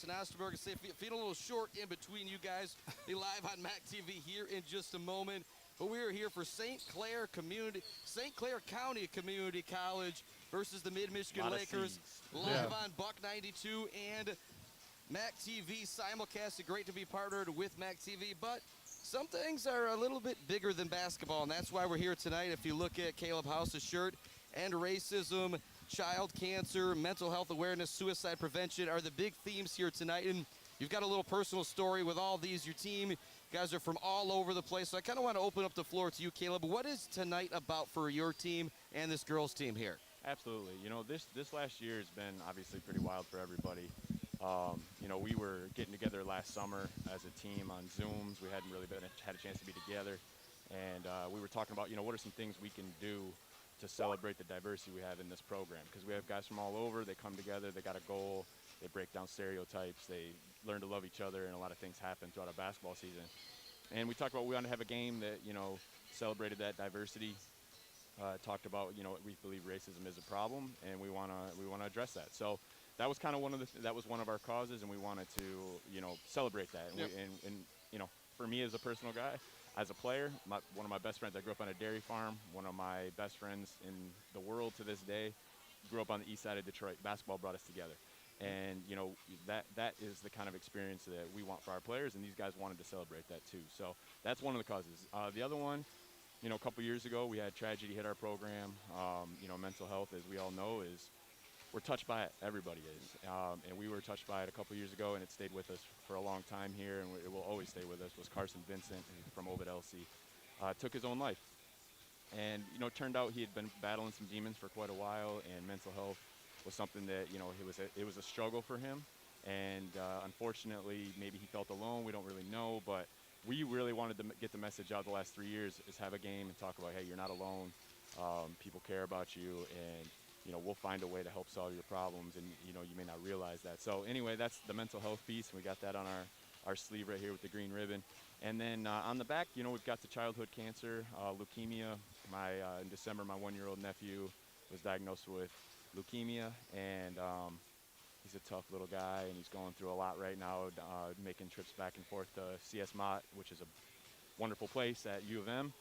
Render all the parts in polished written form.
Jason Osterberg and say, feeling a little short in between you guys. Be live on MAC TV here in just a moment. But we are here for St. Clair County Community College versus the Mid-Michigan Lakers. Live on Buck 92 and MAC TV simulcast. Great to be partnered with MAC TV, but some things are a little bit bigger than basketball, and that's why we're here tonight. If you look at Caleb House's shirt, and racism, child cancer, mental health awareness, suicide prevention are the big themes here tonight. And you've got a little personal story with all these. Your team, you guys are from all over the place. So I kind of want to open up the floor to you, Caleb. What is tonight about for your team and this girls' team here? Absolutely. You know, this last year has been obviously pretty wild for everybody. You know, we were getting together last summer as a team on Zooms. We hadn't really had a chance to be together. And we were talking about, you know, what are some things we can do to celebrate the diversity we have in this program, because we have guys from all over. They come together, they got a goal, they break down stereotypes, they learn to love each other, and a lot of things happen throughout a basketball season. And we talked about we want to have a game that, you know, celebrated that diversity, talked about, you know, we believe racism is a problem, and we want to address that. So that was kind of that was one of our causes, and we wanted to, you know, celebrate that. And, and you know, for me as a personal guy, as a player, one of my best friends, I grew up on a dairy farm. One of my best friends in the world to this day grew up on the east side of Detroit. Basketball brought us together. And, you know, that is the kind of experience that we want for our players, and these guys wanted to celebrate that too. So that's one of the causes. The other one, you know, a couple years ago, we had tragedy hit our program. You know, mental health, as we all know, we're touched by it. Everybody is. And we were touched by it a couple years ago, and it stayed with us for a long time here, and it will always stay with us, was Carson Vincent from Ovid LC. Took his own life. And, you know, it turned out he had been battling some demons for quite a while, and mental health was something that, you know, it was a struggle for him. And unfortunately, maybe he felt alone. We don't really know, but we really wanted to get the message out the last 3 years, is have a game and talk about, hey, you're not alone. People care about you, and you know, we'll find a way to help solve your problems, and, you know, you may not realize that. So anyway, that's the mental health piece, and we got that on our sleeve right here with the green ribbon. And then on the back, you know, we've got the childhood cancer, leukemia. In December, my 1-year-old nephew was diagnosed with leukemia, and he's a tough little guy, and he's going through a lot right now, making trips back and forth to CS Mott, which is a wonderful place at U of M.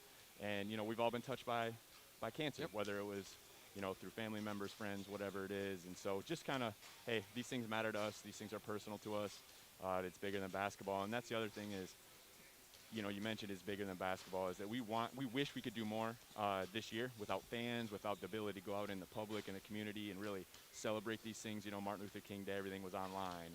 And, you know, we've all been touched by cancer, whether it was, you know, through family members, friends, whatever it is. And so just kind of, hey, these things matter to us. These things are personal to us. It's bigger than basketball. And that's the other thing is, you know, you mentioned it's bigger than basketball, is that we wish we could do more this year without fans, without the ability to go out in the public and the community and really celebrate these things. You know, Martin Luther King Day, everything was online.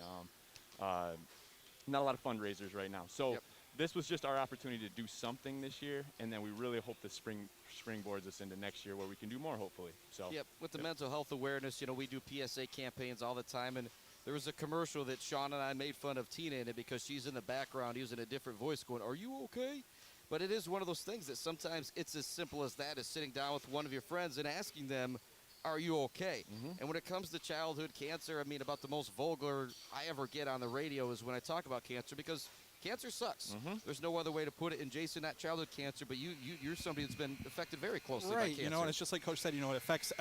Not a lot of fundraisers right now. So this was just our opportunity to do something this year, and then we really hope to springboards us into next year where we can do more, hopefully. So with the mental health awareness, you know, we do PSA campaigns all the time, and there was a commercial that Sean and I made fun of Tina in it because she's in the background using a different voice going, "Are you okay?" But it is one of those things that sometimes it's as simple as that, as sitting down with one of your friends and asking them, "Are you okay?" And when it comes to childhood cancer, I mean, about the most vulgar I ever get on the radio is when I talk about cancer, because cancer sucks. There's no other way to put it. And Jason, not childhood cancer, but you're somebody that's been affected very closely by cancer. You know, and it's just like Coach said, you know, it affects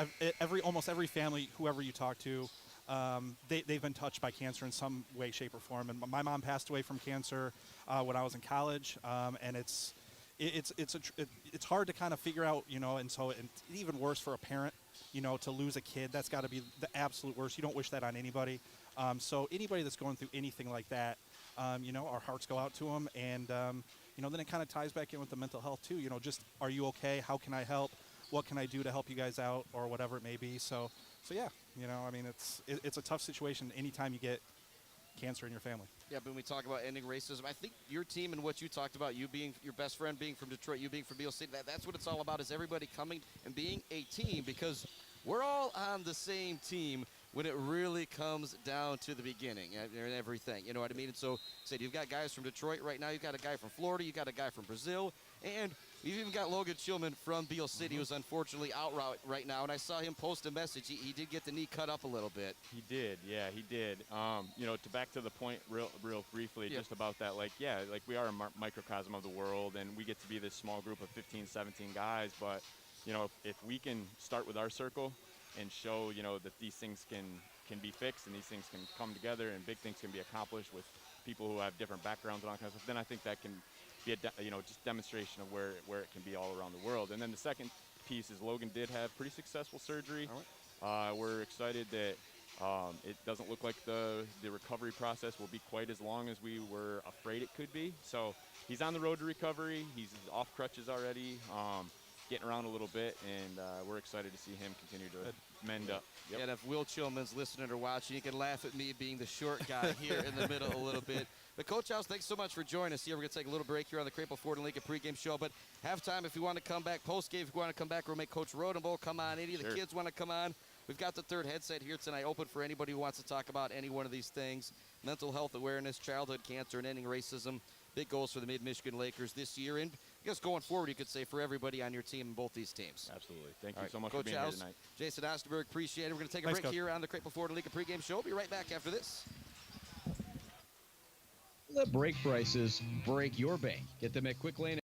almost every family, whoever you talk to. They've been touched by cancer in some way, shape, or form. And my mom passed away from cancer when I was in college, and it's hard to kind of figure out, you know, and so it's even worse for a parent, you know, to lose a kid. That's got to be the absolute worst. You don't wish that on anybody. So anybody that's going through anything like that, you know, our hearts go out to them. And, you know, then it kind of ties back in with the mental health too. You know, just, are you okay? How can I help? What can I do to help you guys out, or whatever it may be? So yeah, you know, I mean, it's a tough situation anytime you get cancer in your family. Yeah, but when we talk about ending racism, I think your team and what you talked about, you being your best friend being from Detroit, you being from Beale City, that's what it's all about, is everybody coming and being a team, because we're all on the same team when it really comes down to the beginning and everything. You know what I mean? And so, said you've got guys from Detroit right now. You've got a guy from Florida. You've got a guy from Brazil. And we've even got Logan Chillman from Beale City, who's unfortunately out right now. And I saw him post a message. He did get the knee cut up a little bit. He did. Yeah, he did. You know, back to the point real briefly, just about that, like we are a microcosm of the world, and we get to be this small group of 15, 17 guys. But, you know, if we can start with our circle and show, you know, that these things can can be fixed and these things can come together and big things can be accomplished with people who have different backgrounds and all kinds of stuff, then I think that can be a just demonstration of where it can be all around the world. And then the second piece is Logan did have pretty successful surgery. We're excited that it doesn't look like the recovery process will be quite as long as we were afraid it could be. So he's on the road to recovery. He's off crutches already, getting around a little bit, and we're excited to see him continue to mend up. Yep. And if Will Chillman's listening or watching, he can laugh at me being the short guy here in the middle a little bit. But Coach House, thanks so much for joining us here. We're going to take a little break here on the Crable Ford and Lincoln pregame show. But halftime, if you want to come back, postgame, if you want to come back, we'll make Coach Rodenbowl come on. Any of the kids want to come on. We've got the third headset here tonight open for anybody who wants to talk about any one of these things. Mental health awareness, childhood cancer, and ending racism. Big goals for the Mid-Michigan Lakers this year. And I guess going forward, you could say for everybody on your team and both these teams. Absolutely. Thank you right, so much Coach for being House, here tonight. Jason Osterberg, appreciate it. We're going to take a Thanks, break Coach. here on the Crable Ford and Lincoln pregame show. We'll be right back after this. Let break prices break your bank. Get them at Quick Lane.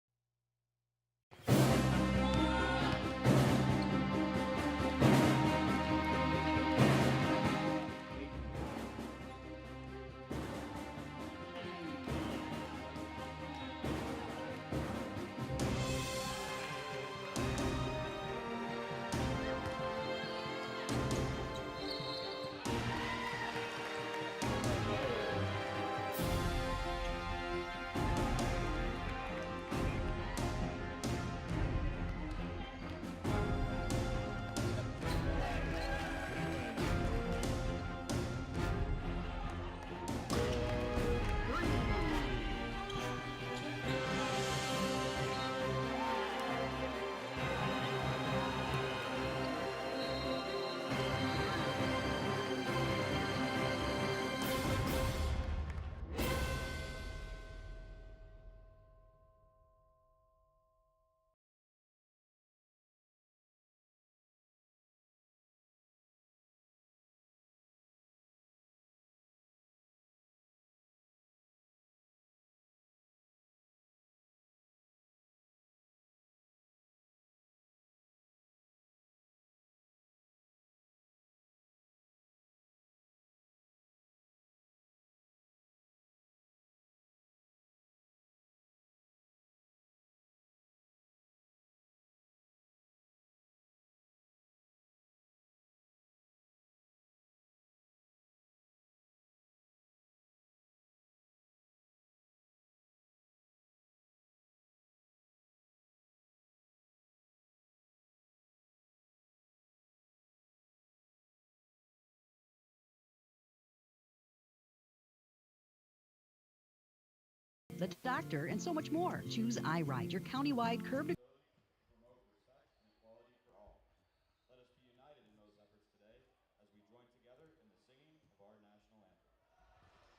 The doctor, and so much more. Choose iRide, your countywide curb to promote respect and equality for all. Let us be united in those efforts today as we join together in the singing of our national anthem.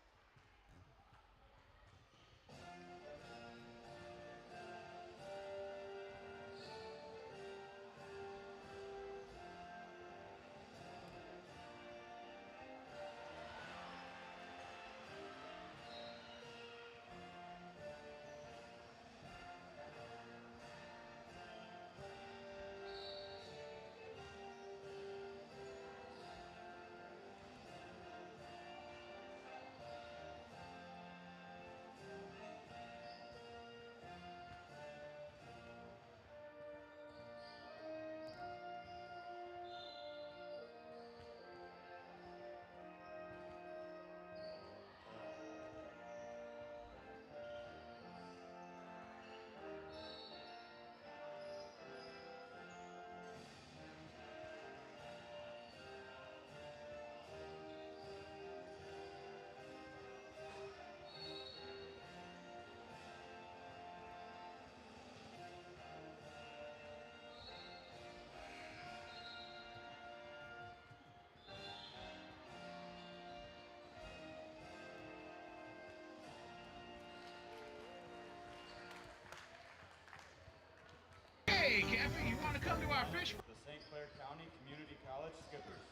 Hey, Cappy, you want to come to our fish? The St. Clair County Community College Skippers.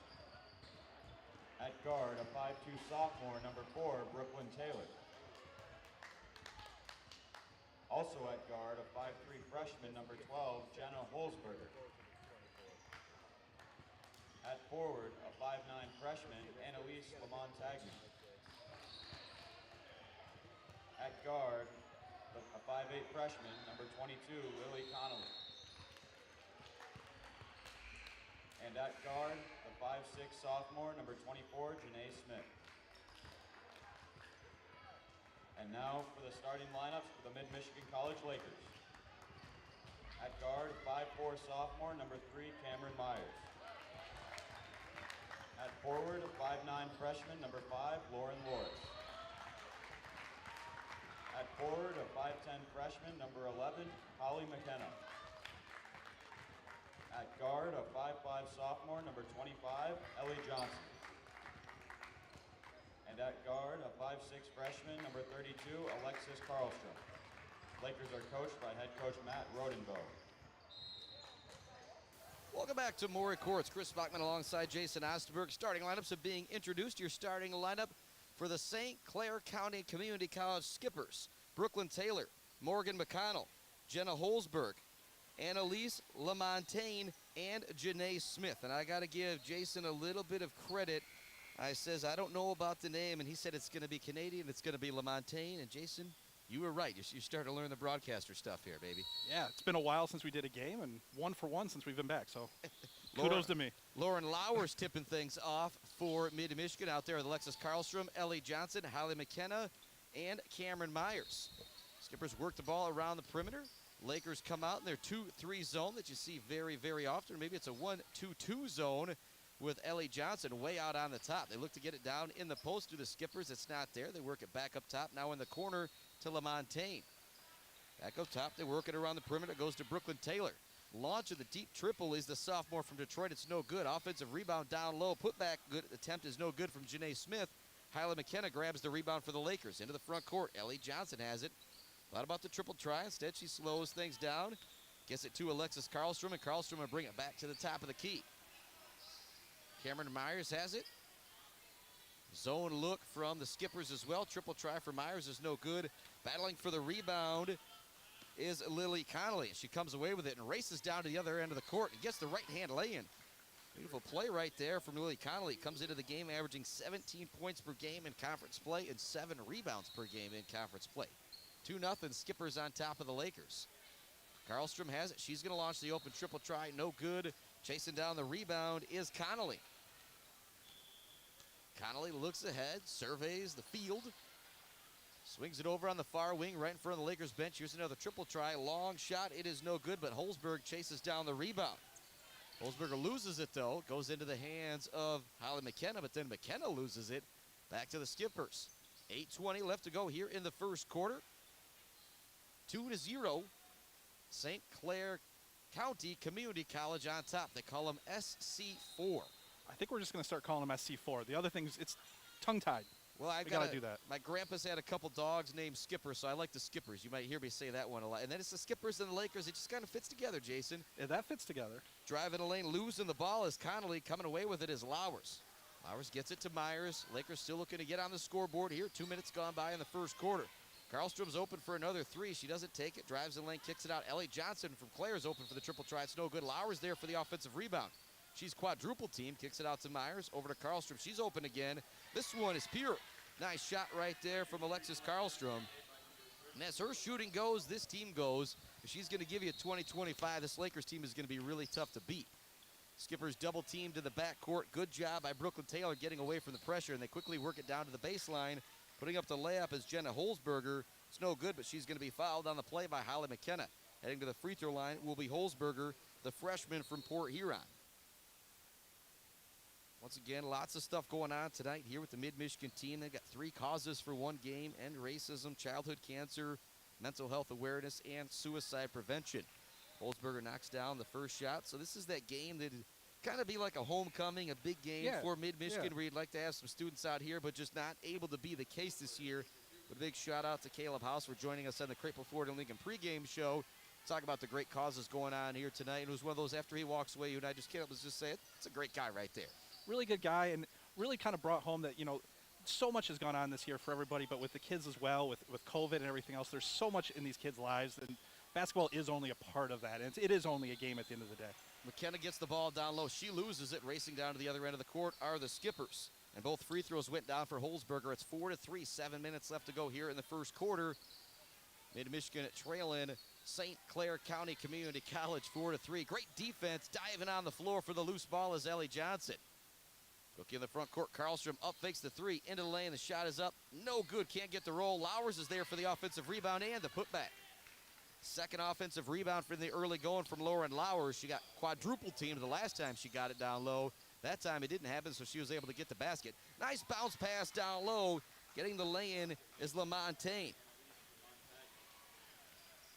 At guard, a 5'2" sophomore, number 4, Brooklyn Taylor. Also at guard, a 5'3" freshman, number 12, Jenna Holzberger. At forward, a 5'9 freshman, Annalise Lamontagny. At guard, a 5'8 freshman, number 22, Lily Connolly. And at guard, the 5'6 sophomore, number 24, Janae Smith. And now for the starting lineups for the Mid-Michigan College Lakers. At guard, 5'4 sophomore, number 3, Cameron Myers. At forward, a 5'9 freshman, number 5, Lauren Loris. At forward, a 5'10 freshman, number 11, Holly McKenna. At guard, a 5'5 sophomore, number 25, Ellie Johnson. And at guard, a 5'6 freshman, number 32, Alexis Karlstrom. Lakers are coached by head coach Matt Rodenbow. Welcome back to Maury Courts. Chris Bachman alongside Jason Osterberg. Starting lineups are being introduced. Your starting lineup for the St. Clair County Community College Skippers: Brooklyn Taylor, Morgan McConnell, Jenna Holzberg, Annalise Lamontagne, and Janae Smith. And I got to give Jason a little bit of credit. I says, I don't know about the name, and he said it's going to be Canadian. It's going to be Lamontagne. And Jason, you were right. You started to learn the broadcaster stuff here, baby. Yeah, it's been a while since we did a game, and 1 for 1 since we've been back. So kudos to me. Lauren Lauer's tipping things off for Mid-Michigan out there with Alexis Karlstrom, Ellie Johnson, Holly McKenna, and Cameron Myers. Skippers work the ball around the perimeter. Lakers come out in their 2-3 zone that you see very, very often. Maybe it's a 1-2-2 zone with Ellie Johnson way out on the top. They look to get it down in the post to the Skippers. It's not there. They work it back up top. Now in the corner to Lamontagne. Back up top, they work it around the perimeter. It goes to Brooklyn Taylor. Launch of the deep triple is the sophomore from Detroit. It's no good. Offensive rebound down low. Put back good attempt is no good from Janae Smith. Hyla McKenna grabs the rebound for the Lakers. Into the front court. Ellie Johnson has it. Thought about the triple try. Instead, she slows things down. Gets it to Alexis Karlstrom, and Karlstrom will bring it back to the top of the key. Cameron Myers has it. Zone look from the Skippers as well. Triple try for Myers is no good. Battling for the rebound is Lily Connolly. She comes away with it and races down to the other end of the court and gets the right-hand lay-in. Beautiful play right there from Lily Connolly. Comes into the game averaging 17 points per game in conference play and 7 rebounds per game in conference play. 2-0 Skippers on top of the Lakers. Karlstrom has it. She's going to launch the open triple try. No good. Chasing down the rebound is Connolly. Connolly looks ahead, surveys the field. Swings it over on the far wing right in front of the Lakers bench. Here's another triple try. Long shot. It is no good, but Holzberg chases down the rebound. Holzberger loses it, though. Goes into the hands of Holly McKenna, but then McKenna loses it. Back to the Skippers. 8:20 left to go here in the first quarter. 2-0. St. Clair County Community College on top. They call them SC4. I think we're just going to start calling them SC4. The other things, it's tongue-tied. Well, we got to do that. My grandpa's had a couple dogs named Skipper, so I like the Skippers. You might hear me say that one a lot. And then it's the Skippers and the Lakers. It just kind of fits together, Jason. Yeah, that fits together. Driving the lane, losing the ball is Connolly. Coming away with it is Lowers. Lowers gets it to Myers. Lakers still looking to get on the scoreboard here. 2 minutes gone by in the first quarter. Karlstrom's open for another three. She doesn't take it. Drives the lane, kicks it out. Ellie Johnson from Clair is open for the triple try. It's no good. Lowers there for the offensive rebound. She's quadruple team. Kicks it out to Myers. Over to Karlstrom. She's open again. This one is pure. Nice shot right there from Alexis Karlstrom. And as her shooting goes, this team goes. If she's going to give you a 20-25, this Lakers team is going to be really tough to beat. Skippers double team to the backcourt. Good job by Brooklyn Taylor getting away from the pressure, and they quickly work it down to the baseline. Putting up the layup is Jenna Holzberger. It's no good, but she's going to be fouled on the play by Holly McKenna. Heading to the free throw line will be Holzberger, the freshman from Port Huron. Once again, lots of stuff going on tonight here with the Mid-Michigan team. They've got 3 causes for one game: end racism, childhood cancer, mental health awareness, and suicide prevention. Holzberger knocks down the first shot. So this is that game that kind of be like a homecoming, a big game for Mid-Michigan, where you'd like to have some students out here, but just not able to be the case this year. But a big shout out to Caleb House for joining us on the Crapeau Ford and Lincoln pregame show. Talk about the great causes going on here tonight. And it was one of those, after he walks away, you and I just, Caleb was just saying, it's a great guy right there. Really good guy, and really kind of brought home that, you know, so much has gone on this year for everybody, but with the kids as well, with COVID and everything else, there's so much in these kids' lives, and basketball is only a part of that, and it is only a game at the end of the day. McKenna gets the ball down low. She loses it. Racing down to the other end of the court are the Skippers. And both free throws went down for Holzberger. It's 4-3, 7 minutes left to go here in the first quarter. Mid-Michigan trailing St. Clair County Community College 4-3. Great defense diving on the floor for the loose ball is Ellie Johnson. Cookie in the front court. Karlstrom up, fakes the three. Into the lane. The shot is up. No good. Can't get the roll. Lowers is there for the offensive rebound and the putback. Second offensive rebound from the early going from Lauren Lowers. She got quadruple teamed the last time she got it down low. That time it didn't happen, so she was able to get the basket. Nice bounce pass down low. Getting the lay-in is LaMontagne.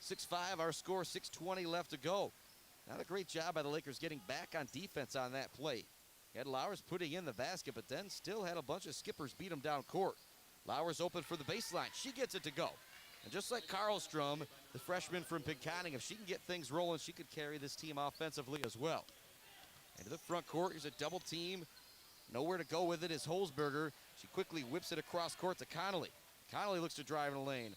6-5 our score, 6:20 left to go. Not a great job by the Lakers getting back on defense on that play. Had Lowers putting in the basket, but then still had a bunch of Skippers beat him down court. Lowers open for the baseline. She gets it to go. And just like Karlstrom, the freshman from Pinconning, if she can get things rolling, she could carry this team offensively as well. Into the front court, here's a double team. Nowhere to go with it is Holzberger. She quickly whips it across court to Connolly. Connolly looks to drive in the lane.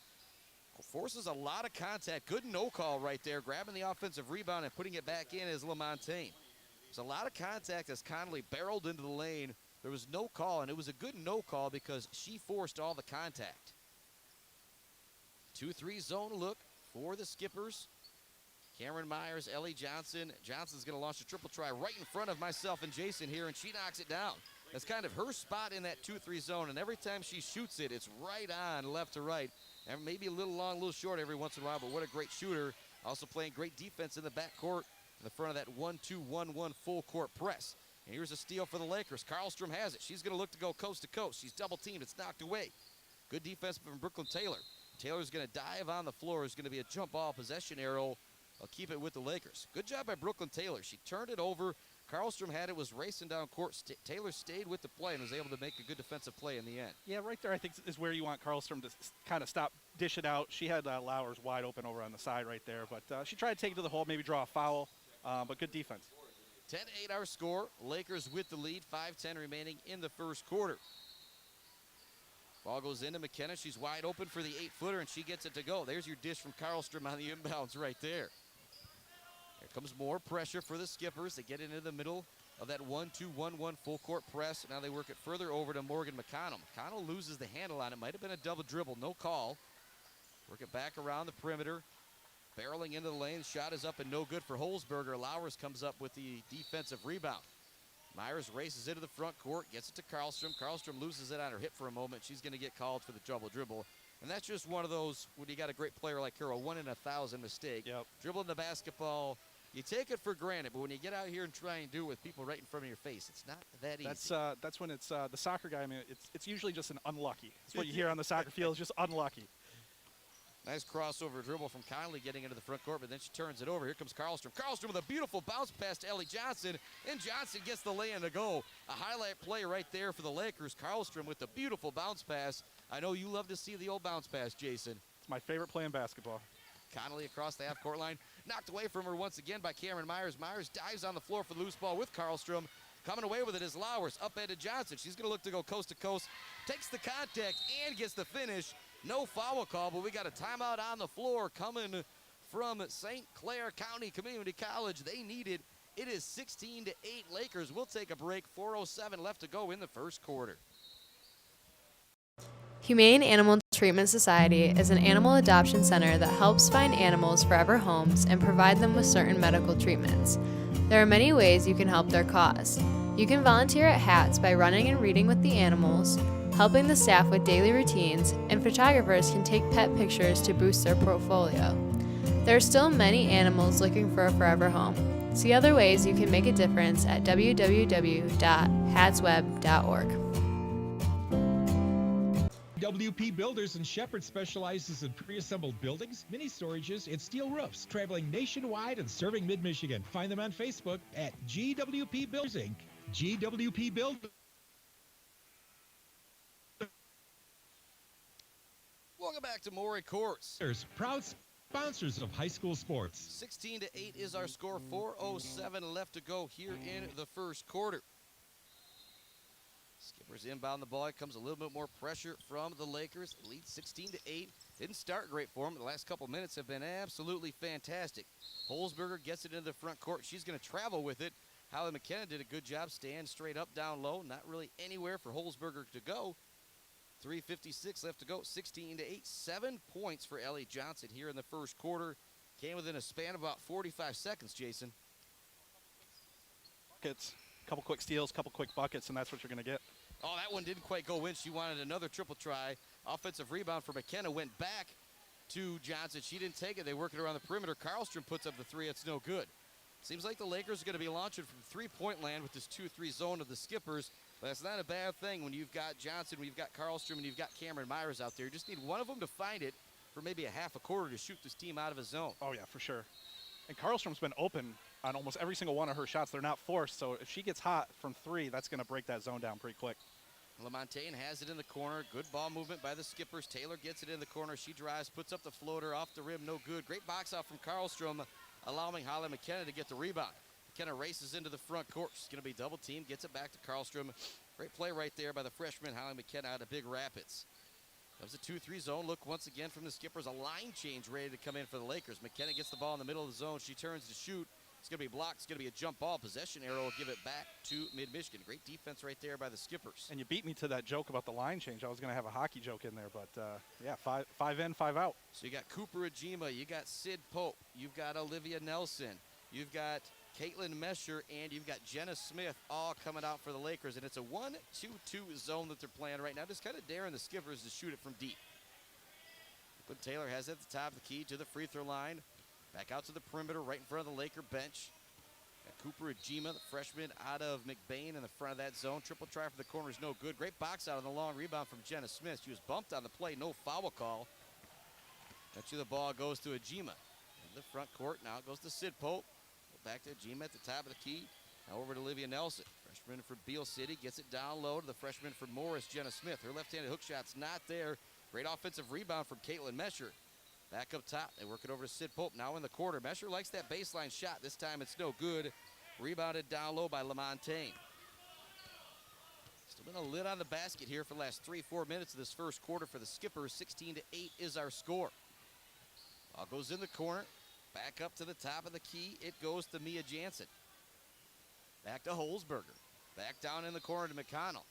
Forces a lot of contact. Good no call right there. Grabbing the offensive rebound and putting it back in is LaMontagne. There's a lot of contact as Connolly barreled into the lane. There was no call, and it was a good no call because she forced all the contact. 2-3 zone look for the Skippers. Cameron Myers, Ellie Johnson. Johnson's going to launch a triple try right in front of myself and Jason here, and she knocks it down. That's kind of her spot in that 2-3 zone, and every time she shoots it, it's right on left to right. And maybe a little long, a little short every once in a while, but what a great shooter. Also playing great defense in the backcourt in the front of that 1-2-1-1 full court press. And here's a steal for the Lakers. Karlstrom has it. She's going to look to go coast to coast. She's double teamed. It's knocked away. Good defense from Brooklyn Taylor. Taylor's going to dive on the floor. It's going to be a jump ball possession arrow. I'll keep it with the Lakers. Good job by Brooklyn Taylor. She turned it over. Karlstrom had it, was racing down court. Taylor stayed with the play and was able to make a good defensive play in the end. Yeah, right there I think is where you want Karlstrom to kind of stop, dish it out. She had Lowers wide open over on the side right there, but she tried to take it to the hole, maybe draw a foul, but good defense. 10-8 our score. Lakers with the lead. 5:10 remaining in the first quarter. Ball goes into McKenna. She's wide open for the 8-footer, and she gets it to go. There's your dish from Karlstrom on the inbounds right there. Here comes more pressure for the Skippers. They get into the middle of that 1-2-1-1 full court press. Now they work it further over to Morgan McConnell. McConnell loses the handle on it. Might have been a double dribble. No call. Work it back around the perimeter. Barreling into the lane. Shot is up and no good for Holzberger. Lowers comes up with the defensive rebound. Myers races into the front court, gets it to Karlstrom. Karlstrom loses it on her hip for a moment. She's going to get called for the double dribble. And that's just one of those, when you got a great player like her, a 1 in 1,000 mistake. Yep. Dribbling the basketball, you take it for granted, but when you get out here and try and do it with people right in front of your face, it's not that easy. That's when it's the soccer guy. I mean, it's usually just an unlucky. It's what you hear on the soccer field is just unlucky. Nice crossover dribble from Conley getting into the front court, but then she turns it over. Here comes Karlstrom. Karlstrom with a beautiful bounce pass to Ellie Johnson, and Johnson gets the lay-in to go. A highlight play right there for the Lakers. Karlstrom with the beautiful bounce pass. I know you love to see the old bounce pass, Jason. It's my favorite play in basketball. Connolly across the half-court line. Knocked away from her once again by Cameron Myers. Myers dives on the floor for the loose ball with Karlstrom. Coming away with it is Lowers. Up to Johnson. She's going to look to go coast to coast. Takes the contact and gets the finish. No foul call, but we got a timeout on the floor coming from St. Clair County Community College. They need it. It is 16-8 Lakers. We'll take a break. 4:07 left to go in the first quarter. Humane Animal Treatment Society is an animal adoption center that helps find animals forever homes and provide them with certain medical treatments. There are many ways you can help their cause. You can volunteer at HATS by running and reading with the animals, helping the staff with daily routines, and photographers can take pet pictures to boost their portfolio. There are still many animals looking for a forever home. See other ways you can make a difference at www.hatsweb.org. WP Builders in Shepherd specializes in pre-assembled buildings, mini storages, and steel roofs, traveling nationwide and serving mid-Michigan. Find them on Facebook at GWP Builders Inc. GWP Builders. Welcome back to Maury Courts. Proud sponsors of high school sports. 16-8 is our score. 4:07 left to go here in the first quarter. Skippers inbound the ball. It comes a little bit more pressure from the Lakers. They lead 16-8. Didn't start great for them. The last couple minutes have been absolutely fantastic. Holzberger gets it into the front court. She's going to travel with it. Holly McKenna did a good job staying straight up, down low. Not really anywhere for Holzberger to go. 3:56 left to go. 16-8. 7 points for Ellie Johnson here in the first quarter. Came within a span of about 45 seconds, Jason. Buckets, couple quick steals, couple quick buckets, and that's what you're going to get. Oh, that one didn't quite go in. She wanted another triple try. Offensive rebound for McKenna. Went back to Johnson. She didn't take it. They work it around the perimeter. Karlstrom puts up the three. It's no good. Seems like the Lakers are going to be launching from three-point land with this 2-3 zone of the Skippers. But that's not a bad thing when you've got Johnson, when you've got Karlstrom, and you've got Cameron Myers out there. You just need one of them to find it for maybe a half a quarter to shoot this team out of a zone. Oh, yeah, for sure. And Karlstrom's been open on almost every single one of her shots. They're not forced, so if she gets hot from three, that's going to break that zone down pretty quick. LaMontagne has it in the corner. Good ball movement by the Skippers. Taylor gets it in the corner. She drives, puts up the floater off the rim. No good. Great box out from Karlstrom, allowing Holly McKenna to get the rebound. McKenna races into the front court. She's going to be double teamed. Gets it back to Karlstrom. Great play right there by the freshman Holly McKenna out of Big Rapids. That was a 2-3 zone. Look once again from the Skippers. A line change ready to come in for the Lakers. McKenna gets the ball in the middle of the zone. She turns to shoot. It's going to be blocked. It's going to be a jump ball. Possession arrow will give it back to Mid-Michigan. Great defense right there by the Skippers. And you beat me to that joke about the line change. I was going to have a hockey joke in there, but yeah, five in, five out. So you got Cooper Ajima. You got Sid Pope. You've got Olivia Nelson. You've got Caitlin Mesher, and you've got Jenna Smith all coming out for the Lakers. And it's a 1-2-2 zone that they're playing right now. Just kind of daring the Skippers to shoot it from deep. But Taylor has it at the top of the key to the free throw line. Back out to the perimeter, right in front of the Laker bench. Got Cooper Ajima, the freshman out of McBain, in the front of that zone. Triple try for the corner is no good. Great box out on the long rebound from Jenna Smith. She was bumped on the play, no foul call. Actually, the ball goes to Ajima. In the front court, now it goes to Sid Pope. Back to Ajima at the top of the key. Now over to Olivia Nelson. Freshman for Beale City, gets it down low to the freshman for Morris, Jenna Smith. Her left-handed hook shot's not there. Great offensive rebound from Caitlin Mesher. Back up top, they work it over to Sid Pope, now in the quarter. Mesher likes that baseline shot. This time it's no good. Rebounded down low by LaMontagne. Still been a lid on the basket here for the last 3-4 minutes of this first quarter for the Skippers. 16-8 is our score. Ball goes in the corner. Back up to the top of the key. It goes to Mia Jansen. Back to Holzberger. Back down in the corner to McConnell.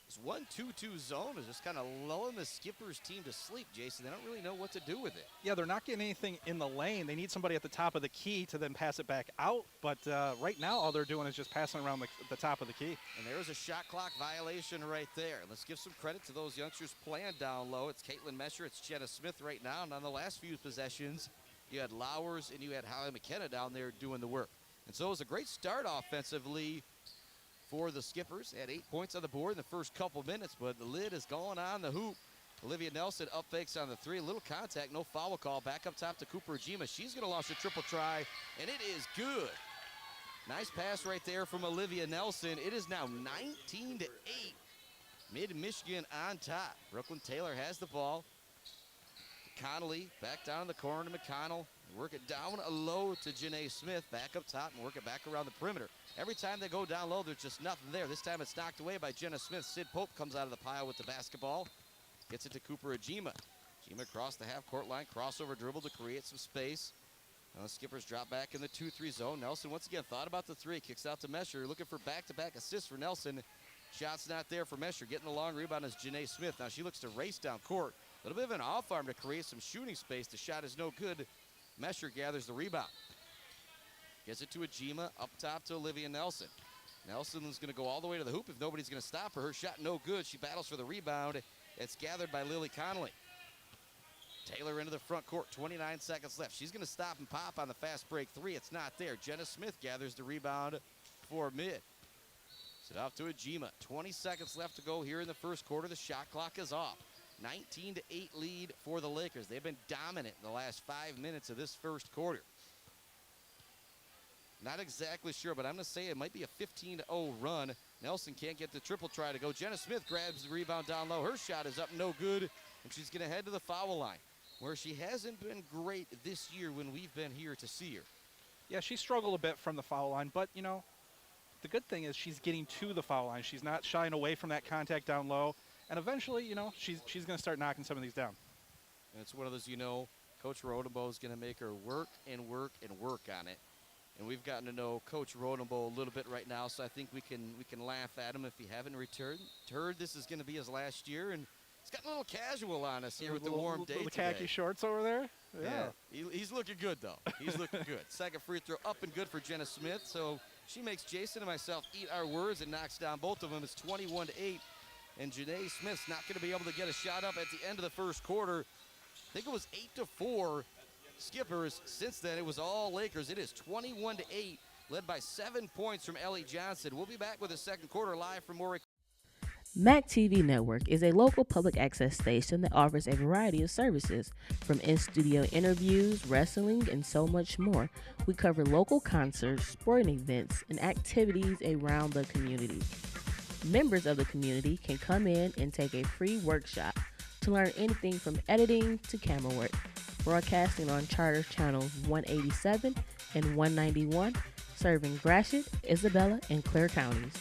This 1-2-2 zone is just kind of lulling the Skippers team to sleep, Jason. They don't really know what to do with it. Yeah, they're not getting anything in the lane. They need somebody at the top of the key to then pass it back out. But right now, all they're doing is just passing around the top of the key. And there's a shot clock violation right there. Let's give some credit to those youngsters playing down low. It's Caitlin Mesher. It's Jenna Smith right now. And on the last few possessions, you had Lowers and you had Holly McKenna down there doing the work. And so it was a great start offensively for the Skippers. Had 8 points on the board in the first couple minutes, but the lid is going on the hoop. Olivia Nelson up fakes on the three. A little contact, no foul call. Back up top to Cooper Ajima. She's going to launch a triple try, and it is good. Nice pass right there from Olivia Nelson. It is now 19-8. Mid-Michigan on top. Brooklyn Taylor has the ball. Connolly back down in the corner to McConnell. Work it down low to Janae Smith. Back up top and work it back around the perimeter. Every time they go down low, there's just nothing there. This time it's knocked away by Jenna Smith. Sid Pope comes out of the pile with the basketball. Gets it to Cooper Ajima. Ajima across the half-court line. Crossover dribble to create some space. Now the Skippers drop back in the 2-3 zone. Nelson once again thought about the three. Kicks out to Mesher. Looking for back-to-back assists for Nelson. Shot's not there for Mesher. Getting the long rebound is Janae Smith. Now she looks to race down court. A little bit of an off arm to create some shooting space. The shot is no good. Mesher gathers the rebound. Gets it to Ajima, up top to Olivia Nelson. Nelson's going to go all the way to the hoop if nobody's going to stop her. Her shot no good. She battles for the rebound. It's gathered by Lily Connolly. Taylor into the front court, 29 seconds left. She's going to stop and pop on the fast break three. It's not there. Jenna Smith gathers the rebound for mid. Sit off to Ajima. 20 seconds left to go here in the first quarter. The shot clock is off. 19-8 lead for the Lakers. They've been dominant in the last 5 minutes of this first quarter. Not exactly sure, but I'm going to say it might be a 15-0 run. Nelson can't get the triple try to go. Jenna Smith grabs the rebound down low. Her shot is up, no good, and she's going to head to the foul line, where she hasn't been great this year when we've been here to see her. Yeah, she struggled a bit from the foul line, but, you know, the good thing is she's getting to the foul line. She's not shying away from that contact down low. And eventually, she's going to start knocking some of these down. And it's one of those, Coach Rodenbow is going to make her work and work and work on it. And we've gotten to know Coach Rodenbow a little bit right now, so I think we can laugh at him if he haven't returned. Heard this is going to be his last year, and he's got a little casual on us here with the warm day The today. khaki shorts over there. Yeah. He's looking good, though. He's looking good. Second free throw up and good for Jenna Smith. So she makes Jason and myself eat our words and knocks down both of them. It's 21-8. And Janae Smith's not going to be able to get a shot up at the end of the first quarter. I think it was 8-4 Skippers. Since then, it was all Lakers. It is 21-8, led by 7 points from Ellie Johnson. We'll be back with the second quarter live from Warwick. MAC TV Network is a local public access station that offers a variety of services, from in-studio interviews, wrestling, and so much more. We cover local concerts, sporting events, and activities around the community. Members of the community can come in and take a free workshop to learn anything from editing to camera work. Broadcasting on Charter Channels 187 and 191, serving Gratiot, Isabella, and Clair counties.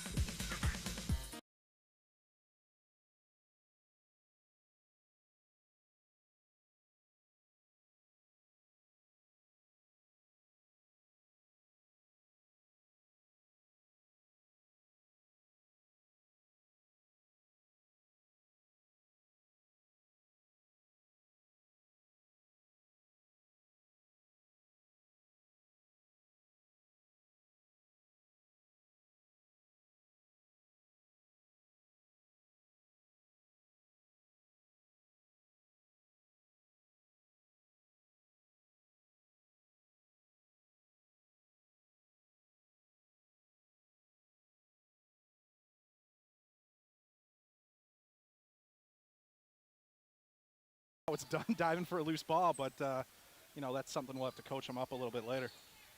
It's done diving for a loose ball, but, that's something we'll have to coach him up a little bit later.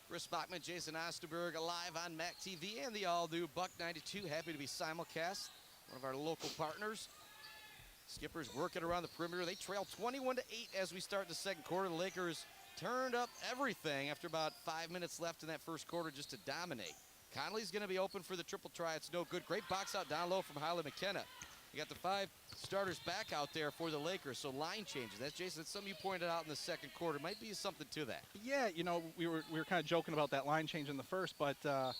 Chris Bachman, Jason Osterberg, live on MAC TV and the all-new Buck 92. Happy to be simulcast, one of our local partners. Skippers working around the perimeter. They trail 21-8 as we start the second quarter. The Lakers turned up everything after about 5 minutes left in that first quarter just to dominate. Conley's going to be open for the triple try. It's no good. Great box out down low from Hyla McKenna. You got the 5 starters back out there for the Lakers, so line changes. That's, Jason, that's something you pointed out in the second quarter. Might be something to that. Yeah, we were kind of joking about that line change in the first, but, the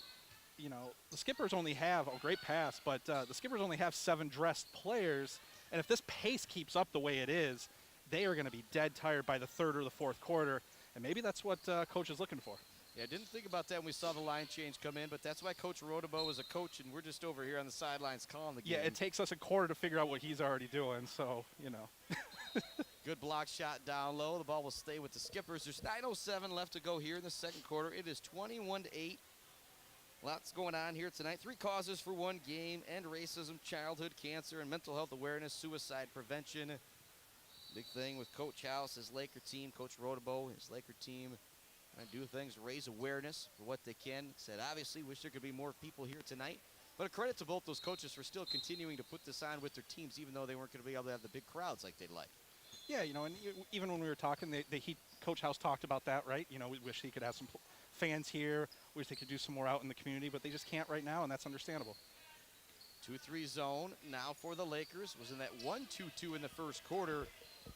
Skippers only have a great pass, but the Skippers only have 7 dressed players, and if this pace keeps up the way it is, they are going to be dead tired by the third or the fourth quarter, and maybe that's what Coach is looking for. Yeah, didn't think about that when we saw the line change come in, but that's why Coach Rodenbow is a coach, and we're just over here on the sidelines calling the game. Yeah, it takes us a quarter to figure out what he's already doing, so, Good block shot down low. The ball will stay with the Skippers. There's 9:07 left to go here in the second quarter. It is 21-8. Lots going on here tonight. 3 causes for one game: end racism, childhood cancer, and mental health awareness, suicide prevention. Big thing with Coach House, his Laker team, Coach Rodenbow, his Laker team, trying to do things, raise awareness for what they can. Said, obviously, wish there could be more people here tonight. But a credit to both those coaches for still continuing to put this on with their teams, even though they weren't going to be able to have the big crowds like they'd like. Yeah, and even when we were talking, Coach House talked about that, right? We wish he could have some fans here. Wish they could do some more out in the community, but they just can't right now, and that's understandable. 2-3 zone now for the Lakers. Was in that 1-2-2 in the first quarter.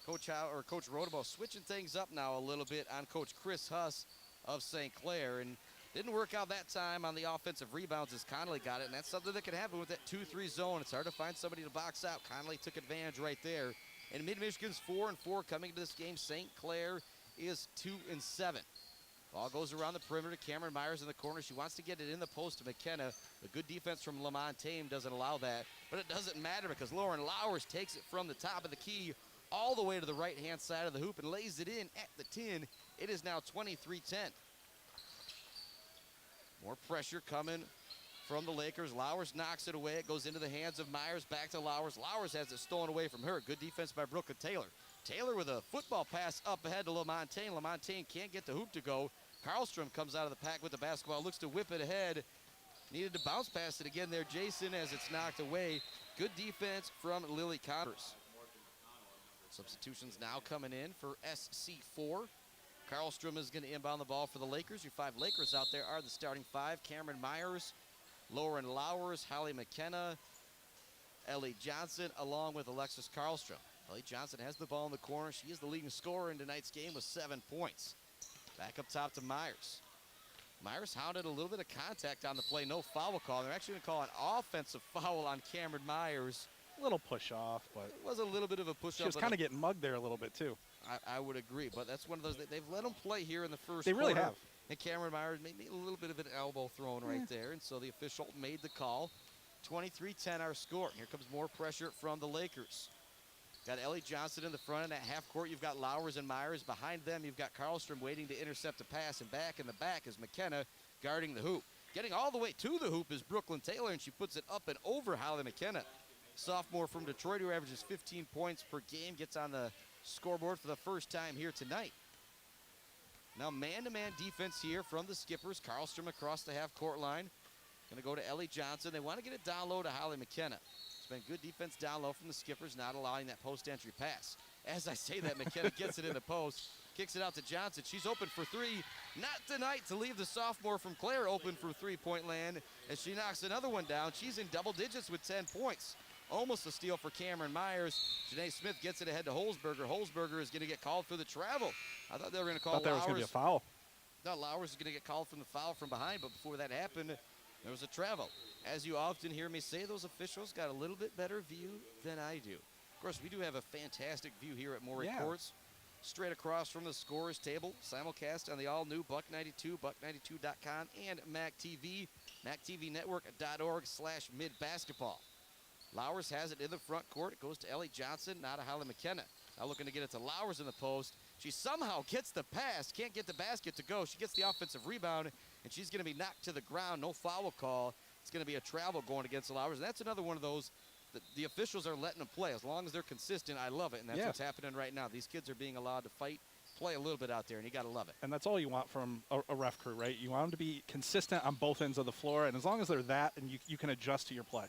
Coach Rodenbow switching things up now a little bit on Coach Chris Huss of St. Clair, and didn't work out that time on the offensive rebounds as Conley got it, and that's something that can happen with that 2-3 zone. It's hard to find somebody to box out. Conley took advantage right there. And Mid-Michigan's 4-4 coming to this game. St. Clair is 2-7. Ball goes around the perimeter. Cameron Myers in the corner. She wants to get it in the post to McKenna. The good defense from Lamontagne doesn't allow that. But it doesn't matter because Lauren Lowers takes it from the top of the key all the way to the right-hand side of the hoop and lays it in at the 10. It is now 23-10. More pressure coming from the Lakers. Lowers knocks it away. It goes into the hands of Myers. Back to Lowers. Lowers has it stolen away from her. Good defense by Brooke Taylor. Taylor with a football pass up ahead to Lamontagne. Lamontagne can't get the hoop to go. Karlstrom comes out of the pack with the basketball. Looks to whip it ahead. Needed to bounce past it again there, Jason, as it's knocked away. Good defense from Lily Connors. Substitutions now coming in for SC4. Karlstrom is going to inbound the ball for the Lakers. Your 5 Lakers out there are the starting 5. Cameron Myers, Lauren Lowers, Holly McKenna, Ellie Johnson, along with Alexis Karlstrom. Ellie Johnson has the ball in the corner. She is the leading scorer in tonight's game with 7 points. Back up top to Myers. Myers hounded a little bit of contact on the play. No foul call. They're actually going to call an offensive foul on Cameron Myers. A little push off, but it was a little bit of a push off. She was kind of getting mugged there a little bit, too. I would agree, but that's one of those. They've let them play here in the first They really quarter. have. And Cameron Myers made a little bit of an elbow thrown right there, and so the official made the call. 23-10 our score. Here comes more pressure from the Lakers. Got Ellie Johnson in the front, and at half court you've got Lowers and Myers. Behind them you've got Karlstrom waiting to intercept a pass, and back in the back is McKenna guarding the hoop. Getting all the way to the hoop is Brooklyn Taylor, and she puts it up and over Holly McKenna. Sophomore from Detroit who averages 15 points per game, gets on the scoreboard for the first time here tonight. Now man-to-man defense here from the Skippers. Karlstrom across the half-court line. Going to go to Ellie Johnson. They want to get it down low to Holly McKenna. It's been good defense down low from the Skippers, not allowing that post-entry pass. As I say that, McKenna gets it in the post, kicks it out to Johnson. She's open for three. Not tonight to leave the sophomore from Clair open for three-point land as she knocks another one down. She's in double digits with 10 points. Almost a steal for Cameron Myers. Janae Smith gets it ahead to Holzberger. Holzberger is going to get called for the travel. I thought they were going to call Lowers. Thought there was going to be a foul. I thought Lowers was going to get called from the foul from behind, but before that happened, there was a travel. As you often hear me say, those officials got a little bit better view than I do. Of course, we do have a fantastic view here at Morey Courts. Straight across from the scorer's table, simulcast on the all-new Buck 92, buck92.com, and MAC TV, mactvnetwork.org/midbasketball. Lowers has it in the front court. It goes to Ellie Johnson, not to Holly McKenna. Now looking to get it to Lowers in the post. She somehow gets the pass, can't get the basket to go. She gets the offensive rebound, and she's going to be knocked to the ground. No foul call. It's going to be a travel going against Lowers. And that's another one of those, the officials are letting them play. As long as they're consistent, I love it, and that's what's happening right now. These kids are being allowed to fight, play a little bit out there, and you got to love it. And that's all you want from a ref crew, right? You want them to be consistent on both ends of the floor, and as long as they're that, and you can adjust to your play.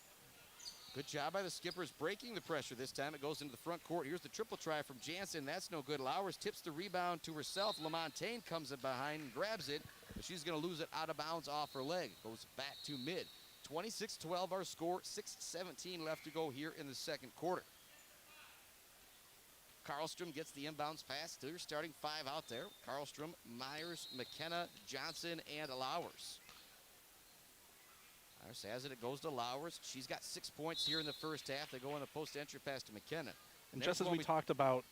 Good job by the Skippers breaking the pressure this time. It goes into the front court. Here's the triple try from Jansen. That's no good. Lowers tips the rebound to herself. LaMontagne comes in behind and grabs it, but she's going to lose it out of bounds off her leg. Goes back to mid. 26-12 our score. 6:17 left to go here in the second quarter. Karlstrom gets the inbounds pass. They're starting five out there. Karlstrom, Myers, McKenna, Johnson, and Lowers. Myers has it. It goes to Lowers. She's got 6 points here in the first half. They go in the post-entry pass to McKenna. And just as we talked about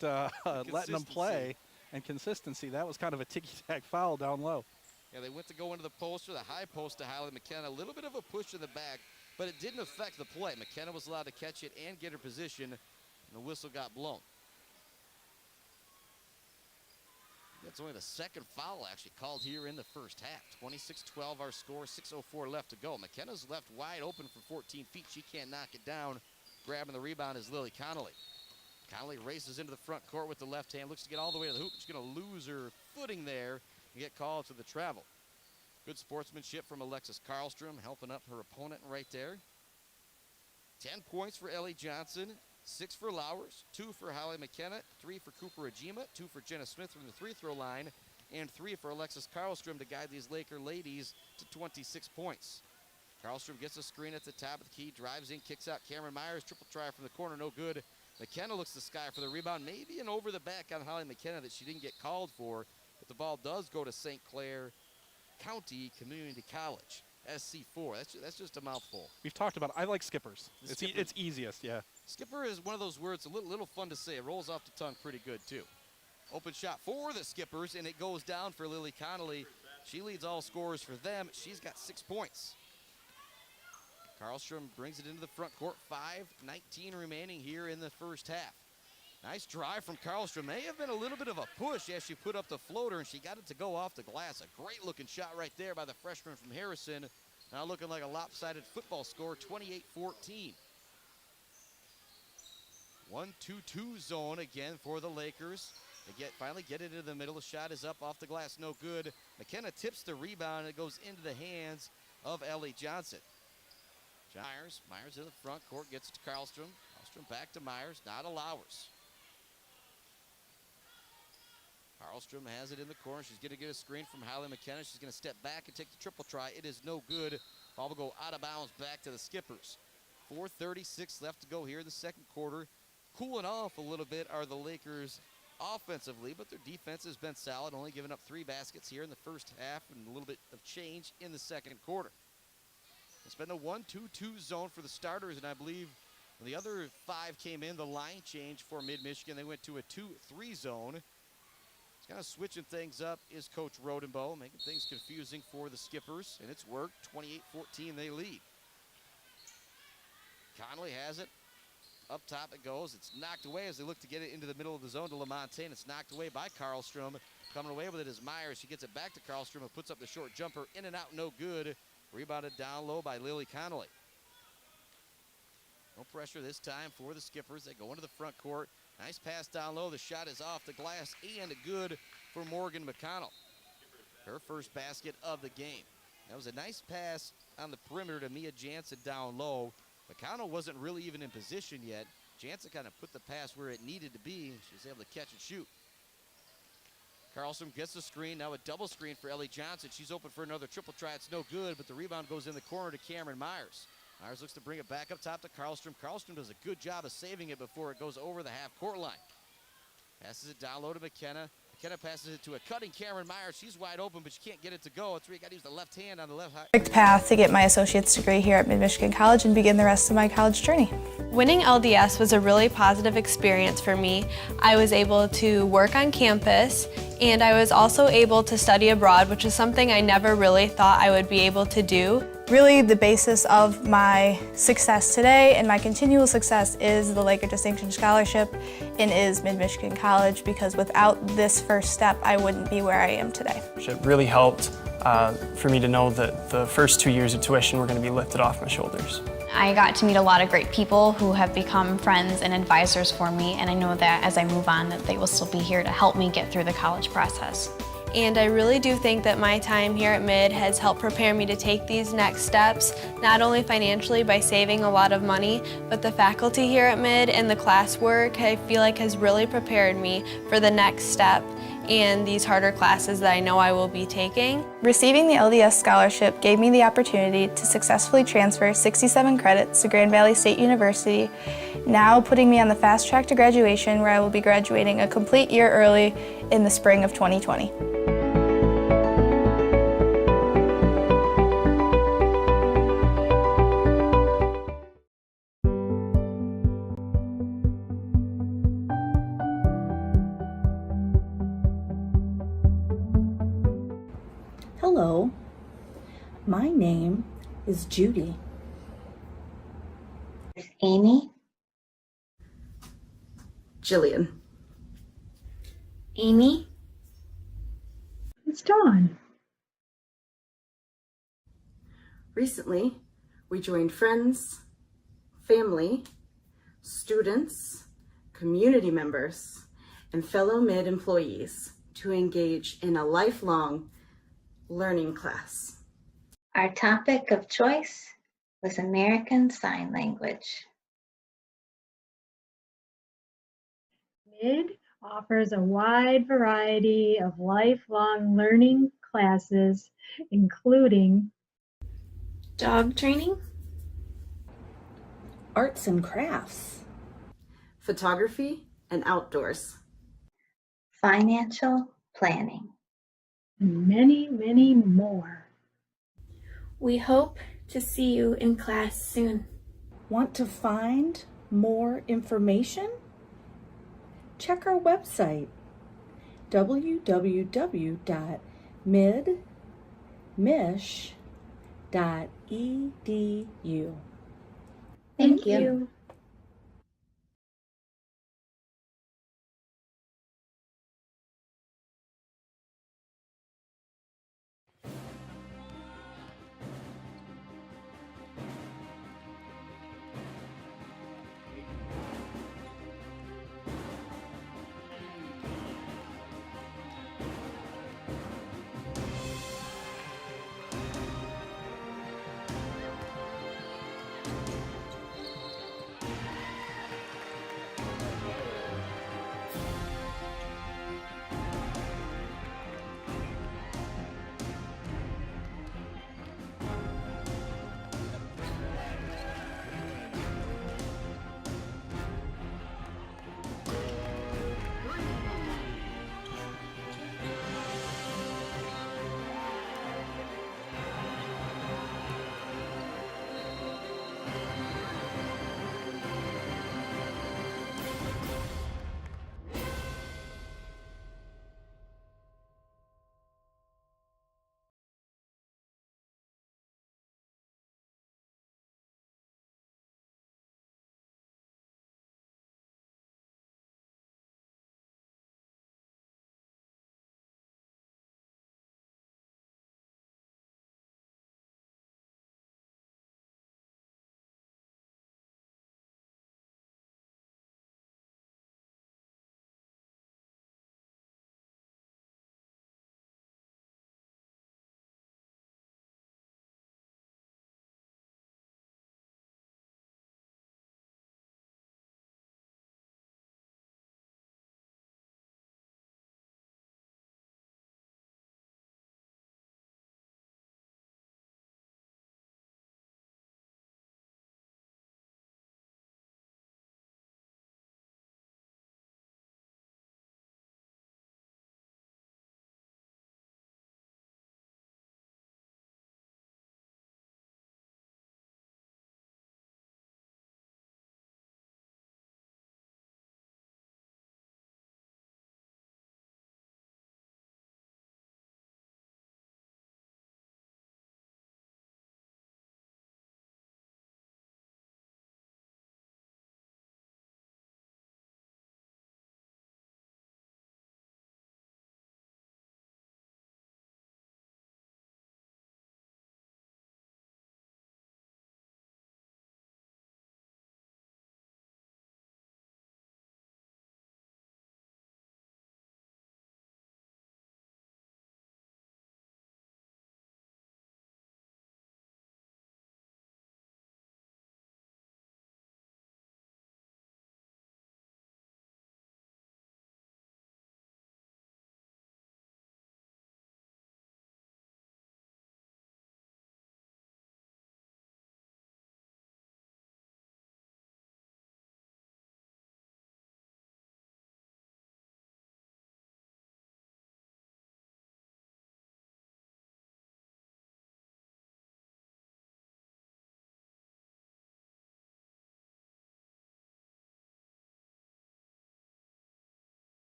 letting them play and consistency, that was kind of a ticky-tack foul down low. Yeah, they went to go into the post or the high post to Holly McKenna. A little bit of a push in the back, but it didn't affect the play. McKenna was allowed to catch it and get her position, and the whistle got blown. That's only the second foul actually called here in the first half. 26-12 our score, 6:04 left to go. McKenna's left wide open for 14 feet. She can't knock it down. Grabbing the rebound is Lily Connolly. Connolly races into the front court with the left hand, looks to get all the way to the hoop. She's going to lose her footing there and get called to the travel. Good sportsmanship from Alexis Karlstrom, helping up her opponent right there. 10 points for Ellie Johnson. 6 for Lowers, 2 for Holly McKenna, 3 for Cooper Ajima, 2 for Jenna Smith from the free-throw line, and 3 for Alexis Karlstrom to guide these Laker ladies to 26 points. Karlstrom gets a screen at the top of the key, drives in, kicks out Cameron Myers, triple try from the corner, no good. McKenna looks to sky for the rebound, maybe an over the back on Holly McKenna that she didn't get called for, but the ball does go to St. Clair County Community College. SC4. That's just a mouthful. We've talked about it. I like Skippers. It's easiest, yeah. Skipper is one of those words, a little fun to say. It rolls off the tongue pretty good, too. Open shot for the Skippers, and it goes down for Lily Connolly. She leads all scorers for them. She's got 6 points. Karlstrom brings it into the front court. 5:19 remaining here in the first half. Nice drive from Karlstrom. May have been a little bit of a push as she put up the floater, and she got it to go off the glass. A great-looking shot right there by the freshman from Harrison. Now looking like a lopsided football score, 28-14. 1-2-2 zone again for the Lakers. They finally get it into the middle. The shot is up off the glass, no good. McKenna tips the rebound, and it goes into the hands of Ellie Johnson. Myers in the front court, gets it to Karlstrom. Karlstrom back to Myers, not to Lowers. Karlstrom has it in the corner. She's going to get a screen from Holly McKenna. She's going to step back and take the triple try. It is no good Ball will go out of bounds back to the Skippers. 4:36 left to go here in the second quarter. Cooling off a little bit are the Lakers offensively, but their defense has been solid, only giving up 3 baskets here in the first half and a little bit of change in the second quarter. It's been a 1-2-2 zone for the starters, and I believe when the other 5 came in, the line change for Mid-Michigan, they went to a 2-3 zone. It's kind of switching things up is Coach Rodenbow, making things confusing for the Skippers, and it's worked. 28-14, they lead. Conley has it. Up top it goes. It's knocked away as they look to get it into the middle of the zone to LaMontagne. It's knocked away by Karlstrom. Coming away with it is Myers. She gets it back to Karlstrom and puts up the short jumper. In and out, no good. Rebounded down low by Lily Connolly. No pressure this time for the Skippers. They go into the front court. Nice pass down low. The shot is off the glass and good for Morgan McConnell. Her first basket of the game. That was a nice pass on the perimeter to Mia Jansen down low. McConnell wasn't really even in position yet. Jansen kind of put the pass where it needed to be. She was able to catch and shoot. Karlstrom gets the screen. Now a double screen for Ellie Johnson. She's open for another triple try. It's no good, but the rebound goes in the corner to Cameron Myers. Myers looks to bring it back up top to Karlstrom. Karlstrom does a good job of saving it before it goes over the half-court line. Passes it down low to McKenna. McKenna passes it to a cutting Cameron Myers. She's wide open, but she can't get it to go. It's where you got to use the left hand on the left. Perfect path to get my associate's degree here at Mid-Michigan College and begin the rest of my college journey. Winning LDS was a really positive experience for me. I was able to work on campus, and I was also able to study abroad, which is something I never really thought I would be able to do. Really, the basis of my success today and my continual success is the Laker Distinction Scholarship and is Mid-Michigan College, because without this first step, I wouldn't be where I am today. It really helped for me to know that the first 2 years of tuition were going to be lifted off my shoulders. I got to meet a lot of great people who have become friends and advisors for me, and I know that as I move on that they will still be here to help me get through the college process. And I really do think that my time here at Mid has helped prepare me to take these next steps, not only financially by saving a lot of money, but the faculty here at Mid and the classwork I feel like has really prepared me for the next step and these harder classes that I know I will be taking. Receiving the LDS scholarship gave me the opportunity to successfully transfer 67 credits to Grand Valley State University, now putting me on the fast track to graduation, where I will be graduating a complete year early in the spring of 2020. Hello, my name is Judy. Amy. Jillian. Amy. It's Dawn. Recently, we joined friends, family, students, community members, and fellow Mid employees to engage in a lifelong learning class. Our topic of choice was American Sign Language. Mid offers a wide variety of lifelong learning classes, including dog training, arts and crafts, photography and outdoors, financial planning, and many, many more. We hope to see you in class soon. Want to find more information? Check our website, www.midmish.edu. Thank you.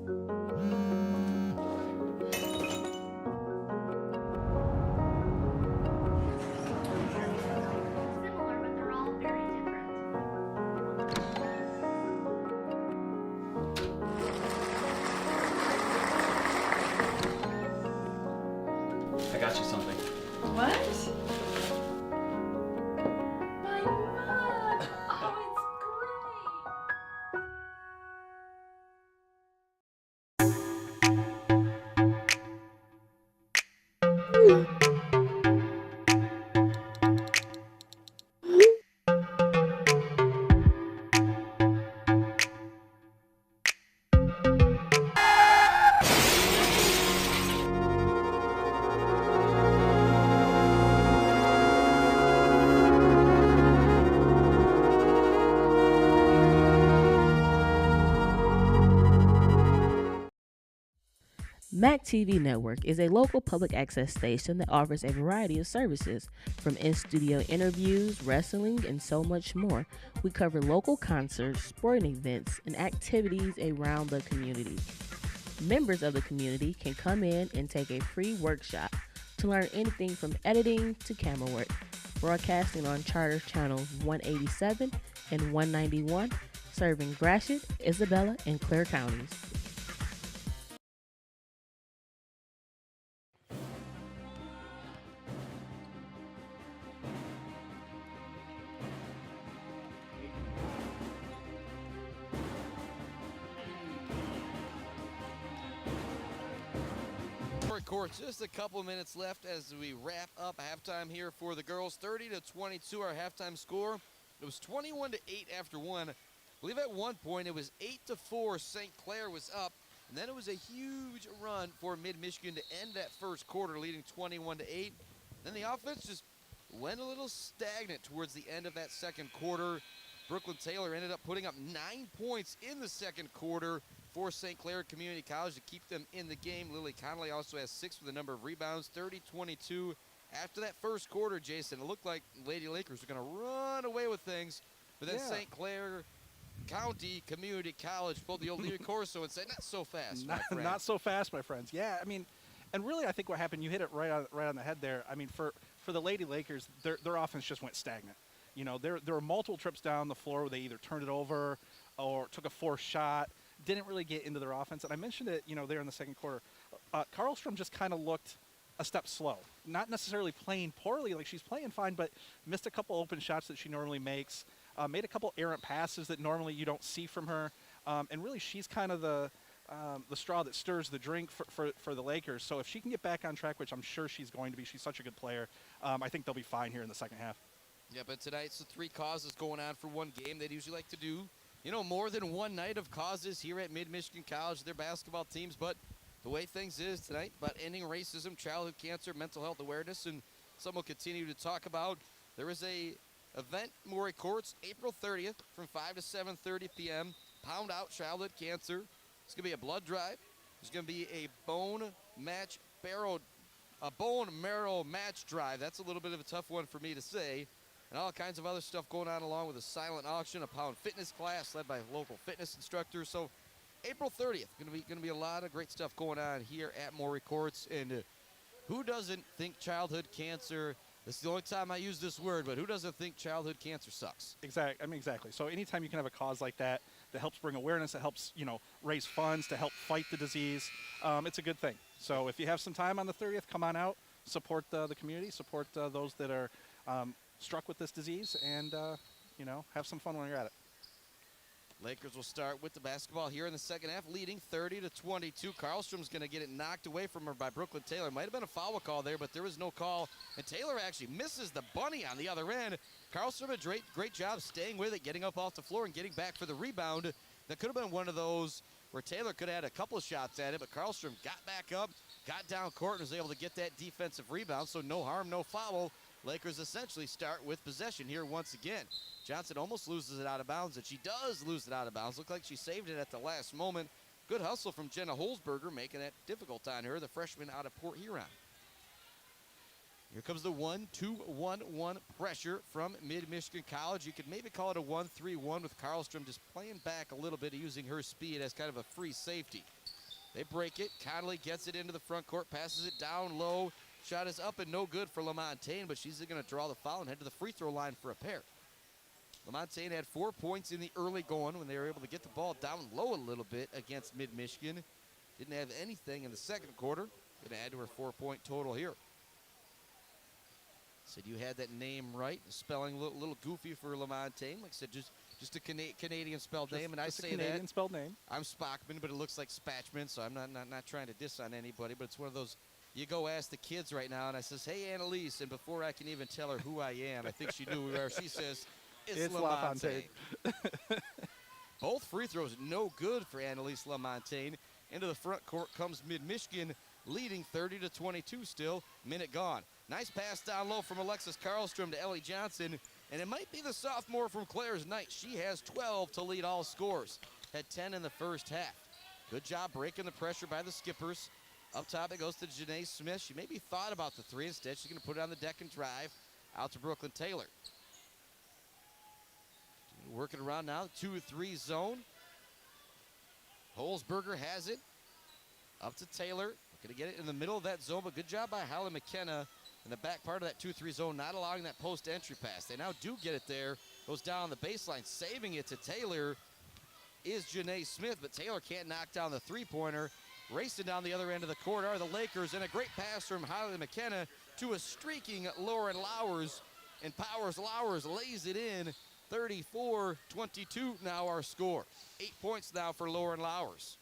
I got you something. What? My mug! Oh, it's great! MAC TV Network is a local public access station that offers a variety of services, from in-studio interviews, wrestling, and so much more. We cover local concerts, sporting events, and activities around the community. Members of the community can come in and take a free workshop to learn anything from editing to camera work. Broadcasting on Charter Channels 187 and 191, serving Gratiot, Isabella, and Clair counties. Court, just a couple minutes left as we wrap up halftime here for the girls. 30-22 our halftime score. It was 21-8 after one. I believe at one point it was 8-4. St. Clair was up, and then it was a huge run for Mid-Michigan to end that first quarter, leading 21-8. Then the offense just went a little stagnant towards the end of that second quarter. Brooklyn Taylor ended up putting up 9 points in the second quarter for St. Clair Community College to keep them in the game. Lily Connolly also has 6 with a number of rebounds, 30-22. After that first quarter, Jason, it looked like Lady Lakers were going to run away with things, but then St. Clair County Community College pulled the old Leary Corso and said, not so fast, my friend. Not so fast, my friends. Yeah, I mean, and really I think what happened, you hit it right on the head there. I mean, for the Lady Lakers, their offense just went stagnant. You know, there were multiple trips down the floor where they either turned it over or took a forced shot, didn't really get into their offense. And I mentioned it, there in the second quarter. Karlstrom just kind of looked a step slow. Not necessarily playing poorly, like she's playing fine, but missed a couple open shots that she normally makes, made a couple errant passes that normally you don't see from her. And really, she's kind of the straw that stirs the drink for the Lakers. So if she can get back on track, which I'm sure she's going to be, she's such a good player, I think they'll be fine here in the second half. Yeah, but tonight's the 3 causes going on for one game. They'd usually like to do, more than one night of causes here at Mid-Michigan College, their basketball teams. But the way things is tonight, about ending racism, childhood cancer, mental health awareness, and some will continue to talk about. There is a event, Morey Courts, April 30th from 5 to 7:30 p.m. Pound Out Childhood Cancer. It's going to be a blood drive. There's going to be a bone marrow match drive. That's a little bit of a tough one for me to say. And all kinds of other stuff going on along with a silent auction, a pound fitness class led by local fitness instructors. So April 30th, going to be a lot of great stuff going on here at Morey Courts. And who doesn't think childhood cancer, this is the only time I use this word, but who doesn't think childhood cancer sucks? Exactly. So anytime you can have a cause like that helps bring awareness, that helps, raise funds to help fight the disease, it's a good thing. So if you have some time on the 30th, come on out, support the community, support those that are struck with this disease, and have some fun when you're at it. Lakers will start with the basketball here in the second half, leading 30-22. Karlstrom's going to get it knocked away from her by Brooklyn Taylor. Might have been a foul call there, but there was no call, and Taylor actually misses the bunny on the other end. Karlstrom a great job staying with it, getting up off the floor and getting back for the rebound. That could have been one of those where Taylor could have had a couple of shots at it, but Karlstrom got back up, got down court, and was able to get that defensive rebound, so no harm, no foul. Lakers essentially start with possession here once again. Johnson almost loses it out of bounds, and she does lose it out of bounds. Looked like she saved it at the last moment. Good hustle from Jenna Holzberger, making that difficult on her, the freshman out of Port Huron. Here comes the 1-2-1-1 pressure from Mid-Michigan College. You could maybe call it a 1-3-1 with Karlstrom just playing back a little bit, using her speed as kind of a free safety. They break it. Connolly gets it into the front court, passes it down low. Shot is up and no good for LaMontagne, but she's going to draw the foul and head to the free throw line for a pair. LaMontagne had 4 points in the early going when they were able to get the ball down low a little bit against Mid-Michigan. Didn't have anything in the second quarter. Going to add to her 4-point total here. Said you had that name right. The spelling a little goofy for LaMontagne. Like I said, just a Canadian spelled name, and I say Canadian that. spelled name. I'm Spockman, but it looks like Spatchman, so I'm not trying to diss on anybody, but it's one of those, you go ask the kids right now, and I says, hey, Annalise, and before I can even tell her who I am, I think she knew where she says, it's LaMontagne. Both free throws no good for Annalise LaMontagne. Into the front court comes Mid-Michigan, leading 30-22 still, minute gone. Nice pass down low from Alexis Karlstrom to Ellie Johnson, and it might be the sophomore from Clair's night. She has 12 to lead all scores. Had 10 in the first half. Good job breaking the pressure by the Skippers. Up top it goes to Janae Smith. She maybe thought about the three. Instead, she's going to put it on the deck and drive out to Brooklyn Taylor. Working around now, 2-3 zone. Holzberger has it. Up to Taylor. Going to get it in the middle of that zone, but good job by Holly McKenna in the back part of that 2-3 zone, not allowing that post entry pass. They now do get it there. Goes down the baseline, saving it to Taylor is Janae Smith, but Taylor can't knock down the three-pointer. Racing down the other end of the court are the Lakers, and a great pass from Holly McKenna to a streaking Lauren Lowers, and Lowers lays it in. 34-22 now our score. 8 points now for Lauren Lowers.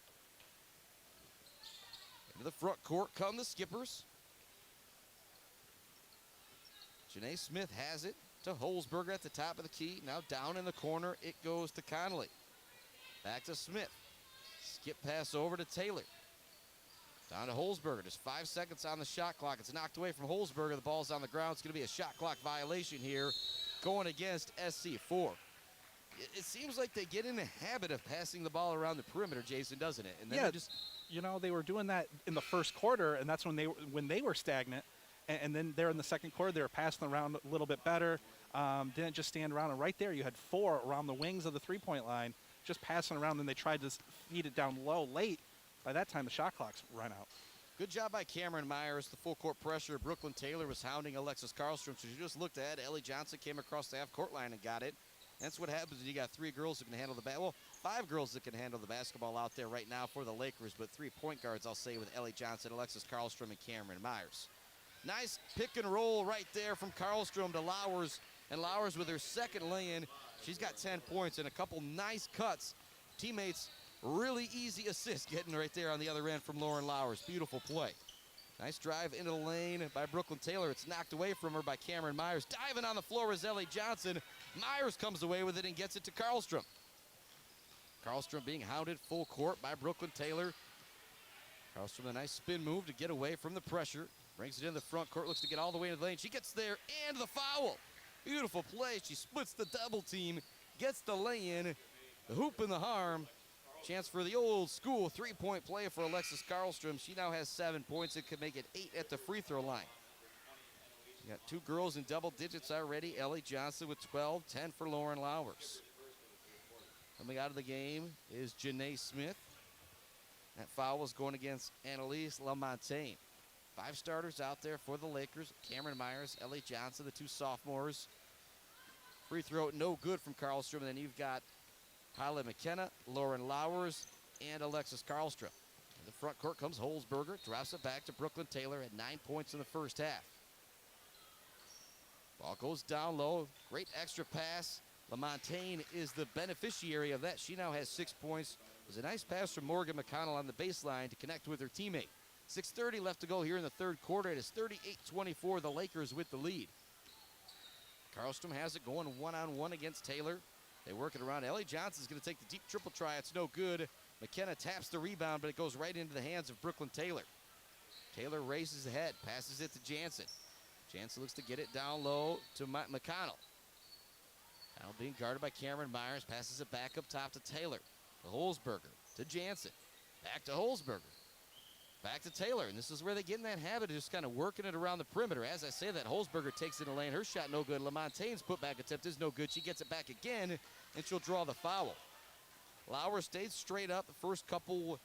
Into the front court come the Skippers. Janae Smith has it to Holzberger at the top of the key. Now down in the corner, it goes to Connolly. Back to Smith. Skip pass over to Taylor. Down to Holzberger. Just 5 seconds on the shot clock. It's knocked away from Holzberger. The ball's on the ground. It's going to be a shot clock violation here going against SC4. It seems like they get in the habit of passing the ball around the perimeter, Jason, doesn't it? And then they just, they were doing that in the first quarter, and that's when they were stagnant. And then there in the second quarter, they were passing around a little bit better. Didn't just stand around. And right there, you had 4 around the wings of the three-point line, just passing around. Then they tried to feed it down low late. By that time, the shot clock's run out. Good job by Cameron Myers. The full court pressure. Brooklyn Taylor was hounding Alexis Karlstrom. So she just looked ahead. Ellie Johnson came across the half-court line and got it. That's what happens when you got 3 girls who can handle the basketball. Well, 5 girls that can handle the basketball out there right now for the Lakers, but 3 point guards, I'll say, with Ellie Johnson, Alexis Karlstrom, and Cameron Myers. Nice pick and roll right there from Karlstrom to Lowers, and Lowers with her second lay-in. She's got 10 points and a couple nice cuts. Teammates, really easy assist getting right there on the other end from Lauren Lowers. Beautiful play. Nice drive into the lane by Brooklyn Taylor. It's knocked away from her by Cameron Myers. Diving on the floor is Ellie Johnson. Myers comes away with it and gets it to Karlstrom. Karlstrom being hounded full court by Brooklyn Taylor. Karlstrom, a nice spin move to get away from the pressure. Brings it in the front court, looks to get all the way into the lane. She gets there and the foul. Beautiful play. She splits the double team, gets the lay-in, the hoop and the harm. Chance for the old school 3-point play for Alexis Karlstrom. She now has 7 points and could make it 8 at the free throw line. You got 2 girls in double digits already. Ellie Johnson with 12, 10 for Lauren Lowers. Coming out of the game is Janae Smith. That foul was going against Annalise LaMontagne. 5 starters out there for the Lakers. Cameron Myers, Ellie Johnson, the 2 sophomores. Free throw no good from Karlstrom. And then you've got Holly McKenna, Lauren Lowers, and Alexis Karlstrom. In the front court comes Holzberger, drops it back to Brooklyn Taylor at 9 points in the first half. Ball goes down low, great extra pass. LaMontagne is the beneficiary of that. She now has 6 points. It was a nice pass from Morgan McConnell on the baseline to connect with her teammate. 6:30 left to go here in the third quarter. It is 38-24, the Lakers with the lead. Karlstrom has it going one-on-one against Taylor. They work it around. Ellie Johnson's going to take the deep triple try. It's no good. McKenna taps the rebound, but it goes right into the hands of Brooklyn Taylor. Taylor races ahead, passes it to Jansen. Jansen looks to get it down low to McConnell. Now being guarded by Cameron Myers, passes it back up top to Taylor. To Holzberger, to Jansen. Back to Holzberger. Back to Taylor, and this is where they get in that habit of just kind of working it around the perimeter. As I say that, Holzberger takes it in the lane. Her shot no good. LaMontagne's putback attempt is no good. She gets it back again, and she'll draw the foul. Lowers stayed straight up the first couple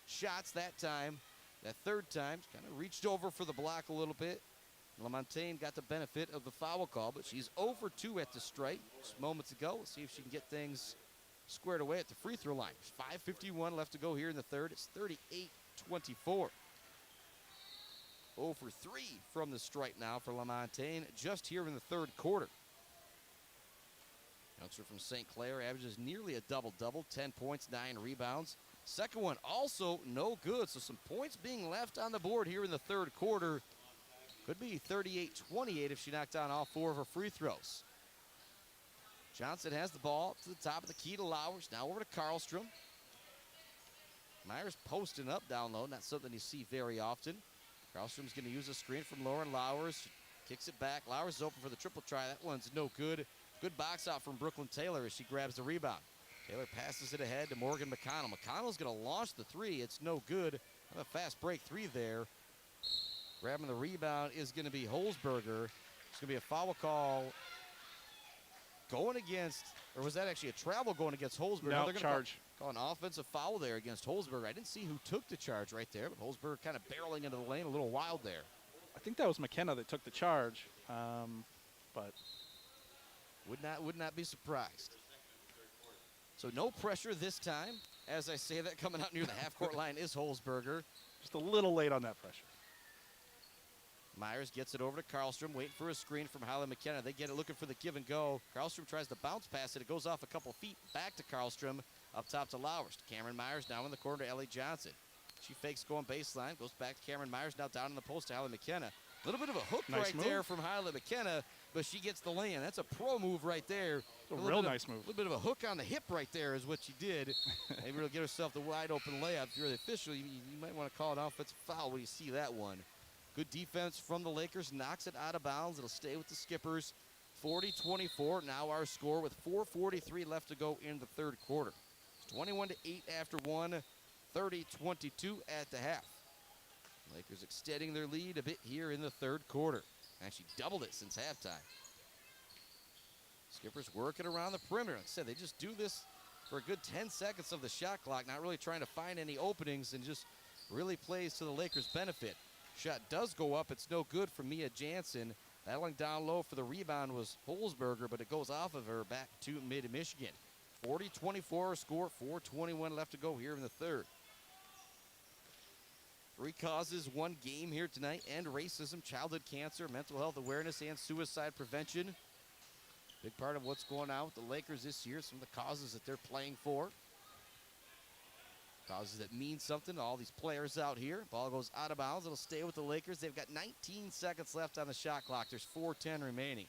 shots that time. That third time, kind of reached over for the block a little bit. LaMontagne got the benefit of the foul call, but she's over 2 at the strike. Just moments ago, we'll see if she can get things squared away at the free throw line. 5:51 left to go here in the third. It's 38-24. 0 for 3 from the stripe now for LaMontagne just here in the third quarter. Youngster from St. Clair averages nearly a double-double, 10 points, 9 rebounds. Second one also no good, so some points being left on the board here in the third quarter. Could be 38-28 if she knocked down all 4 of her free throws. Johnson has the ball up to the top of the key to Lowers. Now over to Karlstrom. Myers posting up down low, not something you see very often. Karlstrom's going to use a screen from Lauren Lowers. Kicks it back. Lowers is open for the triple try. That one's no good. Good box out from Brooklyn Taylor as she grabs the rebound. Taylor passes it ahead to Morgan McConnell. McConnell's going to launch the 3. It's no good. A fast break 3 there. Grabbing the rebound is going to be Holzberger. It's going to be a foul call going against, or was that actually a travel going against Holzberger? No, they're going charge. Call an offensive foul there against Holzberger. I didn't see who took the charge right there, but Holzberger kind of barreling into the lane a little wild there. I think that was McKenna that took the charge, but would not be surprised. So no pressure this time. As I say that, coming out near the half-court line is Holzberger. Just a little late on that pressure. Myers gets it over to Karlstrom, waiting for a screen from Holly McKenna. They get it looking for the give and go. Karlstrom tries to bounce pass it. It goes off a couple feet back to Karlstrom, up top to Lowers. Cameron Myers down in the corner to Ellie Johnson. She fakes going baseline, goes back to Cameron Myers, now down in the post to Holly McKenna. A little bit of a hook Nice right move there from Holly McKenna, but she gets the lay-in. That's a pro move right there. A real nice move. A little bit of a hook on the hip right there is what she did. Maybe she'll get herself the wide open layup. If you're the official, you might want to call it offensive foul when you see that one. Good defense from the Lakers, knocks it out of bounds. It'll stay with the Skippers. 40-24, now our score with 4:43 left to go in the third quarter. 21-8 after one, 30-22 at the half. Lakers extending their lead a bit here in the third quarter. Actually doubled it since halftime. Skippers working around the perimeter. Like I said, they just do this for a good 10 seconds of the shot clock, not really trying to find any openings, and just really plays to the Lakers' benefit. Shot does go up. It's no good for Mia Jansen. Battling down low for the rebound was Holzberger, but it goes off of her back to Mid-Michigan. 40-24 score, 4:21 left to go here in the third. 3 causes, 1 game here tonight. End racism, childhood cancer, mental health awareness, and suicide prevention. Big part of what's going on with the Lakers this year, some of the causes that they're playing for. Causes that mean something to all these players out here. Ball goes out of bounds. It'll stay with the Lakers. They've got 19 seconds left on the shot clock. There's 4:10 remaining.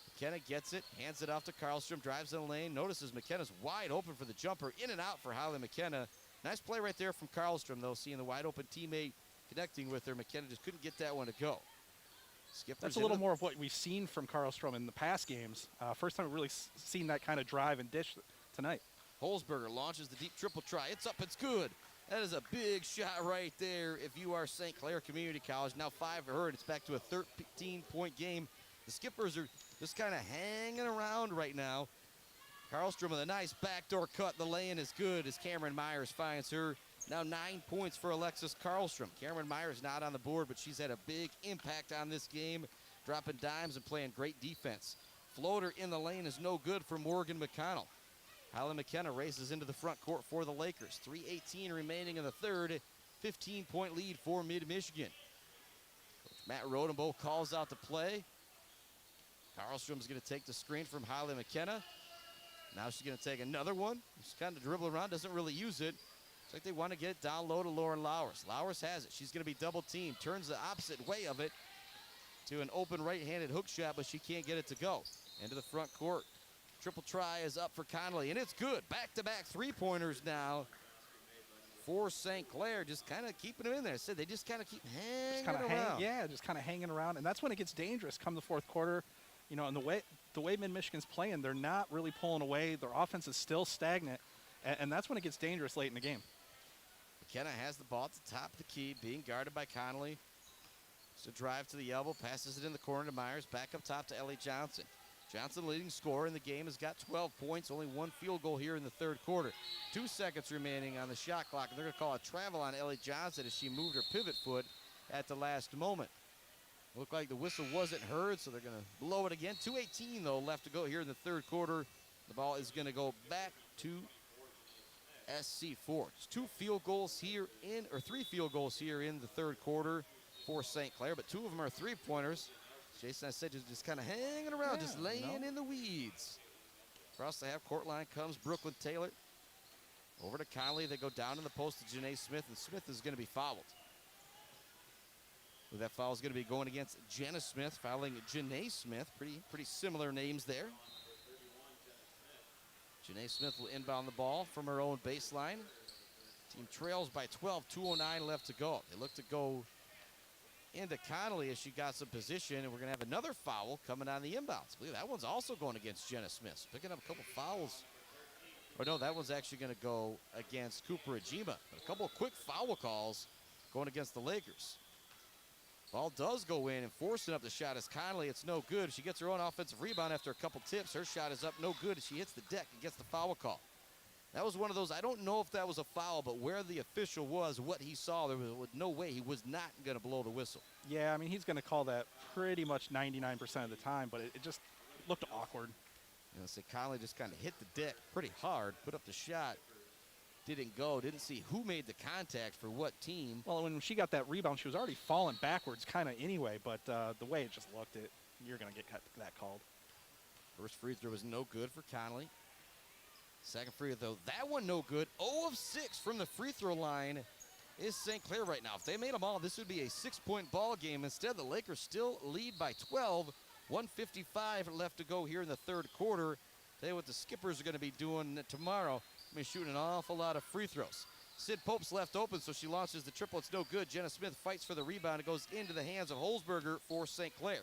McKenna gets it, hands it off to Karlstrom, drives in the lane. Notices McKenna's wide open for the jumper. In and out for Holly McKenna. Nice play right there from Karlstrom, though, seeing the wide open teammate connecting with her. McKenna just couldn't get that one to go. Skippers that's a little more of what we've seen from Karlstrom in the past games. First time we've really seen that kind of drive and dish tonight. Holzberger launches the deep triple try. It's up, it's good. That is a big shot right there if you are St. Clair Community College. Now 5 for her, and it's back to a 13-point game. The Skippers are just kind of hanging around right now. Karlstrom with a nice backdoor cut. The lay-in is good as Cameron Myers finds her. Now 9 points for Alexis Karlstrom. Cameron Myers not on the board, but she's had a big impact on this game, dropping dimes and playing great defense. Floater in the lane is no good for Morgan McConnell. Holly McKenna races into the front court for the Lakers. 3:18 remaining in the third. 15-point lead for Mid-Michigan. Coach Matt Rodenbow calls out the play. Karlstrom's going to take the screen from Holly McKenna. Now she's going to take another one. She's kind of dribbling around, doesn't really use it. Looks like they want to get it down low to Lauren Lowers. Lowers has it. She's going to be double teamed. Turns the opposite way of it to an open right-handed hook shot, but she can't get it to go. Into the front court. Triple try is up for Connolly, and it's good. Back-to-back three-pointers now for St. Clair, just kind of keeping them in there. I said they just kind of keep hanging around. Just kind of hanging around, and that's when it gets dangerous come the fourth quarter. You know, and the way Mid-Michigan's playing, they're not really pulling away. Their offense is still stagnant, and that's when it gets dangerous late in the game. McKenna has the ball at the top of the key, being guarded by Connolly. It's a drive to the elbow, passes it in the corner to Myers, back up top to Ellie Johnson. Johnson, leading scorer in the game, has got 12 points, only one field goal here in the third quarter. 2 seconds remaining on the shot clock, and they're going to call a travel on Ellie Johnson as she moved her pivot foot at the last moment. Looked like the whistle wasn't heard, so they're going to blow it again. 2:18, though, left to go here in the third quarter. The ball is going to go back to SC Forge. 3 field goals here in the third quarter for St. Clair, but 2 of them are three-pointers. Jason, I said, just kind of hanging around, just laying in the weeds. Across the half-court line comes Brooklyn Taylor. Over to Conley. They go down in the post to Janae Smith, and Smith is going to be fouled. That foul is going to be going against Jenna Smith, fouling Janae Smith. Pretty similar names there. Janae Smith will inbound the ball from her own baseline. Team trails by 12, 2:09 left to go. They look to go into Connolly as she got some position, and we're going to have another foul coming on the inbounds. I believe that one's also going against Jenna Smith. Picking up a couple fouls. Or no, that one's actually going to go against Cooper Ajima. But a couple of quick foul calls going against the Lakers. Ball does go in, and forcing up the shot is Connolly. It's no good. She gets her own offensive rebound after a couple tips. Her shot is up, no good, as she hits the deck and gets the foul call. That was one of those, I don't know if that was a foul, but where the official was, what he saw, there was no way he was not going to blow the whistle. Yeah, I mean, he's going to call that pretty much 99% of the time, but it just looked awkward. You know, so Conley just kind of hit the deck pretty hard, put up the shot, didn't go, didn't see who made the contact for what team. Well, when she got that rebound, she was already falling backwards kind of anyway, but the way it just looked, you're going to get that called. First free throw was no good for Conley. Second free throw, that one no good. 0 of 6 from the free throw line is St. Clair right now. If they made them all, this would be a 6-point ball game. Instead, the Lakers still lead by 12. 1:55 left to go here in the third quarter. Tell you what the Skippers are going to be doing tomorrow. I mean, shooting an awful lot of free throws. Sid Pope's left open, so she launches the triple. It's no good. Jenna Smith fights for the rebound. It goes into the hands of Holzberger for St. Clair.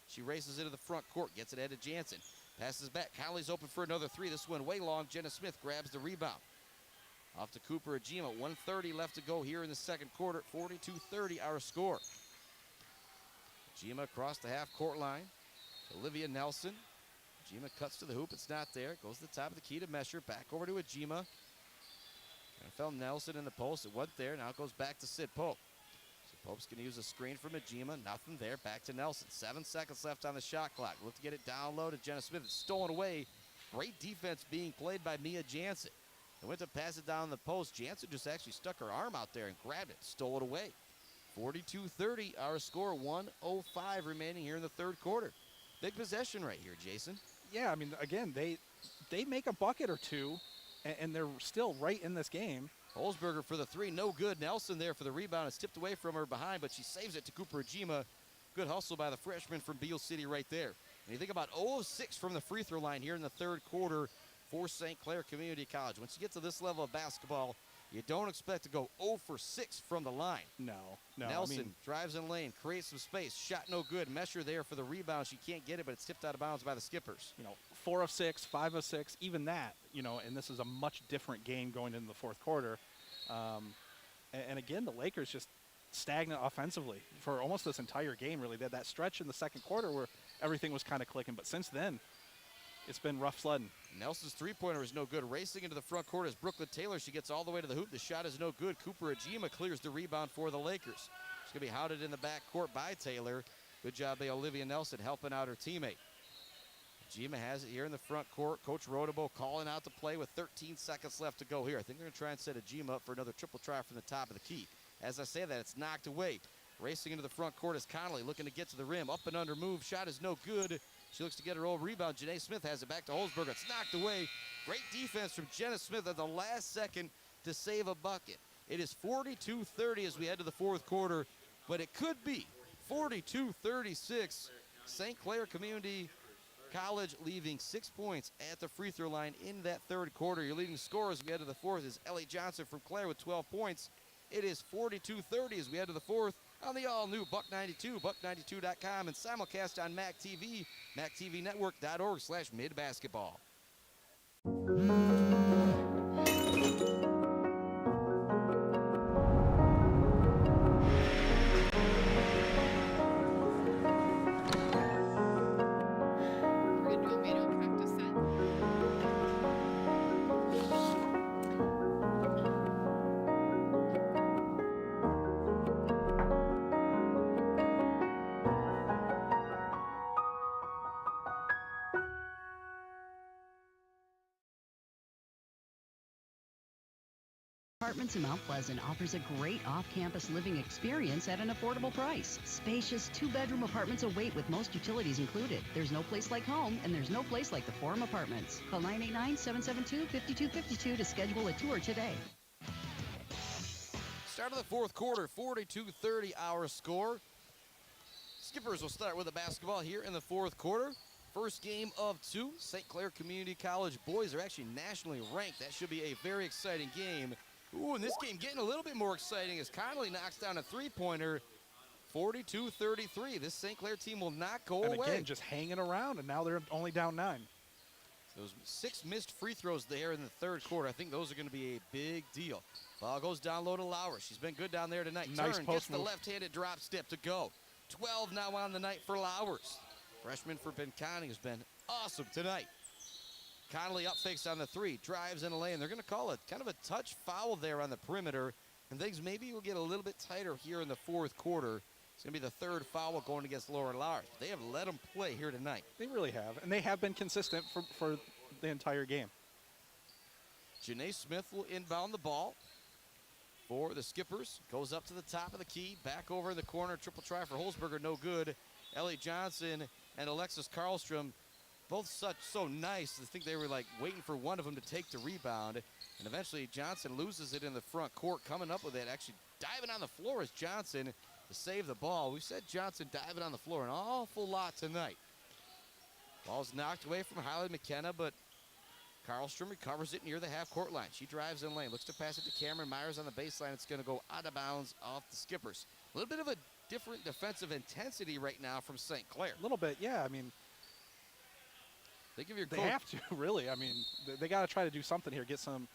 She races into the front court, gets it ahead to Jansen. Passes back. Conley's open for another 3. This one way long. Jenna Smith grabs the rebound. Off to Cooper Ajima. 1:30 left to go here in the second quarter. 42-30 our score. Ajima across the half-court line. Olivia Nelson. Ajima cuts to the hoop. It's not there. Goes to the top of the key to Mesher. Back over to Ajima. NFL Nelson in the post. It wasn't there. Now it goes back to Sid Pope. Pope's going to use a screen from Ajima. Nothing there. Back to Nelson. 7 seconds left on the shot clock. Look to get it down low to Jenna Smith. It's stolen away. Great defense being played by Mia Jansen. They went to pass it down the post. Jansen just actually stuck her arm out there and grabbed it. Stole it away. 42-30 our score. 1:05 remaining here in the third quarter. Big possession right here, Jason. Yeah, I mean, again, they make a bucket or two, and they're still right in this game. Holzberger for the 3, no good. Nelson there for the rebound. It's tipped away from her behind, but she saves it to Cooper Ajima. Good hustle by the freshman from Beale City right there. And you think about 0 of 6 from the free throw line here in the third quarter for St. Clair Community College. Once you get to this level of basketball, you don't expect to go 0 for 6 from the line. No. Nelson drives in lane, creates some space. Shot no good. Mesher there for the rebound. She can't get it, but it's tipped out of bounds by the Skippers. 4 of 6, 5 of 6, even that, and this is a much different game going into the fourth quarter. And again, the Lakers just stagnant offensively for almost this entire game, really. They had that stretch in the second quarter where everything was kind of clicking, but since then, it's been rough sledding. Nelson's three-pointer is no good. Racing into the front court is Brooklyn Taylor. She gets all the way to the hoop. The shot is no good. Cooper Ajima clears the rebound for the Lakers. She's going to be hounded in the back court by Taylor. Good job by Olivia Nelson helping out her teammate. Ajima has it here in the front court. Coach Rodebo calling out the play with 13 seconds left to go here. I think they're going to try and set Ajima up for another triple try from the top of the key. As I say that, it's knocked away. Racing into the front court is Connolly looking to get to the rim. Up and under move. Shot is no good. She looks to get her old rebound. Janae Smith has it back to Holzberger. It's knocked away. Great defense from Jenna Smith at the last second to save a bucket. It is 42-30 as we head to the fourth quarter, but it could be 42-36. St. Clair Community College leaving 6 points at the free throw line in that third quarter. Your leading scorer as we head to the fourth is Ellie Johnson from Clair with 12 points. It is 42-30 as we head to the fourth on the all-new Buck 92, buck92.com, and simulcast on MAC TV, mactvnetwork.org/midbasketball. We're going do a manual practice set. Apartments in Mount Pleasant offers a great off-campus living experience at an affordable price. Spacious two-bedroom apartments await with most utilities included. There's no place like home, and there's no place like the Forum Apartments. Call 989-772-5252 to schedule a tour today. Start of the fourth quarter, 42-30 our score. Skippers will start with the basketball here in the fourth quarter. First game of two. St. Clair Community College boys are actually nationally ranked. That should be a very exciting game. Ooh, and this game getting a little bit more exciting as Connolly knocks down a three-pointer, 42-33. This St. Clair team will not go away. And again, just hanging around, and now they're only down 9. Those 6 missed free throws there in the third quarter, I think those are going to be a big deal. Ball goes down low to Lauer. She's been good down there tonight. Nice Turn, post gets the move. left-handed drop step to go. 12 now on the night for Lowers. Freshman for Ben Conning has been awesome tonight. Connolly up fakes on the three, drives in a lane. They're going to call it kind of a touch foul there on the perimeter, and things maybe will get a little bit tighter here in the fourth quarter. It's going to be the third foul going against Laura Lowers. They have let them play here tonight. They really have, and they have been consistent for the entire game. Janae Smith will inbound the ball for the Skippers. Goes up to the top of the key, back over in the corner. Triple try for Holzberger, no good. Ellie Johnson and Alexis Karlstrom, both so nice. I think they were like waiting for one of them to take the rebound. And eventually Johnson loses it in the front court. Coming up with it, actually diving on the floor is Johnson to save the ball. We said Johnson diving on the floor an awful lot tonight. Ball's knocked away from Holly McKenna, but Karlstrom recovers it near the half-court line. She drives in lane, looks to pass it to Cameron Myers on the baseline. It's going to go out of bounds off the Skippers. A little bit of a different defensive intensity right now from St. Clair. A little bit, yeah. I mean, they give your they have to, really. I mean, they got to try to do something here, get some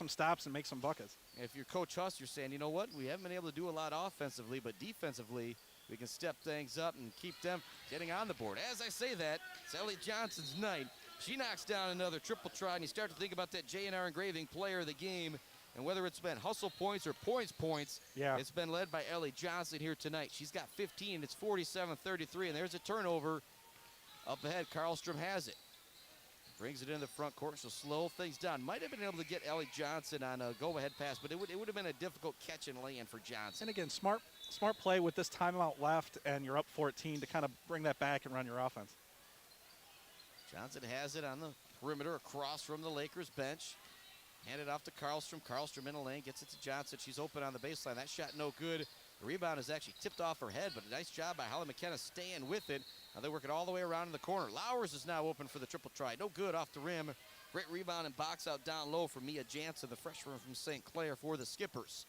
stops and make some buckets. If you're Coach Huss, you're saying, you know what, we haven't been able to do a lot offensively, but defensively, we can step things up and keep them getting on the board. As I say that, it's Ellie Johnson's night. She knocks down another triple try, and you start to think about that J&R Engraving player of the game, and whether it's been hustle points or points, yeah, it's been led by Ellie Johnson here tonight. She's got 15. It's 47-33, and there's a turnover. Up ahead, Karlstrom has it. Brings it in the front court. She'll slow things down. Might have been able to get Ellie Johnson on a go-ahead pass, but it would have been a difficult catch and lay-in for Johnson. And again, smart play with this timeout left, and you're up 14 to kind of bring that back and run your offense. Johnson has it on the perimeter across from the Lakers bench. Handed off to Karlstrom. Karlstrom in a lane, gets it to Johnson. She's open on the baseline. That shot no good. The rebound is actually tipped off her head, but a nice job by Holly McKenna staying with it. Now they work it all the way around in the corner. Lowers is now open for the triple try. No good off the rim. Great rebound and box out down low from Mia Jansen, the freshman from St. Clair for the Skippers.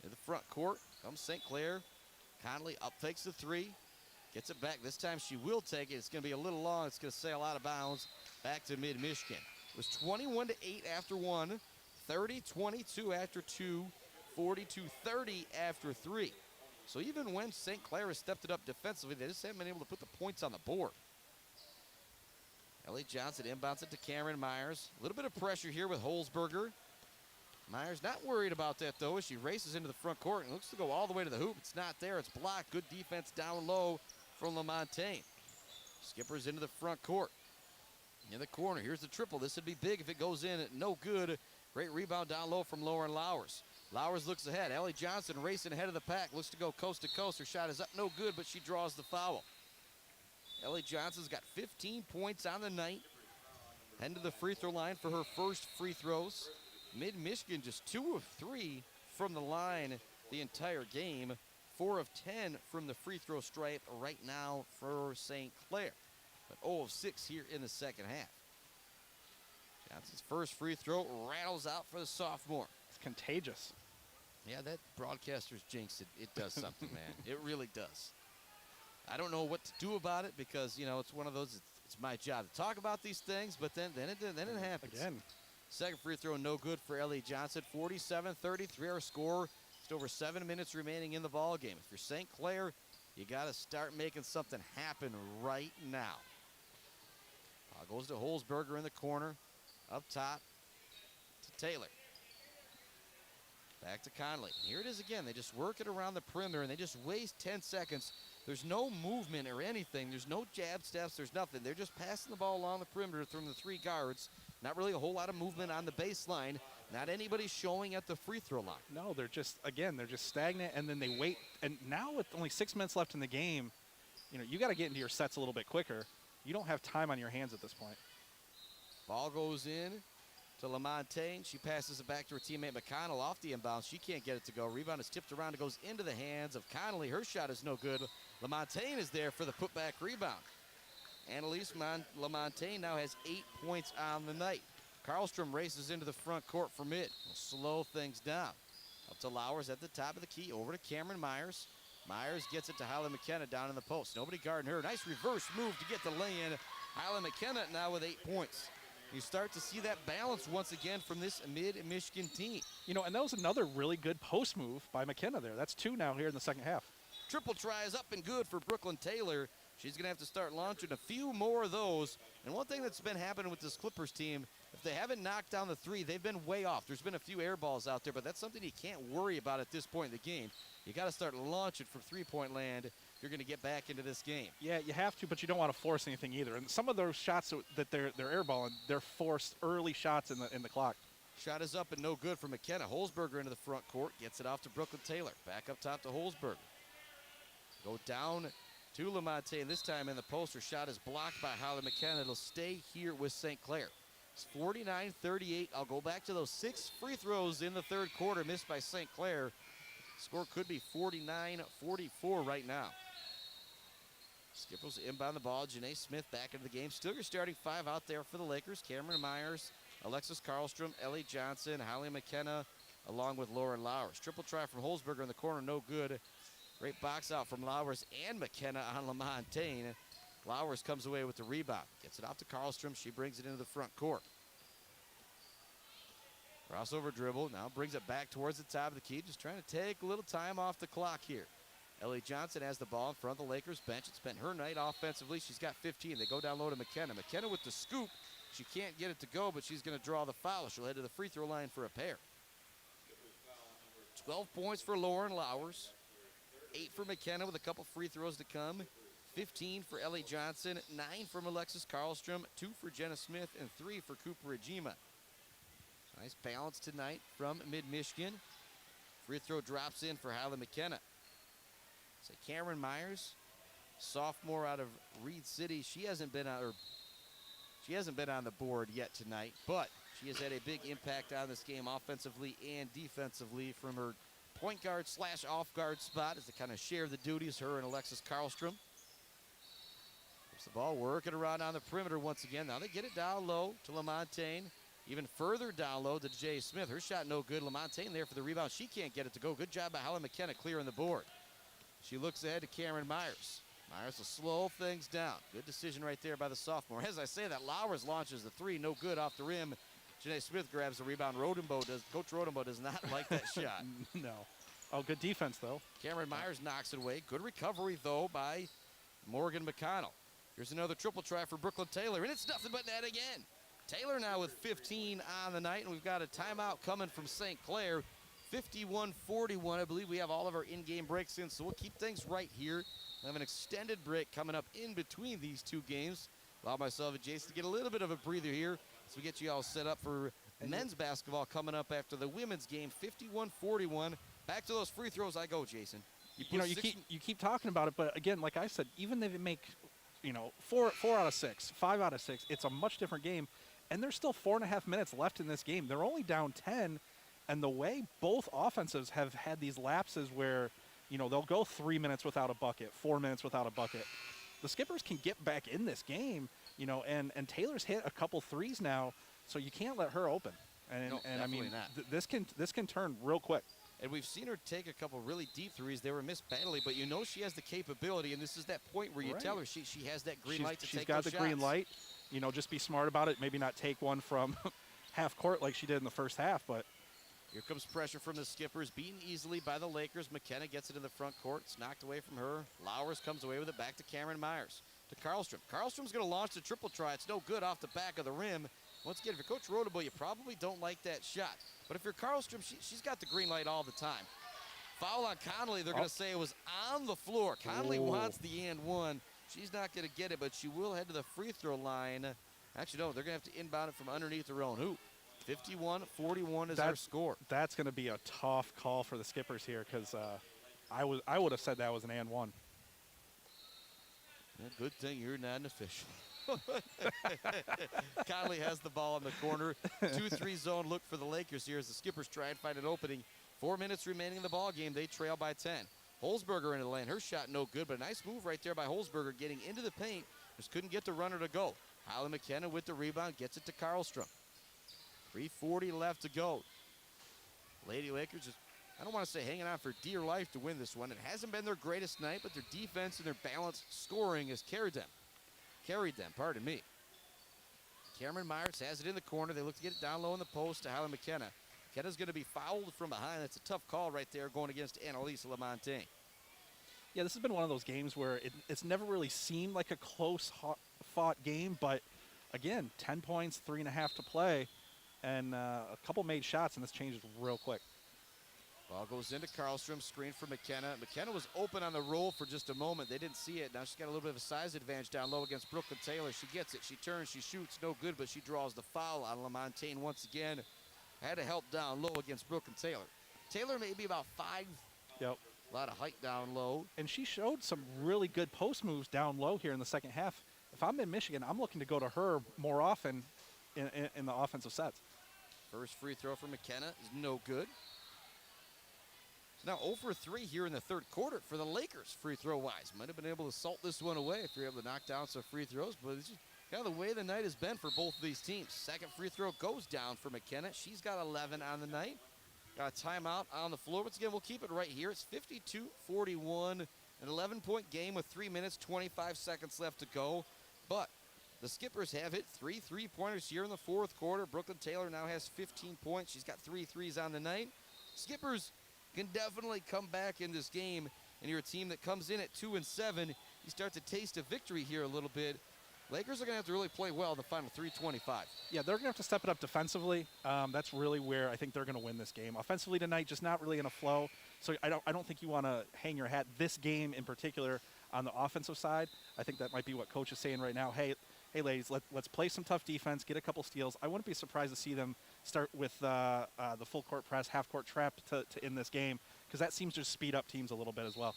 In the front court comes St. Clair. Connolly up fakes the three. Gets it back. This time she will take it. It's going to be a little long. It's going to sail out of bounds back to mid-Michigan. It was 21-8 after one, 30-22 after two, 42-30 after three. So even when St. Clair has stepped it up defensively, they just haven't been able to put the points on the board. Ellie Johnson inbounds it to Cameron Myers. A little bit of pressure here with Holzberger. Myers not worried about that, though, as she races into the front court and looks to go all the way to the hoop. It's not there. It's blocked. Good defense down low from LaMontagne. Skippers into the front court. In the corner, here's the triple. This would be big if it goes in. No good. Great rebound down low from Lauren Lowers. Lowers looks ahead. Ellie Johnson racing ahead of the pack. Looks to go coast to coast. Her shot is up. No good, but she draws the foul. Ellie Johnson's got 15 points on the night. Heading to the free throw line for her first free throws. Mid-Michigan just 2 of 3 from the line the entire game. 4 of 10 from the free throw stripe right now for St. Clair. But 0 of 6 here in the second half. Johnson's first free throw rattles out for the sophomore. It's contagious. Yeah, that broadcaster's jinx, it does something, man. It really does. I don't know what to do about it because, you know, it's one of those, it's my job to talk about these things, but then it happens. Again. Second free throw, no good for Ellie Johnson. 47-33 our score. Just over 7 minutes remaining in the ball game. If you're St. Clair, you got to start making something happen right now. Ball goes to Holzberger in the corner. Up top to Taylor. Back to Conley. Here it is again. They just work it around the perimeter, and they just waste 10 seconds. There's no movement or anything. There's no jab steps. There's nothing. They're just passing the ball along the perimeter from the 3 guards. Not really a whole lot of movement on the baseline. Not anybody showing at the free throw line. No, they're just stagnant, and then they wait. And now with only 6 minutes left in the game, you got to get into your sets a little bit quicker. You don't have time on your hands at this point. Ball goes in to LaMontagne. She passes it back to her teammate McConnell off the inbound. She can't get it to go. Rebound is tipped around. It goes into the hands of Connolly. Her shot is no good. LaMontagne is there for the putback rebound. Annalise LaMontagne now has 8 points on the night. Karlstrom races into the front court for mid. Will slow things down. Up to Lowers at the top of the key. Over to Cameron Myers. Myers gets it to Hyla McKenna down in the post. Nobody guarding her. Nice reverse move to get the lay-in. Hyla McKenna now with 8 points. You start to see that balance once again from this mid-Michigan team. And that was another really good post move by McKenna there. That's 2 now here in the second half. Triple try is up and good for Brooklyn Taylor. She's going to have to start launching a few more of those. And one thing that's been happening with this Clippers team, if they haven't knocked down the 3, they've been way off. There's been a few air balls out there, but that's something you can't worry about at this point in the game. You got to start launching from three-point land if you're going to get back into this game. Yeah, you have to, but you don't want to force anything either. And some of those shots that they're airballing, they're forced early shots in the clock. Shot is up and no good for McKenna. Holzberger into the front court, gets it off to Brooklyn Taylor. Back up top to Holzberger. Go down to LaMontagne. This time in the post. Her shot is blocked by Hyla McKenna. It'll stay here with St. Clair. It's 49-38. I'll go back to those 6 free throws in the third quarter missed by St. Clair. Score could be 49-44 right now. Skippers inbound the ball. Janae Smith back into the game. Still your starting 5 out there for the Lakers. Cameron Myers, Alexis Karlstrom, Ellie Johnson, Hyla McKenna, along with Lauren Lowers. Triple try from Holzberger in the corner, no good. Great box out from Lowers and McKenna on LaMontagne. Lowers comes away with the rebound. Gets it off to Karlstrom. She brings it into the front court. Crossover dribble. Now brings it back towards the top of the key. Just trying to take a little time off the clock here. Ellie Johnson has the ball in front of the Lakers bench. It's been her night offensively. She's got 15. They go down low to McKenna. McKenna with the scoop. She can't get it to go, but she's going to draw the foul. She'll head to the free throw line for a pair. 12 points for Lauren Lowers. 8 for McKenna with a couple free throws to come. 15 for Ellie Johnson. 9 from Alexis Karlstrom. 2 for Jenna Smith. And 3 for Cooper Ejima. Nice balance tonight from Mid-Michigan. Free throw drops in for Hyla McKenna. So Cameron Myers, sophomore out of Reed City. She hasn't been on the board yet tonight, but she has had a big impact on this game offensively and defensively from her point guard / off guard spot as they kind of share the duties, her and Alexis Karlstrom. There's the ball working around on the perimeter once again. Now they get it down low to LaMontagne. Even further down low to Jay Smith. Her shot no good. LaMontagne there for the rebound. She can't get it to go. Good job by Hyla McKenna clearing the board. She looks ahead to Cameron Myers. Myers will slow things down. Good decision right there by the sophomore. As I say that, Lowers launches the 3. No good off the rim. Janae Smith grabs the rebound. Coach Rodenbo does not like that shot. No. Oh, good defense, though. Cameron Myers knocks it away. Good recovery, though, by Morgan McConnell. Here's another triple try for Brooklyn Taylor, and it's nothing but net again. Taylor now with 15 on the night, and we've got a timeout coming from St. Clair. 51-41. I believe we have all of our in-game breaks in, so we'll keep things right here. We'll have an extended break coming up in between these 2 games. Allow myself and Jason to get a little bit of a breather here as we get you all set up for men's basketball coming up after the women's game. 51-41. Back to those free throws I go, Jason. You keep talking about it, but again, like I said, even if they make, 4 out of 6, 5 out of 6, it's a much different game. And there's still 4.5 minutes left in this game. They're only down 10. And the way both offensives have had these lapses where, they'll go 3 minutes without a bucket, 4 minutes without a bucket. The Skippers can get back in this game, and Taylor's hit a couple threes now, so you can't let her open. And I mean, this can turn real quick. And we've seen her take a couple really deep threes. They were missed badly, but she has the capability, and this is that point where you tell her she has that green light to take those shots. She's got the green light. Just be smart about it. Maybe not take one from half court like she did in the first half, but. Here comes pressure from the Skippers, beaten easily by the Lakers. McKenna gets it in the front court. It's knocked away from her. Lowers comes away with it back to Cameron Myers. to Karlstrom. Karlstrom's going to launch the triple try. It's no good off the back of the rim. Once again, if you're Coach Rodable, you probably don't like that shot. But if you're Karlstrom, she's got the green light all the time. Foul on Connolly. They're going to say it was on the floor. Connolly wants the and one. She's not going to get it, but she will head to the free throw line. Actually, no, they're going to have to inbound it from underneath their own hoop. 51-41 is our score. That's going to be a tough call for the Skippers here because I would have said that was an and one. Yeah, good thing you're not an official. Conley has the ball in the corner. 2-3 zone look for the Lakers here as the Skippers try and find an opening. 4 minutes remaining in the ball game. They trail by 10. Holzberger into the lane. Her shot no good, but a nice move right there by Holzberger getting into the paint. Just couldn't get the runner to go. Holly McKenna with the rebound gets it to Karlstrom. 3:40 left to go. Lady Lakers just, I don't want to say hanging on for dear life to win this one. It hasn't been their greatest night, but their defense and their balanced scoring has carried them. Pardon me. Cameron Myers has it in the corner. They look to get it down low in the post to Holly McKenna. McKenna's going to be fouled from behind. That's a tough call right there going against Annalise Lamontagne. Yeah, this has been one of those games where it's never really seemed like a close, fought game, but again, 10 points, 3.5 to play, and a couple made shots, and this changes real quick. Ball goes into Karlstrom, screen for McKenna. McKenna was open on the roll for just a moment. They didn't see it. Now she's got a little bit of a size advantage down low against Brooklyn Taylor. She gets it. She turns. She shoots. No good, but she draws the foul on Lamontagne once again. Had to help down low against Brooklyn Taylor. Taylor may be about 5. Yep. A lot of height down low. And she showed some really good post moves down low here in the second half. If I'm in Michigan, I'm looking to go to her more often in the offensive sets. First free throw for McKenna is no good. Now 0 for 3 here in the third quarter for the Lakers, free throw wise. Might have been able to salt this one away if you're able to knock down some free throws, but it's just kind of the way the night has been for both of these teams. Second free throw goes down for McKenna. She's got 11 on the night. Got a timeout on the floor. Once again, we'll keep it right here. It's 52-41, an 11-point game with 3 minutes, 25 seconds left to go. But the Skippers have hit 3 3-pointers here in the fourth quarter. Brooklyn Taylor now has 15 points. She's got 3 threes on the night. Skippers can definitely come back in this game, and you're a team that comes in at 2-7. You start to taste a victory here a little bit. Lakers are going to have to really play well in the final 3:25. Yeah, they're going to have to step it up defensively. That's really where I think they're going to win this game. Offensively tonight, just not really in a flow. So I don't think you want to hang your hat this game in particular on the offensive side. I think that might be what Coach is saying right now. Hey, ladies, let's play some tough defense, get a couple steals. I wouldn't be surprised to see them start with the full court press, half court trap to end this game, because that seems to speed up teams a little bit as well.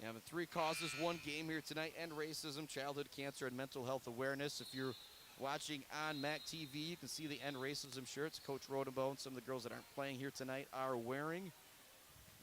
Yeah, but 3 causes, 1 game here tonight: end racism, childhood cancer, and mental health awareness. If you're watching on MAC TV, you can see the end racism shirts Coach Rodenbow and some of the girls that aren't playing here tonight are wearing.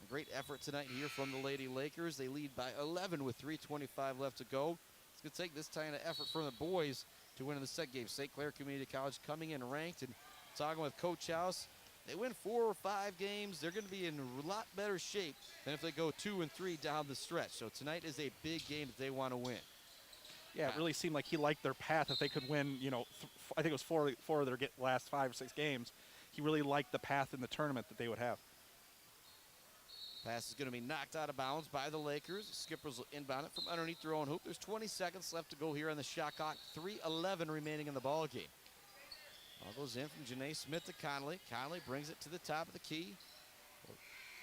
A great effort tonight here from the Lady Lakers. They lead by 11 with 3:25 left to go. It's going to take this kind of effort from the boys to win in the second game. St. Clair Community College coming in ranked, and talking with Coach House, they win 4 or 5 games, they're going to be in a lot better shape than if they go 2 and 3 down the stretch. So tonight is a big game that they want to win. Yeah, it really seemed like he liked their path. If they could win, I think it was four of their last 5 or 6 games, he really liked the path in the tournament that they would have. Pass is going to be knocked out of bounds by the Lakers. Skippers will inbound it from underneath their own hoop. There's 20 seconds left to go here on the shot clock. 3:11 remaining in the ball game. Ball goes in from Janae Smith to Conley. Conley brings it to the top of the key.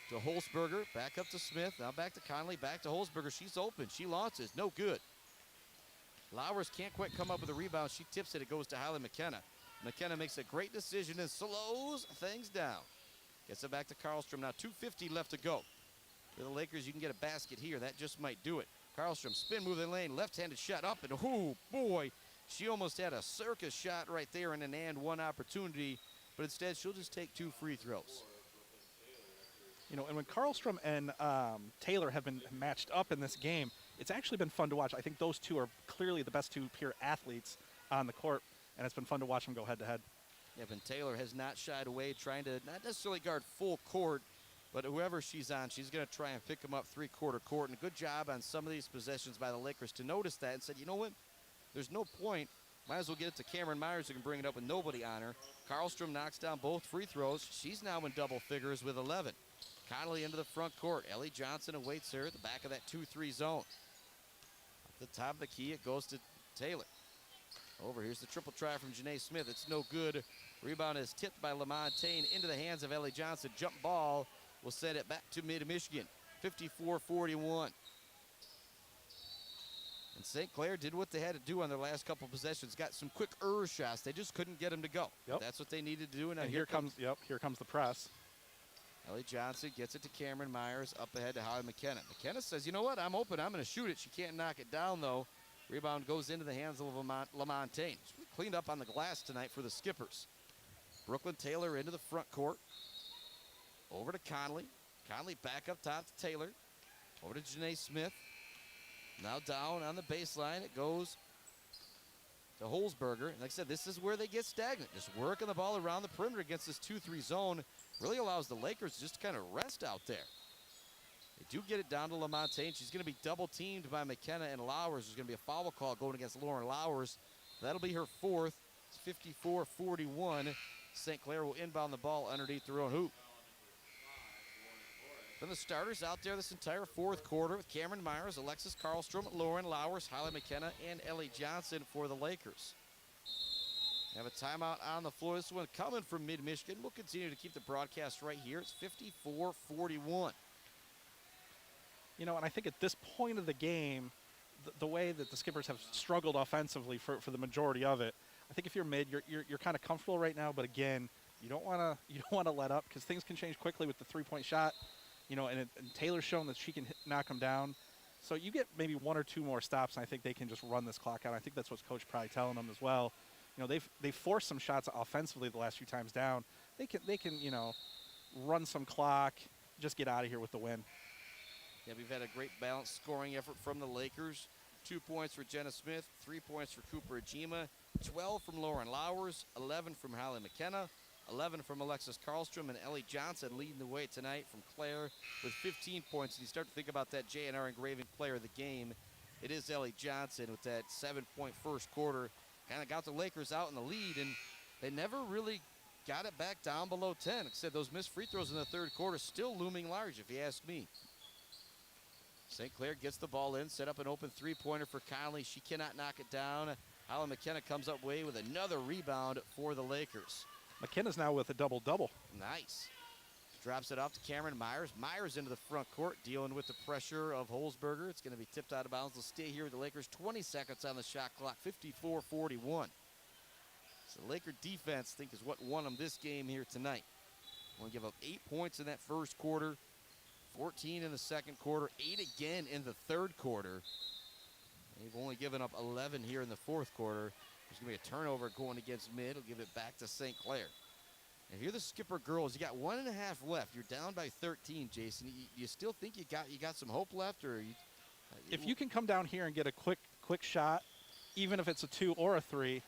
To Holzberger, back up to Smith. Now back to Conley, back to Holzberger. She's open. She launches. No good. Lowers can't quite come up with a rebound. She tips it. It goes to Holly McKenna. McKenna makes a great decision and slows things down. Gets it back to Karlstrom. Now 2:50 left to go. For the Lakers, you can get a basket here. That just might do it. Karlstrom, spin move in the lane. Left-handed shot up. And oh, boy. She almost had a circus shot right there in an and one opportunity, but instead she'll just take 2 free throws. And when Karlstrom and Taylor have been matched up in this game, it's actually been fun to watch. I think those two are clearly the best 2 pure athletes on the court, and it's been fun to watch them go head-to-head. Yeah, but Taylor has not shied away, trying to not necessarily guard full court, but whoever she's on, she's going to try and pick them up 3/4 court. And a good job on some of these possessions by the Lakers to notice that and said, you know what? There's no point. Might as well get it to Cameron Myers, who can bring it up with nobody on her. Karlstrom knocks down both free throws. She's now in double figures with 11. Connolly into the front court. Ellie Johnson awaits her at the back of that 2-3 zone. The top of the key, it goes to Taylor. Over, here's the triple try from Janae Smith. It's no good. Rebound is tipped by LaMontagne into the hands of Ellie Johnson. Jump ball will send it back to Mid-Michigan, 54-41. And St. Clair did what they had to do on their last couple possessions. Got some quick shots. They just couldn't get them to go. Yep. That's what they needed to do. And here comes the press. Ellie Johnson gets it to Cameron Myers, up ahead to Holly McKenna. McKenna says, you know what, I'm open, I'm going to shoot it. She can't knock it down, though. Rebound goes into the hands of LaMontagne. She's really cleaned up on the glass tonight for the Skippers. Brooklyn Taylor into the front court. Over to Conley. Conley back up top to Taylor. Over to Janae Smith. Now down on the baseline, it goes to Holzberger. And like I said, this is where they get stagnant. Just working the ball around the perimeter against this 2-3 zone really allows the Lakers just to kind of rest out there. They do get it down to LaMontagne. She's going to be double teamed by McKenna and Lowers. There's going to be a foul call going against Lauren Lowers. That'll be her fourth. It's 54-41. St. Clair will inbound the ball underneath their own hoop. Then the starters out there this entire fourth quarter with Cameron Myers, Alexis Karlstrom, Lauren Lowers, Holly McKenna, and Ellie Johnson for the Lakers. They have a timeout on the floor. This one coming from Mid-Michigan. We'll continue to keep the broadcast right here. It's 54-41. You know, and I think at this point of the game, the way that the Skippers have struggled offensively for the majority of it, I think if you're mid, you're kind of comfortable right now. But again, you don't want to let up because things can change quickly with the three-point shot. You know, and Taylor's shown that she can knock them down. So you get maybe one or two more stops, and I think they can just run this clock out. I think that's what Coach probably telling them as well. You know, they've forced some shots offensively the last few times down. They can you know, run some clock, just get out of here with the win. Yeah, we've had a great balanced scoring effort from the Lakers. 2 points for Jenna Smith, 3 points for Cooper Ajima, 12 from Lauren Lowers, 11 from Holly McKenna, 11 from Alexis Karlstrom, and Ellie Johnson leading the way tonight from Clair with 15 points. And you start to think about that JNR engraving player of the game. It is Ellie Johnson with that 7-point first quarter. Kind of got the Lakers out in the lead, and they never really got it back down below 10. Except those missed free throws in the third quarter still looming large, if you ask me. St. Clair gets the ball in, set up an open three-pointer for Conley. She cannot knock it down. Holly McKenna comes up way with another rebound for the Lakers. McKenna's now with a double-double. Nice. Drops it off to Cameron Myers. Myers into the front court, dealing with the pressure of Holzberger. It's going to be tipped out of bounds. They'll stay here with the Lakers. 20 seconds on the shot clock, 54-41. So the Laker defense, I think, is what won them this game here tonight. Want to give up 8 points in that first quarter, 14 in the second quarter, 8 again in the third quarter. They've only given up 11 here in the fourth quarter. There's going to be a turnover going against Mid. It'll give it back to St. Clair. If you're the Skipper girls, you got 1.5 left. You're down by 13, Jason. You still think you got some hope left, or if you can come down here and get a quick shot, even if it's a 2 or a 3,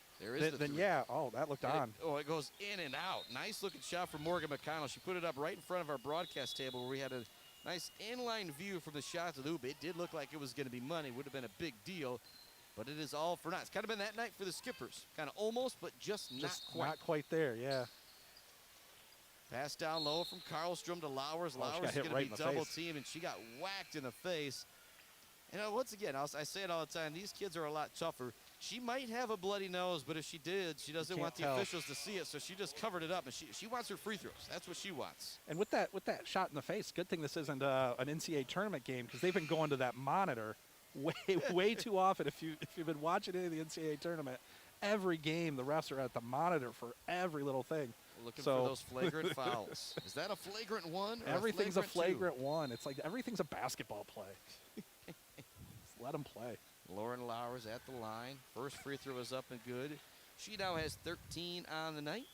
then yeah. Oh, that looked on. It goes in and out. Nice looking shot from Morgan McConnell. She put it up right in front of our broadcast table where we had a nice inline view from the shot to the hoop. It did look like it was going to be money. Would have been a big deal. But it is all for naught. It's kind of been that night for the Skippers. Kind of almost, but just not quite. Not quite there, yeah. Pass down low from Karlstrom to Lowers. Lowers is going to be double teamed, and she got whacked in the face. You know, once again, I say it all the time, these kids are a lot tougher. She might have a bloody nose, but if she did, she doesn't want the officials to see it, so she just covered it up, and she wants her free throws. That's what she wants. And with that shot in the face, good thing this isn't an NCAA tournament game, because they've been going to that monitor way too often. If you've been watching any of the NCAA tournament, every game the refs are at the monitor for every little thing. Looking for those flagrant fouls. Is that a flagrant one? Everything's a flagrant one. It's like everything's a basketball play. Let them play. Lauren Lowers at the line. First free throw is up and good. She now has 13 on the night.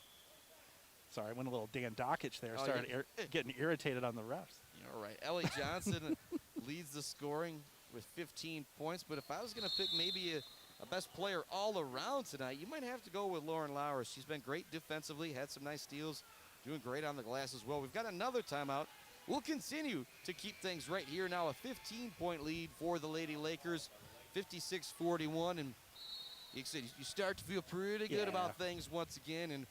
Sorry, I went a little Dan Dockich there. Started getting irritated on the refs. You're right. Ellie Johnson leads the scoring with 15 points. But if I was going to pick maybe a best player all around tonight, you might have to go with Lauren Lowers. She's been great defensively, had some nice steals, doing great on the glass as well. We've got another timeout. We'll continue to keep things right here. Now a 15-point lead for the Lady Lakers, 56-41. And you start to feel pretty good about things once again. And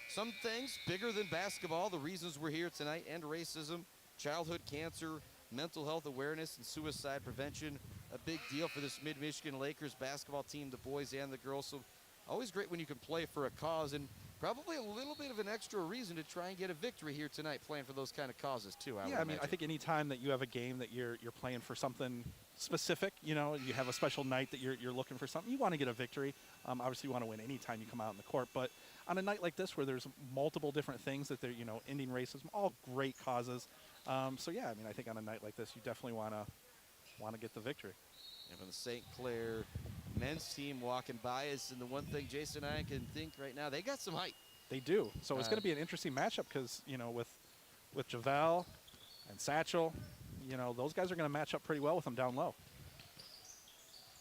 some things bigger than basketball, the reasons we're here tonight, end racism, childhood cancer, mental health awareness, and suicide prevention. a big deal for this Mid-Michigan Lakers basketball team, the boys and the girls. So always great when you can play for a cause, and probably a little bit of an extra reason to try and get a victory here tonight playing for those kind of causes too. Yeah, I mean, I think any time that you have a game that you're playing for something specific, you know, you have a special night that you're looking for something, you want to get a victory. Obviously, you want to win any time you come out in the court, but on a night like this where there's multiple different things that they're, you know, ending racism, all great causes. So yeah, I mean, I think on a night like this, you definitely want to get the victory. And from the St. Clair men's team walking by us, and the one thing Jason and I can think right now, they got some height. They do. So it's going to be an interesting matchup because, you know, with Javel and Satchel, you know, those guys are going to match up pretty well with them down low.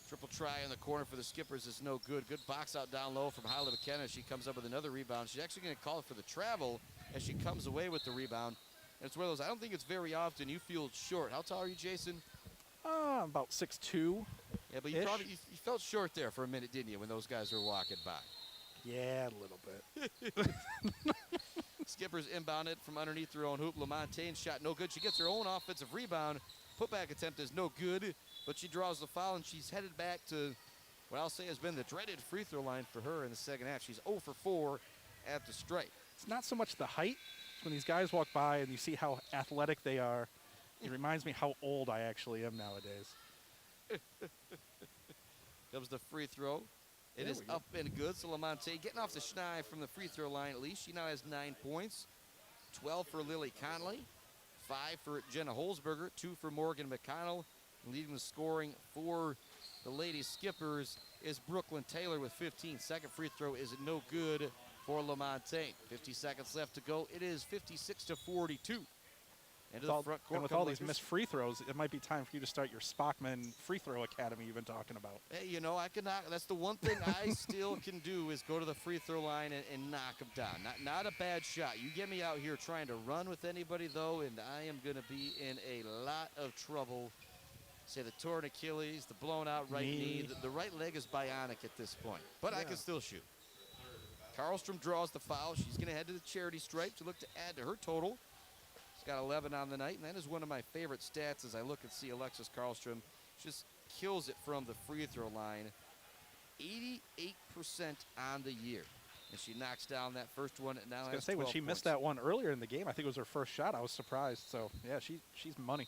Triple try in the corner for the Skippers is no good. Good box out down low from Hyla McKenna. She comes up with another rebound. She's actually going to call it for the travel as she comes away with the rebound. And it's one of those, I don't think it's very often you feel short. How tall are you, Jason? About 6'2". Yeah, but you felt short there for a minute, didn't you, when those guys were walking by? Yeah, a little bit. Skippers inbounded from underneath their own hoop. LaMontagne shot no good. She gets her own offensive rebound. Putback attempt is no good, but she draws the foul, and she's headed back to what I'll say has been the dreaded free throw line for her in the second half. She's 0 for 4 at the stripe. It's not so much the height. It's when these guys walk by and you see how athletic they are. It reminds me how old I actually am nowadays. Comes the free throw. It is up and good. So Lamonte getting off the schneid from the free throw line at least. She now has 9 points. 12 for Lily Conley. 5 for Jenna Holzberger. 2 for Morgan McConnell. Leading the scoring for the Lady Skippers is Brooklyn Taylor with 15. Second free throw is no good for Lamontagne. 50 seconds left to go. It is 56-42. Into the front court. And with all these missed free throws, it might be time for you to start your Spockman free throw academy you've been talking about. Hey, you know, I can knock. That's the one thing I still can do is go to the free throw line and knock them down. Not a bad shot. You get me out here trying to run with anybody, though, and I am going to be in a lot of trouble. Say the torn Achilles, the blown out right knee. The right leg is bionic at this point, but I can still shoot. Karlstrom draws the foul. She's going to head to the charity stripe to look to add to her total. She's got 11 on the night, and that is one of my favorite stats as I look and see Alexis Karlstrom just kills it from the free throw line. 88% on the year. And she knocks down that first one. Now I was going to say, when she missed that one earlier in the game, I think it was her first shot, I was surprised. So, yeah, she's money.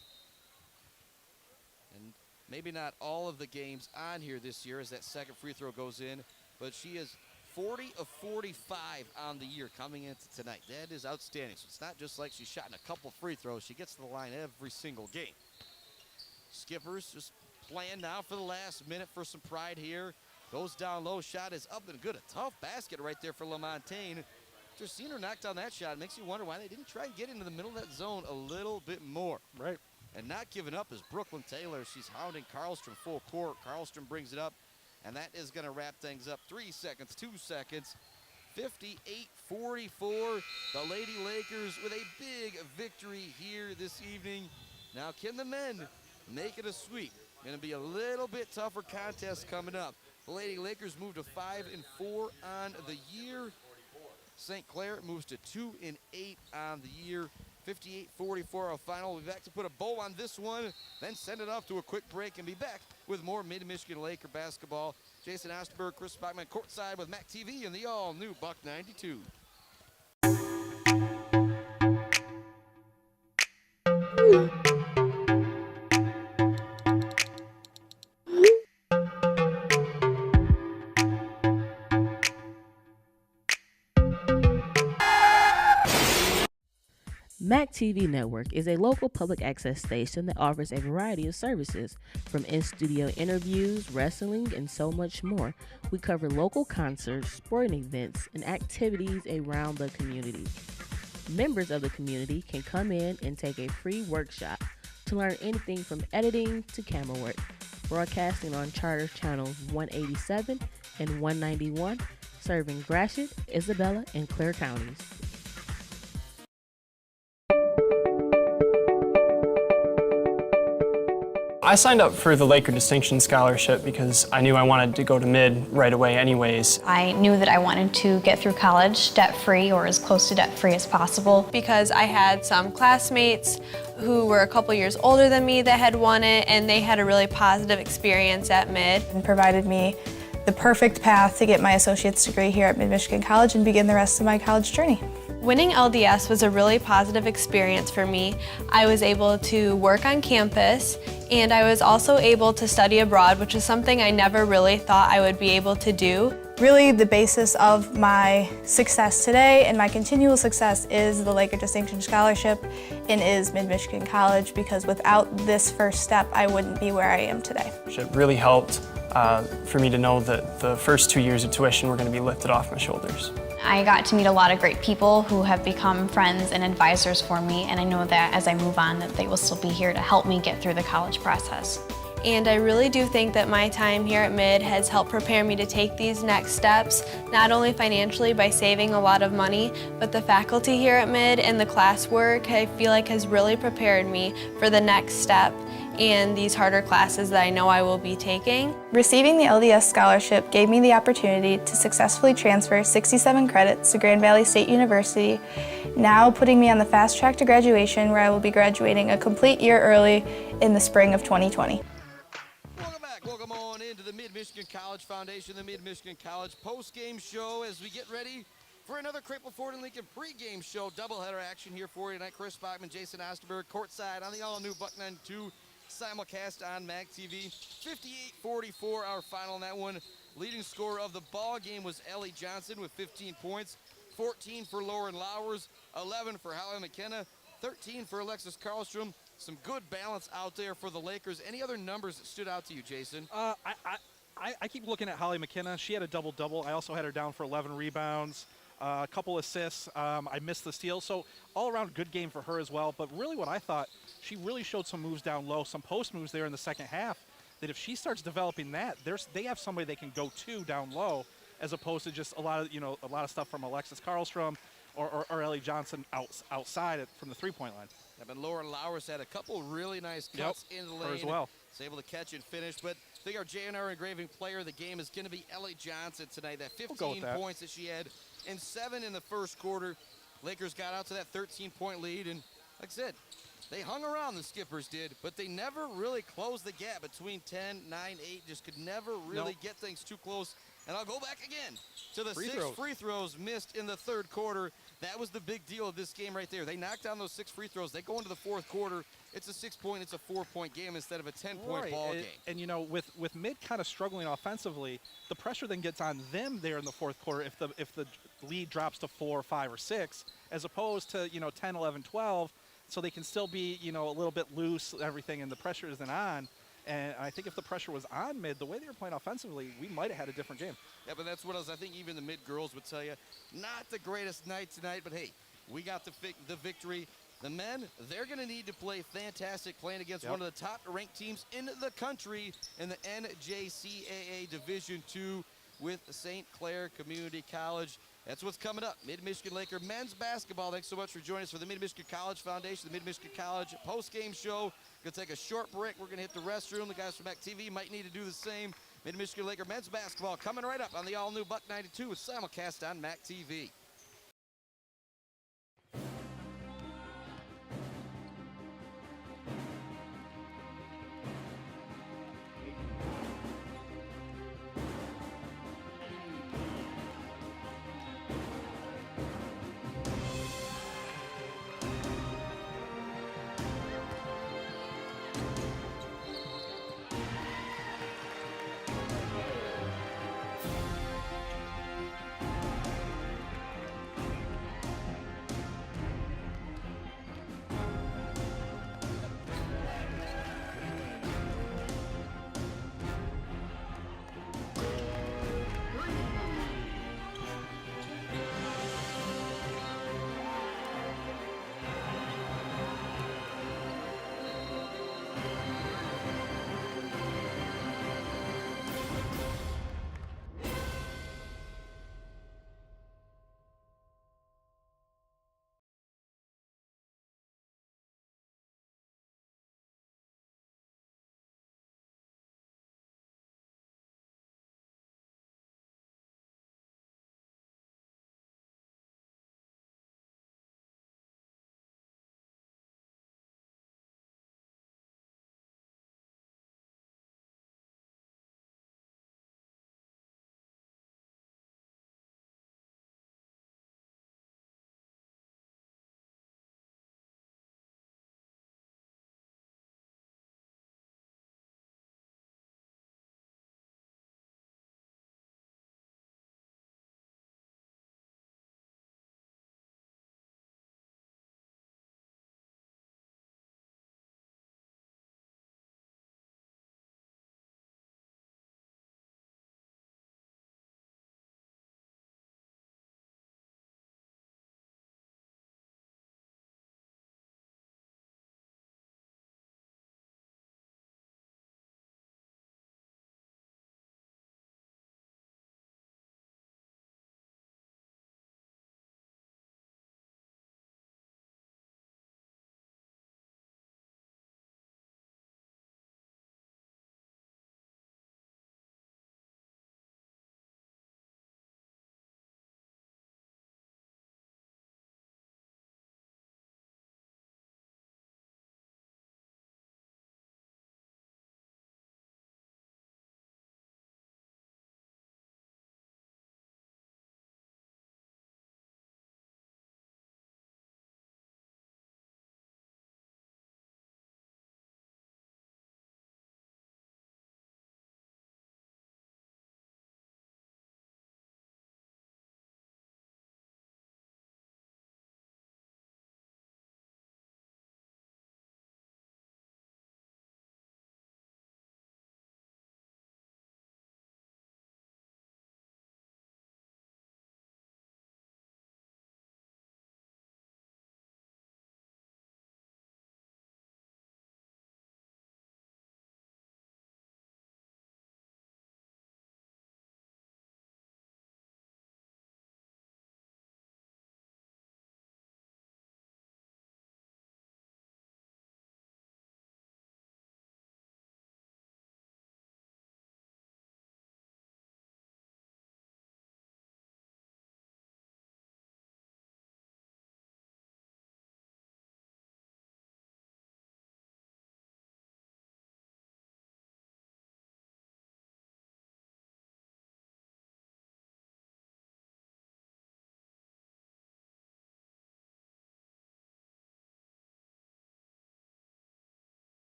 And maybe not all of the games on here this year as that second free throw goes in, but she is 40 of 45 on the year coming into tonight. That is outstanding. So it's not just like she's shot in a couple free throws. She gets to the line every single game. Skippers just playing now for the last minute for some pride here. Goes down low. Shot is up and good. A tough basket right there for LaMontagne. Just seeing her knock down that shot, it makes you wonder why they didn't try and get into the middle of that zone a little bit more. Right. And not giving up is Brooklyn Taylor. She's hounding Karlstrom full court. Karlstrom brings it up, and that is going to wrap things up. 3 seconds, 2 seconds. 58-44. The Lady Lakers with a big victory here this evening. Now, can the men make it a sweep? Going to be a little bit tougher contest coming up. The Lady Lakers move to 5-4 on the year. St. Clair moves to 2-8 on the year. 58-44 our final. We'll be back to put a bow on this one, then send it off to a quick break and be back with more Mid-Michigan Laker basketball. Jason Osterberg, Chris Bachman courtside with Mac TV and the all-new Buck 92. Mac TV Network is a local public access station that offers a variety of services, from in-studio interviews, wrestling, and so much more. We cover local concerts, sporting events, and activities around the community. Members of the community can come in and take a free workshop to learn anything from editing to camera work. Broadcasting on Charter Channels 187 and 191, serving Gratiot, Isabella, and Clair counties. I signed up for the Laker Distinction Scholarship because I knew I wanted to go to mid right away anyways. I knew that I wanted to get through college debt-free or as close to debt-free as possible. Because I had some classmates who were a couple years older than me that had won it, and they had a really positive experience at mid. And provided me the perfect path to get my associate's degree here at Mid-Michigan College and begin the rest of my college journey. Winning LDS was a really positive experience for me. I was able to work on campus, and I was also able to study abroad, which is something I never really thought I would be able to do. Really, the basis of my success today and my continual success is the Laker Distinction Scholarship and is Mid-Michigan College, because without this first step, I wouldn't be where I am today. It really helped for me to know that the first 2 years of tuition were going to be lifted off my shoulders. I got to meet a lot of great people who have become friends and advisors for me, and I know that as I move on that they will still be here to help me get through the college process. And I really do think that my time here at Mid has helped prepare me to take these next steps, not only financially by saving a lot of money, but the faculty here at Mid and the classwork I feel like has really prepared me for the next step and these harder classes that I know I will be taking. Receiving the LDS scholarship gave me the opportunity to successfully transfer 67 credits to Grand Valley State University, now putting me on the fast track to graduation, where I will be graduating a complete year early in the spring of 2020. Welcome back. Welcome on into the Mid-Michigan College Foundation, the Mid-Michigan College post-game show as we get ready for another Crable Ford and Lincoln pre-game show. Doubleheader action here for you tonight. Chris Bachman, Jason Osterberg, courtside on the all-new Buck 92 simulcast on MAC TV. 58-44 our final in that one. Leading scorer of the ball game was Ellie Johnson with 15 points, 14 for Lauren Lowers, 11 for Holly McKenna, 13 for Alexis Karlstrom. Some good balance out there for the Lakers. Any other numbers that stood out to you, Jason? I keep looking at Holly McKenna. She had a double-double. I also had her down for 11 rebounds, a couple assists. I missed the steal. So all-around good game for her as well. But really what I thought, she really showed some moves down low, some post moves there in the second half, that if she starts developing that, they have somebody they can go to down low, as opposed to just a lot of stuff from Alexis Karlstrom or Ellie Johnson outside from the three-point line. Yeah, but Lauren Lowers had a couple really nice cuts in the lane. Her as well. Was able to catch and finish. But I think our JNR engraving player of the game is going to be Ellie Johnson tonight. That 15 points that she had and 7 in the first quarter. Lakers got out to that 13-point lead. And like I said, they hung around, the Skippers did, but they never really closed the gap between 10, 9, 8. Just could never really get things too close. And I'll go back again to the six free throws missed in the third quarter. That was the big deal of this game right there. They knocked down those 6 free throws. They go into the fourth quarter. It's a 6-point, it's a 4-point game instead of a 10-point ball game. And you know, with Mid kind of struggling offensively, the pressure then gets on them there in the fourth quarter if the lead drops to 4, 5, or 6, as opposed to 10, 11, 12. So they can still be a little bit loose, everything, and the pressure isn't on. And I think if the pressure was on Mid, the way they were playing offensively, we might have had a different game. Yeah, but that's what I think even the Mid girls would tell you. Not the greatest night tonight, but hey, we got the victory. The men, they're going to need to play fantastic, playing against one of the top-ranked teams in the country in the NJCAA Division II with St. Clair Community College. That's what's coming up. Mid-Michigan Laker men's basketball. Thanks so much for joining us for the Mid-Michigan College Foundation, the Mid-Michigan College post-game show. Going to take a short break. We're going to hit the restroom. The guys from MAC TV might need to do the same. Mid-Michigan Laker men's basketball coming right up on the all-new Buck 92 with simulcast on MAC TV.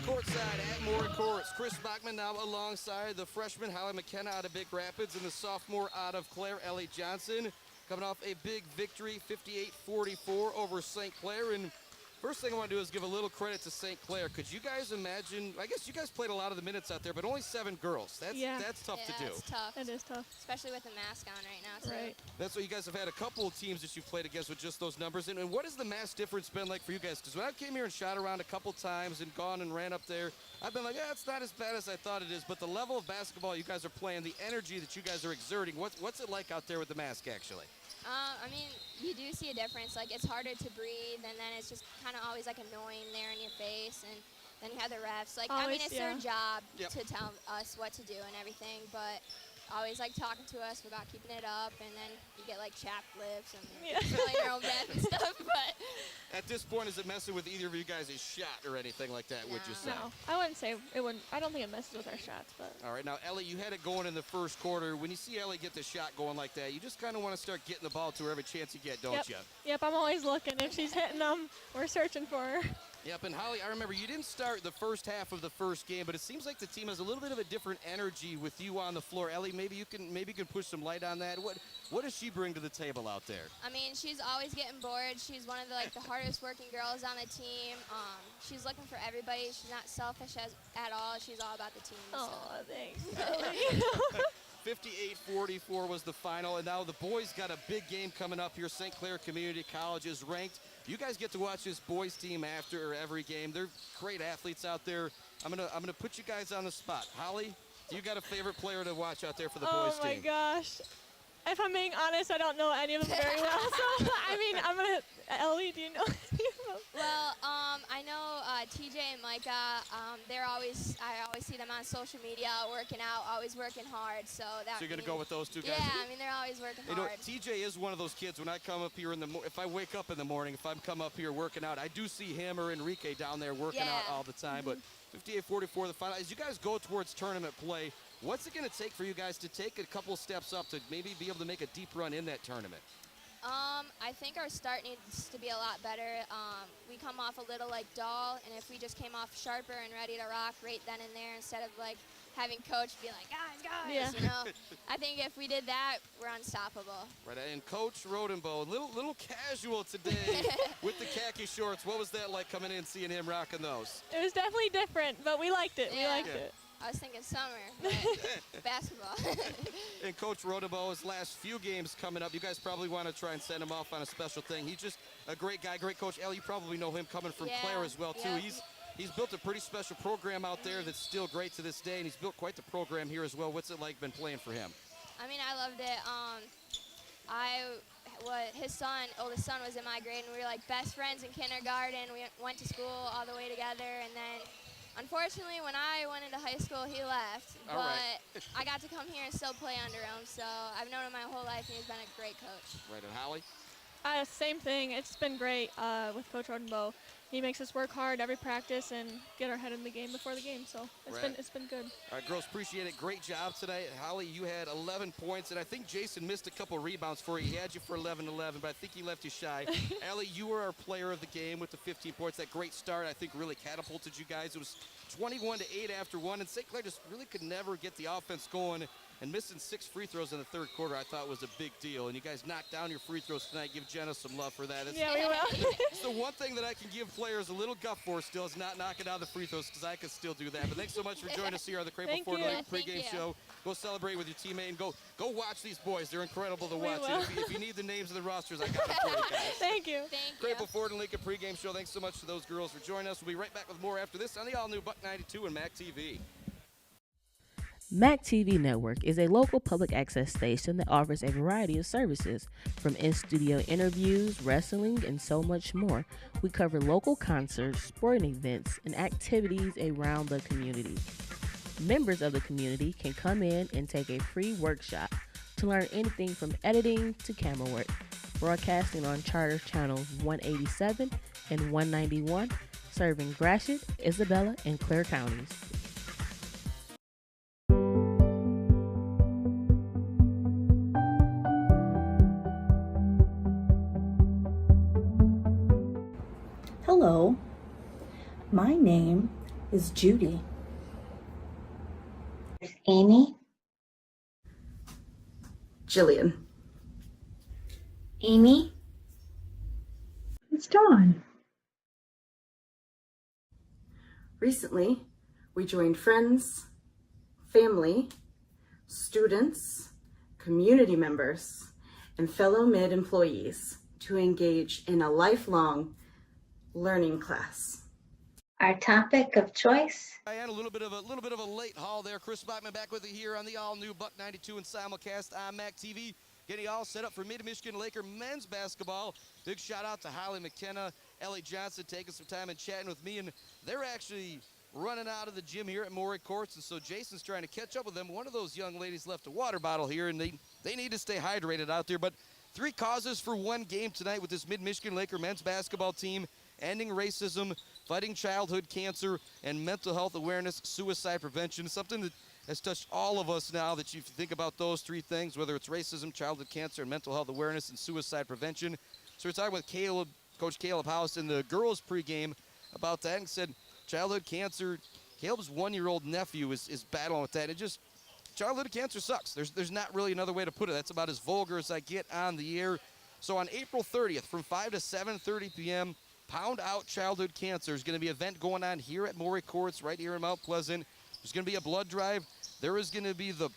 Courtside at Moore Courts. Chris Bachman now alongside the freshman Holly McKenna out of Big Rapids and the sophomore out of Clair, Ellie Johnson. Coming off a big victory, 58-44 over St. Clair. And first thing I want to do is give a little credit to St. Clair. Could you guys imagine, I guess you guys played a lot of the minutes out there, but only 7 girls. That's tough to do. It's tough. It is tough. Especially with the mask on right now, too. Right. That's what you guys have had a couple of teams that you've played against with just those numbers. And what has the mass difference been like for you guys? Because when I came here and shot around a couple times and gone and ran up there, I've been like, yeah, it's not as bad as I thought it is. But the level of basketball you guys are playing, the energy that you guys are exerting, what's it like out there with the mask, actually? I mean, you do see a difference. Like, it's harder to breathe, and then it's just kind of always, like, annoying there in your face. And then you have the refs. Like, I mean, it's their job to tell us what to do and everything, but always, like, talking to us about keeping it up, and then you get, like, chapped lips and feeling your own breath and stuff. But at this point, is it messing with either of you guys' shot or anything like that, would you say? No, I wouldn't say it wouldn't. I don't think it messes with our shots, but. All right, now, Ellie, you had it going in the first quarter. When you see Ellie get the shot going like that, you just kind of want to start getting the ball to her every chance you get, don't you? Yep, I'm always looking. If she's hitting them, we're searching for her. Yep, and Holly, I remember you didn't start the first half of the first game, but it seems like the team has a little bit of a different energy with you on the floor. Ellie, maybe you can push some light on that. What does she bring to the table out there? I mean, she's always getting bored. She's one of the hardest working girls on the team. She's looking for everybody. She's not selfish at all. She's all about the team. Oh, thanks. 58-44 was the final, and now the boys got a big game coming up here. St. Clair Community College is ranked. You guys get to watch this boys team after every game. They're great athletes out there. I'm gonna put you guys on the spot. Holly, do you got a favorite player to watch out there for the boys team? Oh my gosh. If I'm being honest, I don't know any of them very well. So, I mean, Ellie, do you know any of them? Well, I know TJ and Micah. I always see them on social media working out, always working hard. So you're gonna go with those two guys? Yeah, I mean, they're always working hard. TJ is one of those kids. When I come up here if I wake up in the morning, if I'm come up here working out, I do see him or Enrique down there working out all the time. But 58-44 the final. As you guys go towards tournament play, what's it going to take for you guys to take a couple steps up to maybe be able to make a deep run in that tournament? I think our start needs to be a lot better. We come off a little dull, and if we just came off sharper and ready to rock right then and there instead of having coach be like, guys, you know. I think if we did that, we're unstoppable. Right, and Coach Rodenbow, little casual today with the khaki shorts. What was that like coming in and seeing him rocking those? It was definitely different, but we liked it. We liked it. I was thinking summer, but basketball. And Coach Rodenbow, his last few games coming up, you guys probably want to try and send him off on a special thing. He's just a great guy, great coach. Ellie, you probably know him coming from Clair as well, too. He's built a pretty special program out there that's still great to this day, and he's built quite the program here as well. What's it like been playing for him? I mean, I loved it. His oldest son was in my grade, and we were best friends in kindergarten. We went to school all the way together, and then unfortunately, when I went into high school, he left. But I got to come here and still play under him, so I've known him my whole life, and he's been a great coach. Right, and Holly? Same thing. It's been great with Coach Rodenbow. He makes us work hard every practice and get our head in the game before the game. So it's been good. All right, girls, appreciate it. Great job today. Holly, you had 11 points, and I think Jason missed a couple rebounds for you. He had you for 11-11, but I think he left you shy. Ellie, you were our player of the game with the 15 points. That great start, I think, really catapulted you guys. It was 21-8 after one, and St. Clair just really could never get the offense going. And missing 6 free throws in the third quarter, I thought was a big deal. And you guys knocked down your free throws tonight. Give Jenna some love for that. We will. It's the one thing that I can give players a little guff for still is not knocking down the free throws, because I can still do that. But thanks so much for joining us here on the Craple Ford Lake pregame show. Go celebrate with your teammate and go watch these boys. They're incredible to watch. And if you need the names of the rosters, I got it for you guys. Thank you. Craple Ford and Lincoln pregame show. Thanks so much to those girls for joining us. We'll be right back with more after this on the all-new Buck 92 and Mac TV. Mac TV Network is a local public access station that offers a variety of services, from in-studio interviews, wrestling, and so much more. We cover local concerts, sporting events, and activities around the community. Members of the community can come in and take a free workshop to learn anything from editing to camera work. Broadcasting on Charter Channels 187 and 191, serving Gratiot, Isabella, and Clair counties. Hello, my name is Judy. There's Amy. Jillian. Amy. It's Dawn. Recently, we joined friends, family, students, community members, and fellow MID employees to engage in a lifelong learning class. Our topic of choice. And a little bit of a late haul there. Chris Bachman back with you here on the all-new Buck 92 and simulcast on Mac TV. Getting you all set up for Mid-Michigan Laker men's basketball. Big shout out to Holly McKenna, Ellie Johnson taking some time and chatting with me. And they're actually running out of the gym here at Morey Courts. And so Jason's trying to catch up with them. One of those young ladies left a water bottle here, and they need to stay hydrated out there. But 3 causes for one game tonight with this Mid-Michigan Laker men's basketball team. Ending racism, fighting childhood cancer, and mental health awareness, suicide prevention. Something that has touched all of us now, that you think about those 3 things, whether it's racism, childhood cancer, and mental health awareness, and suicide prevention. So we're talking with Coach Caleb House in the girls pregame about that, and said childhood cancer, Caleb's 1-year-old nephew is battling with that. It just, childhood cancer sucks. There's not really another way to put it. That's about as vulgar as I get on the air. So on April 30th from 5 to 7:30 p.m., Pound Out Childhood Cancer is going to be an event going on here at Morey Courts right here in Mount Pleasant. There's going to be a blood drive. There is going to be the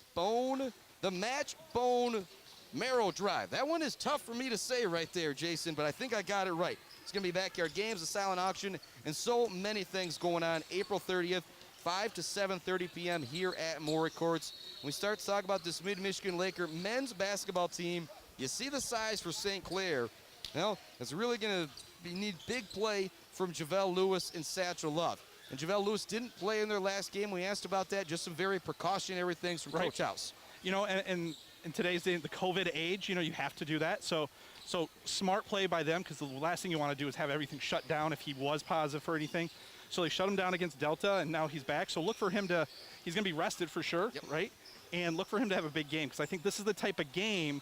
match bone marrow drive. That one is tough for me to say right there, Jason, but I think I got it right. It's going to be backyard games, a silent auction, and so many things going on April 30th, 5 to 7:30 p.m. here at Morey Courts. When we start to talk about this Mid-Michigan Laker men's basketball team, you see the size for St. Clair. Well, it's really going to need big play from JaVale Lewis and Satchel Love. And JaVale Lewis didn't play in their last game. We asked about that. Just some very precautionary things from Coach House. You know, and in today's day, the COVID age, you know, you have to do that. So smart play by them, because the last thing you want to do is have everything shut down if he was positive for anything. So they shut him down against Delta, and now he's back. So look for him to – he's going to be rested for sure, right? And look for him to have a big game, because I think this is the type of game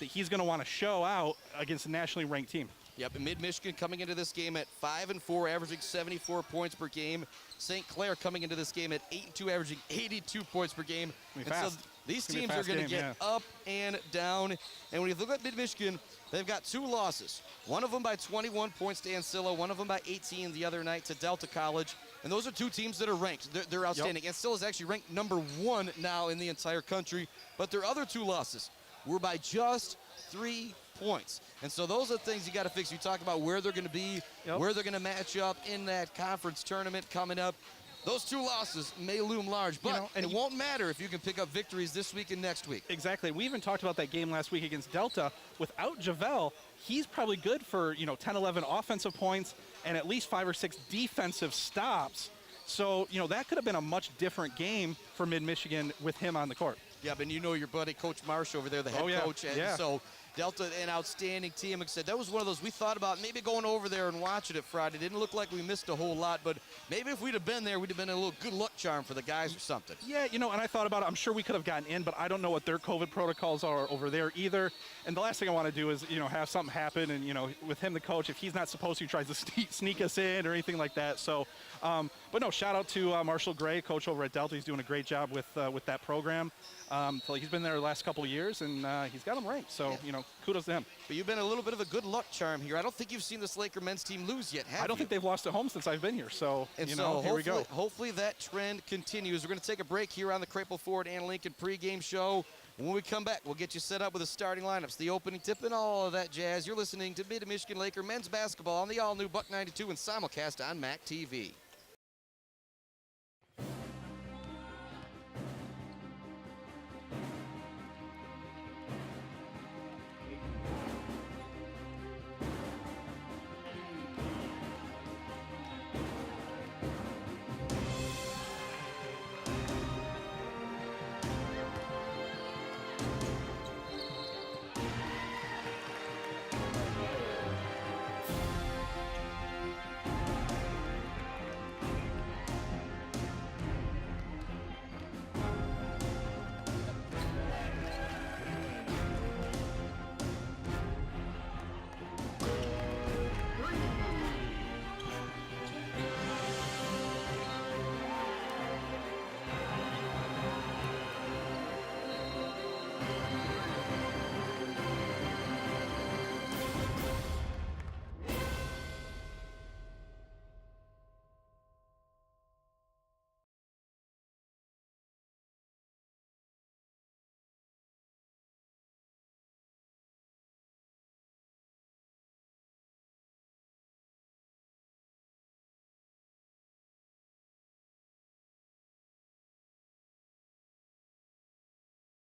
that he's going to want to show out against a nationally ranked team. Yep, and Mid-Michigan coming into this game at 5-4, averaging 74 points per game. St. Clair coming into this game at 8-2, averaging 82 points per game. And so these teams are going to get up and down. And when you look at Mid-Michigan, they've got 2 losses. One of them by 21 points to Ancilla, one of them by 18 the other night to Delta College. And those are 2 teams that are ranked. They're outstanding. Ancilla is actually ranked number 1 now in the entire country. But their other 2 losses were by just 3 points. And so those are the things you got to fix. You talk about where they're going to be, where they're going to match up in that conference tournament coming up. Those 2 losses may loom large, but it won't matter if you can pick up victories this week and next week. Exactly. We even talked about that game last week against Delta. Without JaVale, he's probably good for, 10, 11 offensive points and at least 5 or 6 defensive stops. So, that could have been a much different game for Mid-Michigan with him on the court. Yeah, but you know your buddy, Coach Marsh over there, the head coach. And so Delta, an outstanding team. Like I said, that was one of those we thought about maybe going over there and watching it Friday. Didn't look like we missed a whole lot, but maybe if we'd have been there, we'd have been a little good luck charm for the guys or something. Yeah, and I thought about it. I'm sure we could have gotten in, but I don't know what their COVID protocols are over there either. And the last thing I want to do is, have something happen and, with him, the coach, if he's not supposed to, he tries to sneak us in or anything like that. So, but no, shout out to Marshall Gray, coach over at Delta. He's doing a great job with that program. So he's been there the last couple of years, and he's got them ranked. So, kudos to him. But you've been a little bit of a good luck charm here. I don't think you've seen this Laker men's team lose yet, have you? I don't think they've lost at home since I've been here. So, here we go. Hopefully that trend continues. We're going to take a break here on the Crapel Ford and Lincoln pregame show. When we come back, we'll get you set up with the starting lineups, the opening tip, and all of that jazz. You're listening to Mid-Michigan Laker men's basketball on the all-new Buck 92 and simulcast on Mac TV.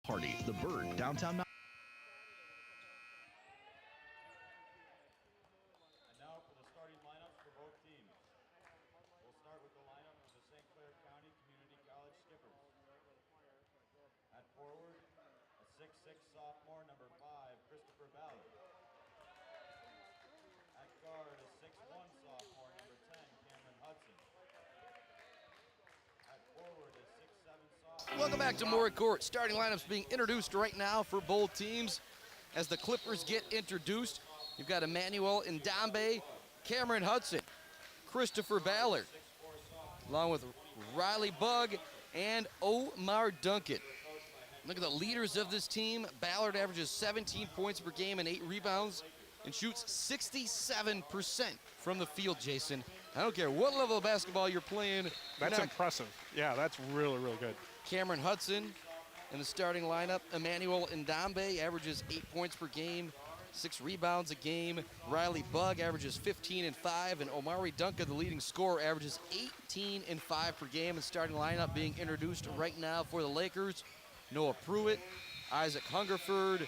Party, The Bird, downtown. And now for the starting lineups for both teams. We'll start with the lineup of the St. Clair County Community College Skippers. At forward, a 6'6" sophomore, number 5, Christopher Ballard. At guard, a 6'1" sophomore, number 10, Cameron Hudson. At forward, a 6'7" sophomore. Welcome back to Moore Court. Starting lineups being introduced right now for both teams. As the Clippers get introduced, you've got Emmanuel Ndambe, Cameron Hudson, Christopher Ballard, along with Riley Bugg and Omar Duncan. Look at the leaders of this team. Ballard averages 17 points per game and 8 rebounds and shoots 67% from the field, Jason. I don't care what level of basketball you're playing. That's impressive. Yeah, that's really, really good. Cameron Hudson in the starting lineup. Emmanuel Ndambe averages 8 points per game, 6 rebounds a game. Riley Bugg averages 15 and 5, and Omari Duncan, the leading scorer, averages 18 and 5 per game. And starting lineup being introduced right now for the Lakers. Noah Pruitt, Isaac Hungerford,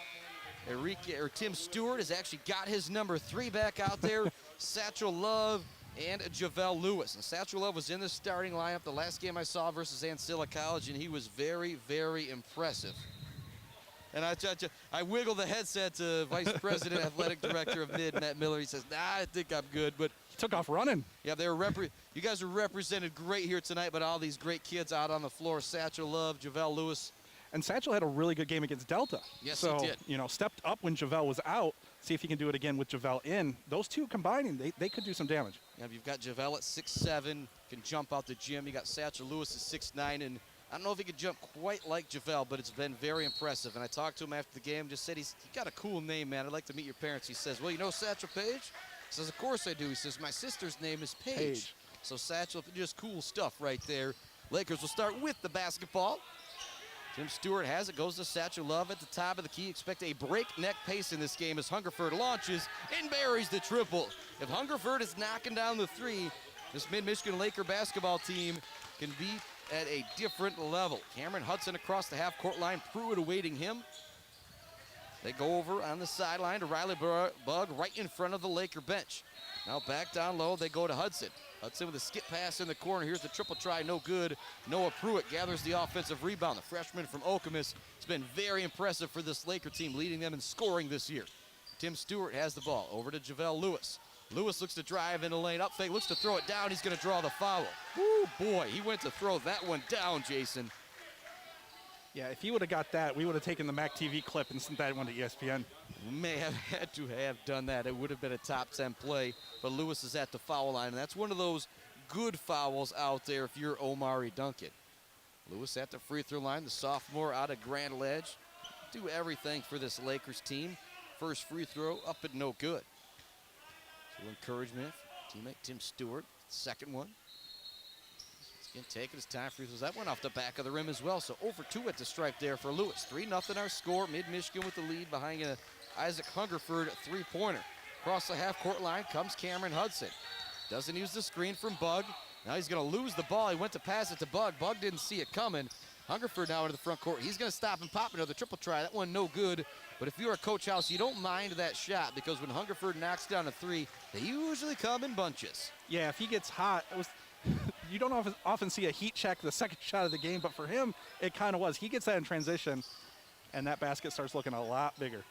Tim Stewart has actually got his number 3 back out there. Satchel Love and Javel Lewis. And Satchel Love was in the starting lineup the last game I saw versus Ancilla College, and he was very, very impressive. And I wiggled the headset to Vice President, Athletic Director of Mid, Matt Miller. He says, nah, I think I'm good. But he took off running. Yeah, you guys are represented great here tonight, but all these great kids out on the floor. Satchel Love, Javel Lewis. And Satchel had a really good game against Delta. Yes, so, he did. You know, stepped up when Javel was out. See if he can do it again with Javel in. Those two combining, they could do some damage. Yeah, you've got Javel at 6'7", can jump out the gym. You got Satchel Lewis at 6'9", and I don't know if he could jump quite like Javel, but it's been very impressive. And I talked to him after the game, just said he got a cool name, man. I'd like to meet your parents. He says, well, you know Satchel Paige? He says, of course I do. He says, my sister's name is Paige. So Satchel, just cool stuff right there. Lakers will start with the basketball. Tim Stewart has it, goes to Satchel Love at the top of the key. Expect a breakneck pace in this game as Hungerford launches and buries the triple. If Hungerford is knocking down the 3, this Mid-Michigan Laker basketball team can be at a different level. Cameron Hudson across the half-court line, Pruitt awaiting him. They go over on the sideline to Riley Bugg right in front of the Laker bench. Now back down low, they go to Hudson. Hudson with a skip pass in the corner. Here's the triple try, no good. Noah Pruitt gathers the offensive rebound. The freshman from Okemos has been very impressive for this Laker team, leading them in scoring this year. Tim Stewart has the ball, over to Javel Lewis. Lewis looks to drive in the lane, up fake, looks to throw it down. He's gonna draw the foul. Woo, boy, he went to throw that one down, Jason. Yeah, if he would have got that, we would have taken the MAC TV clip and sent that one to ESPN. May have had to have done that. It would have been a top 10 play, but Lewis is at the foul line, and that's one of those good fouls out there if you're Omari Duncan. Lewis at the free throw line, the sophomore out of Grand Ledge. Do everything for this Lakers team. First free throw up and no good. So encouragement for teammate Tim Stewart. Second one. Again, taking his time, free throws. That went off the back of the rim as well. So 0 for 2 at the stripe there for Lewis. 3-0 our score. Mid-Michigan with the lead behind Isaac Hungerford three-pointer. Across the half-court line comes Cameron Hudson. Doesn't use the screen from Bugg. Now he's going to lose the ball. He went to pass it to Bugg. Bugg didn't see it coming. Hungerford now into the front court. He's going to stop and pop another triple try. That one no good. But if you're a Coach House, you don't mind that shot because when Hungerford knocks down a 3, they usually come in bunches. Yeah, if he gets hot, you don't often see a heat check the second shot of the game, but for him, it kind of was. He gets that in transition, and that basket starts looking a lot bigger.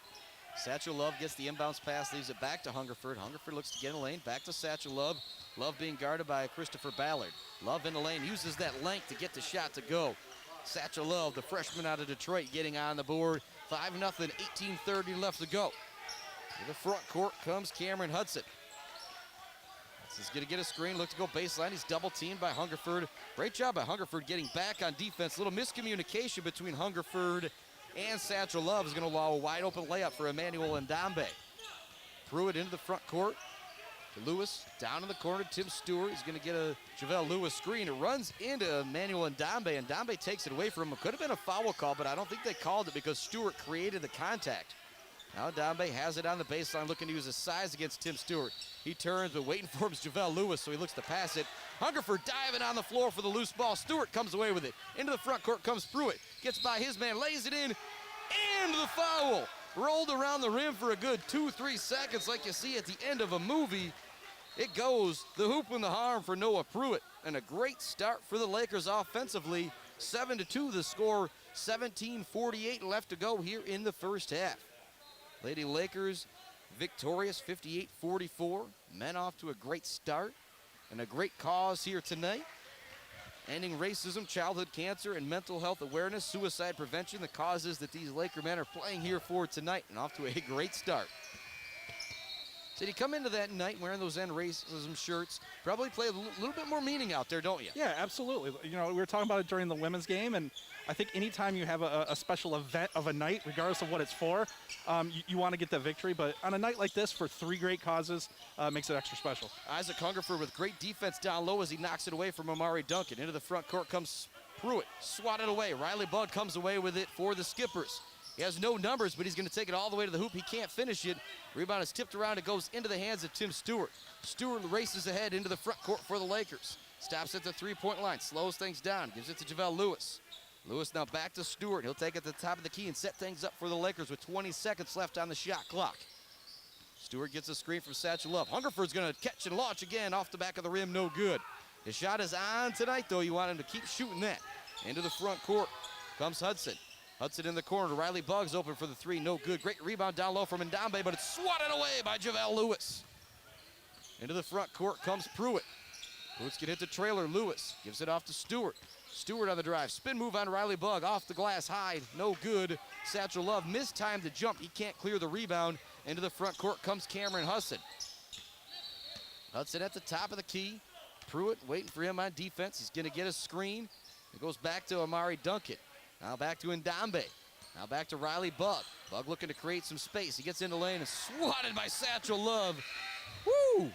Satchel Love gets the inbounds pass, leaves it back to Hungerford. Hungerford looks to get in the lane, back to Satchel Love. Love being guarded by Christopher Ballard. Love in the lane, uses that length to get the shot to go. Satchel Love, the freshman out of Detroit, getting on the board. 5-0, 18:30 left to go. To the front court comes Cameron Hudson. He's going to get a screen, look to go baseline. He's double teamed by Hungerford. Great job by Hungerford getting back on defense. Little miscommunication between Hungerford and Satchel Love is going to allow a wide open layup for Emmanuel Ndambe. Threw it into the front court to Lewis. Down in the corner, Tim Stewart. He's going to get a Javel Lewis screen. It runs into Emmanuel Ndambe. Ndambe takes it away from him. It could have been a foul call, but I don't think they called it because Stewart created the contact. Now Ndambe has it on the baseline, looking to use his size against Tim Stewart. He turns, but waiting for him is Javel Lewis, so he looks to pass it. Hungerford diving on the floor for the loose ball. Stewart comes away with it. Into the front court comes Pruitt. Gets by his man, lays it in. and the foul. Rolled around the rim for a good 2-3 seconds like you see at the end of a movie. It goes the hoop and the harm for Noah Pruitt, and a great start for the Lakers offensively. 7-2 the score, 17:48 left to go here in the first half. Lady Lakers victorious 58-44. Men off to a great start and a great cause here tonight. Ending racism, childhood cancer, and mental health awareness, suicide prevention, the causes that these Laker men are playing here for tonight, and off to a great start. So you come into that night wearing those end racism shirts, probably play a little bit more meaning out there, don't you? Yeah, absolutely. You know, we were talking about it during the women's game, and I think anytime you have a special event of a night, regardless of what it's for, you want to get the victory. But on a night like this, for 3 great causes, makes it extra special. Isaac Hungerford with great defense down low as he knocks it away from Amari Duncan. Into the front court comes Pruitt, swatted away. Riley Bugg comes away with it for the Skippers. He has no numbers, but he's going to take it all the way to the hoop. He can't finish it. Rebound is tipped around. It goes into the hands of Tim Stewart. Stewart races ahead into the front court for the Lakers. Stops at the three-point line, slows things down, gives it to JaVale Lewis. Lewis now back to Stewart. He'll take it to the top of the key and set things up for the Lakers with 20 seconds left on the shot clock. Stewart gets a screen from Satchel Love. Hungerford's going to catch and launch again off the back of the rim, no good. His shot is on tonight, though. You want him to keep shooting that. Into the front court comes Hudson. Hudson in the corner. Riley Buggs open for the 3. No good. Great rebound down low from Ndambe, but it's swatted away by JaVale Lewis. Into the front court comes Pruitt. Pruitt's going to hit the trailer. Lewis gives it off to Stewart. Stewart on the drive. Spin move on Riley Bugg. Off the glass high. No good. Satchel Love mistimed the jump. He can't clear the rebound. Into the front court comes Cameron Hudson. Hudson at the top of the key. Pruitt waiting for him on defense. He's going to get a screen. It goes back to Amari Duncan. Now back to Ndambe. Now back to Riley Bugg. Bugg looking to create some space. He gets into lane and swatted by Satchel Love. Woo!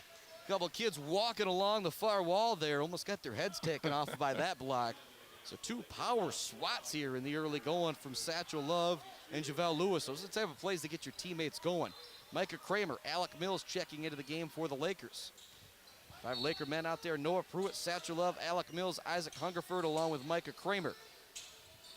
Couple kids walking along the far wall there. Almost got their heads taken off by that block. So 2 power swats here in the early going from Satchel Love and JaVale Lewis. Those are the type of plays that get your teammates going. Micah Kramer, Alec Mills checking into the game for the Lakers. 5 Laker men out there. Noah Pruitt, Satchel Love, Alec Mills, Isaac Hungerford, along with Micah Kramer.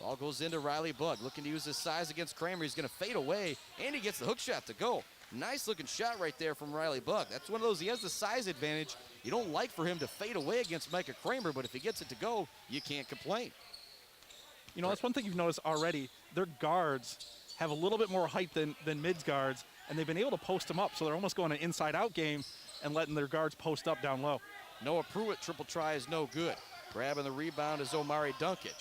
Ball goes into Riley Bugg, looking to use his size against Kramer. He's going to fade away, and he gets the hook shot to go. Nice looking shot right there from Riley Bugg. That's one of those, he has the size advantage. You don't like for him to fade away against Micah Kramer, but if he gets it to go, you can't complain. You know, that's one thing you've noticed already. Their guards have a little bit more height than mids guards, and they've been able to post them up, so they're almost going an inside-out game and letting their guards post up down low. Noah Pruitt, triple try is no good. Grabbing the rebound is Omari Duncan.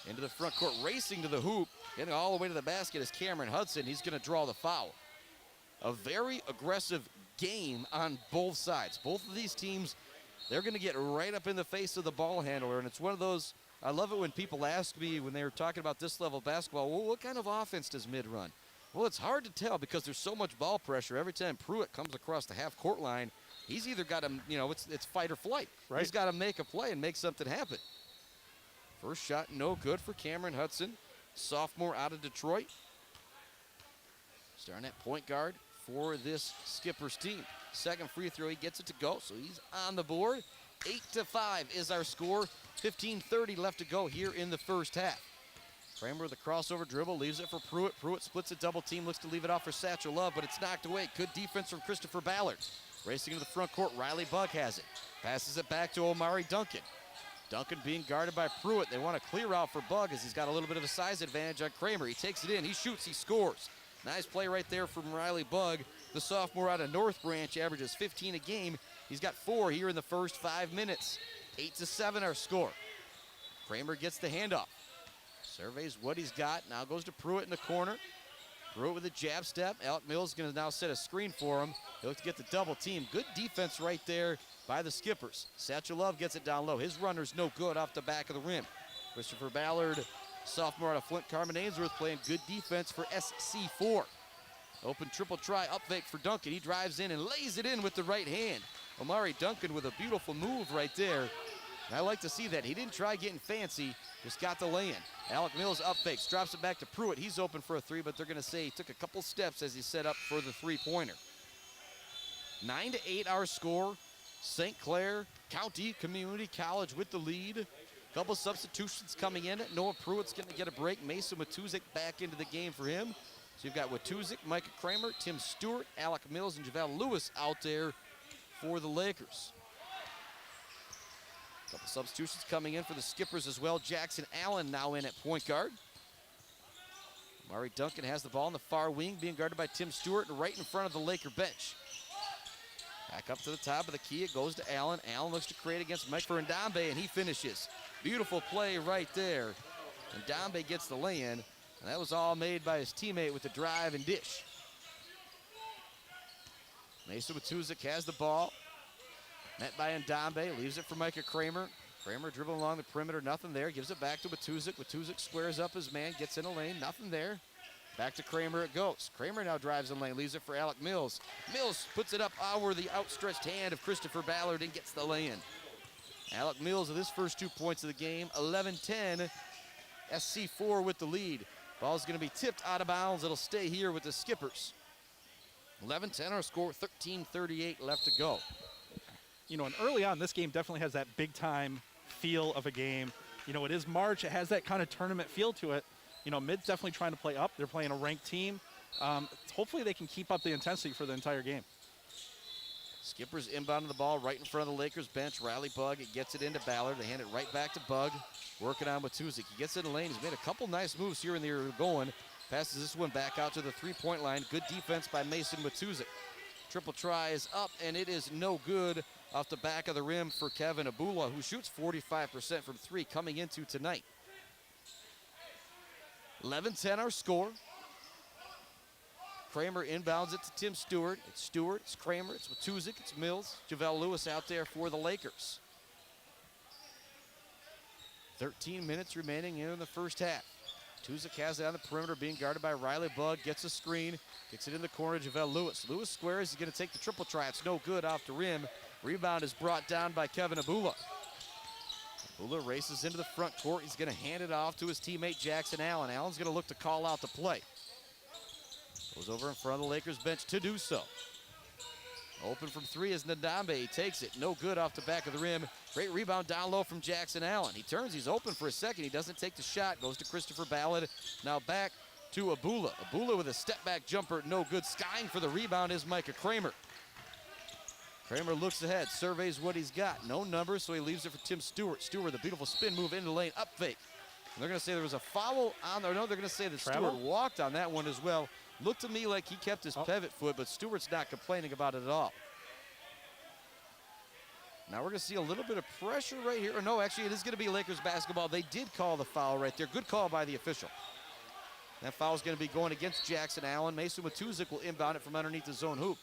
Into the front court, racing to the hoop, getting all the way to the basket is Cameron Hudson. He's going to draw the foul. A very aggressive game on both sides. Both of these teams, they're going to get right up in the face of the ball handler, and it's one of those, I love it when people ask me when they were talking about this level of basketball, well, what kind of offense does mid run? Well, it's hard to tell because there's so much ball pressure. Every time Pruitt comes across the half-court line, he's either got to, you know, it's fight or flight. Right. He's got to make a play and make something happen. First shot, no good for Cameron Hudson, sophomore out of Detroit. Starting at point guard for this Skippers team. Second free throw, he gets it to go, so he's on the board. 8-5 is our score. 15:30 left to go here in the first half. Kramer with a crossover dribble, leaves it for Pruitt. Pruitt splits a double team, looks to leave it off for Satchel Love, but it's knocked away. Good defense from Christopher Ballard. Racing into the front court, Riley Bugg has it. Passes it back to Omari Duncan. Duncan being guarded by Pruitt. They want to clear out for Bugg as he's got a little bit of a size advantage on Kramer. He takes it in, he shoots, he scores. Nice play right there from Riley Bugg. The sophomore out of North Branch averages 15 a game. He's got 4 here in the first 5 minutes. 8-7 our score. Kramer gets the handoff. Surveys what he's got. Now goes to Pruitt in the corner. Pruitt with a jab step. Alec Mills is going to now set a screen for him. He'll look to get the double team. Good defense right there by the Skippers. Satchel Love gets it down low. His runner's no good off the back of the rim. Christopher Ballard, sophomore out of Flint Carman Ainsworth, playing good defense for SC4. Open triple try, up fake for Duncan. He drives in and lays it in with the right hand. Omari Duncan with a beautiful move right there. And I like to see that. He didn't try getting fancy, just got the lay-in. Alec Mills up fakes, drops it back to Pruitt. He's open for a 3, but they're going to say he took a couple steps as he set up for the three-pointer. 9-8 our score. St. Clair County Community College with the lead. Couple substitutions coming in. Noah Pruitt's going to get a break. Mason Matuzik back into the game for him. So you've got Watuzik, Micah Kramer, Tim Stewart, Alec Mills, and Javale Lewis out there for the Lakers. A couple substitutions coming in for the Skippers as well. Jackson Allen now in at point guard. Murray Duncan has the ball in the far wing, being guarded by Tim Stewart, and right in front of the Laker bench. Back up to the top of the key, it goes to Allen. Allen looks to create against Mike for Ndombe, and he finishes. Beautiful play right there. And Ndombe gets the lay-in, and that was all made by his teammate with the drive and dish. Mason Watuzik has the ball. Met by Ndombe, leaves it for Micah Kramer. Kramer dribbling along the perimeter, nothing there. Gives it back to Watuzik. Watuzik squares up his man, gets in a lane, nothing there. Back to Kramer it goes. Kramer now drives in lane, leaves it for Alec Mills. Mills puts it up over the outstretched hand of Christopher Ballard and gets the lay-in. Alec Mills with his first 2 points of the game, 11-10. SC4 with the lead. Ball's going to be tipped out of bounds. It'll stay here with the Skippers. 11-10 our score, 13:38 left to go. You know, and early on, this game definitely has that big-time feel of a game. You know, it is March. It has that kind of tournament feel to it. You know, Mid's definitely trying to play up. They're playing a ranked team. Hopefully they can keep up the intensity for the entire game. Skippers inbounding the ball right in front of the Lakers bench. Riley Bug gets it into Ballard. They hand it right back to Bug. Working on Watuzik. He gets in the lane. He's made a couple nice moves here in the early going. Passes this one back out to the three-point line. Good defense by Mason Watuzik. Triple try is up, and it is no good off the back of the rim for Kevin Abula, who shoots 45% from three coming into tonight. 11-10 our score. Kramer inbounds it to Tim Stewart. It's Stewart, it's Kramer, it's Watuzik, it's Mills. Javale Lewis out there for the Lakers. 13 minutes remaining in the first half. Watuzik has it on the perimeter, being guarded by Riley Bug. Gets a screen, gets it in the corner, Javale Lewis. Lewis squares, he's going to take the triple try. It's no good off the rim. Rebound is brought down by Kevin Abula. Abula races into the front court. He's going to hand it off to his teammate Jackson Allen. Allen's going to look to call out the play. Goes over in front of the Lakers bench to do so. Open from three is Ndombe. He takes it. No good off the back of the rim. Great rebound down low from Jackson Allen. He turns. He's open for a second. He doesn't take the shot. Goes to Christopher Ballard. Now back to Abula. Abula with a step-back jumper. No good. Skying for the rebound is Micah Kramer. Kramer looks ahead. Surveys what he's got. No numbers, so he leaves it for Tim Stewart. Stewart, the beautiful spin move into the lane. Up fake. And they're going to say there was a foul on there. No, they're going to say that Stewart walked on that one as well. Looked to me like he kept his pivot foot, but Stewart's not complaining about it at all. Now we're going to see a little bit of pressure right here. Or no, actually, it is going to be Lakers basketball. They did call the foul right there. Good call by the official. That foul is going to be going against Jackson Allen. Mason Watuzik will inbound it from underneath the zone hoop.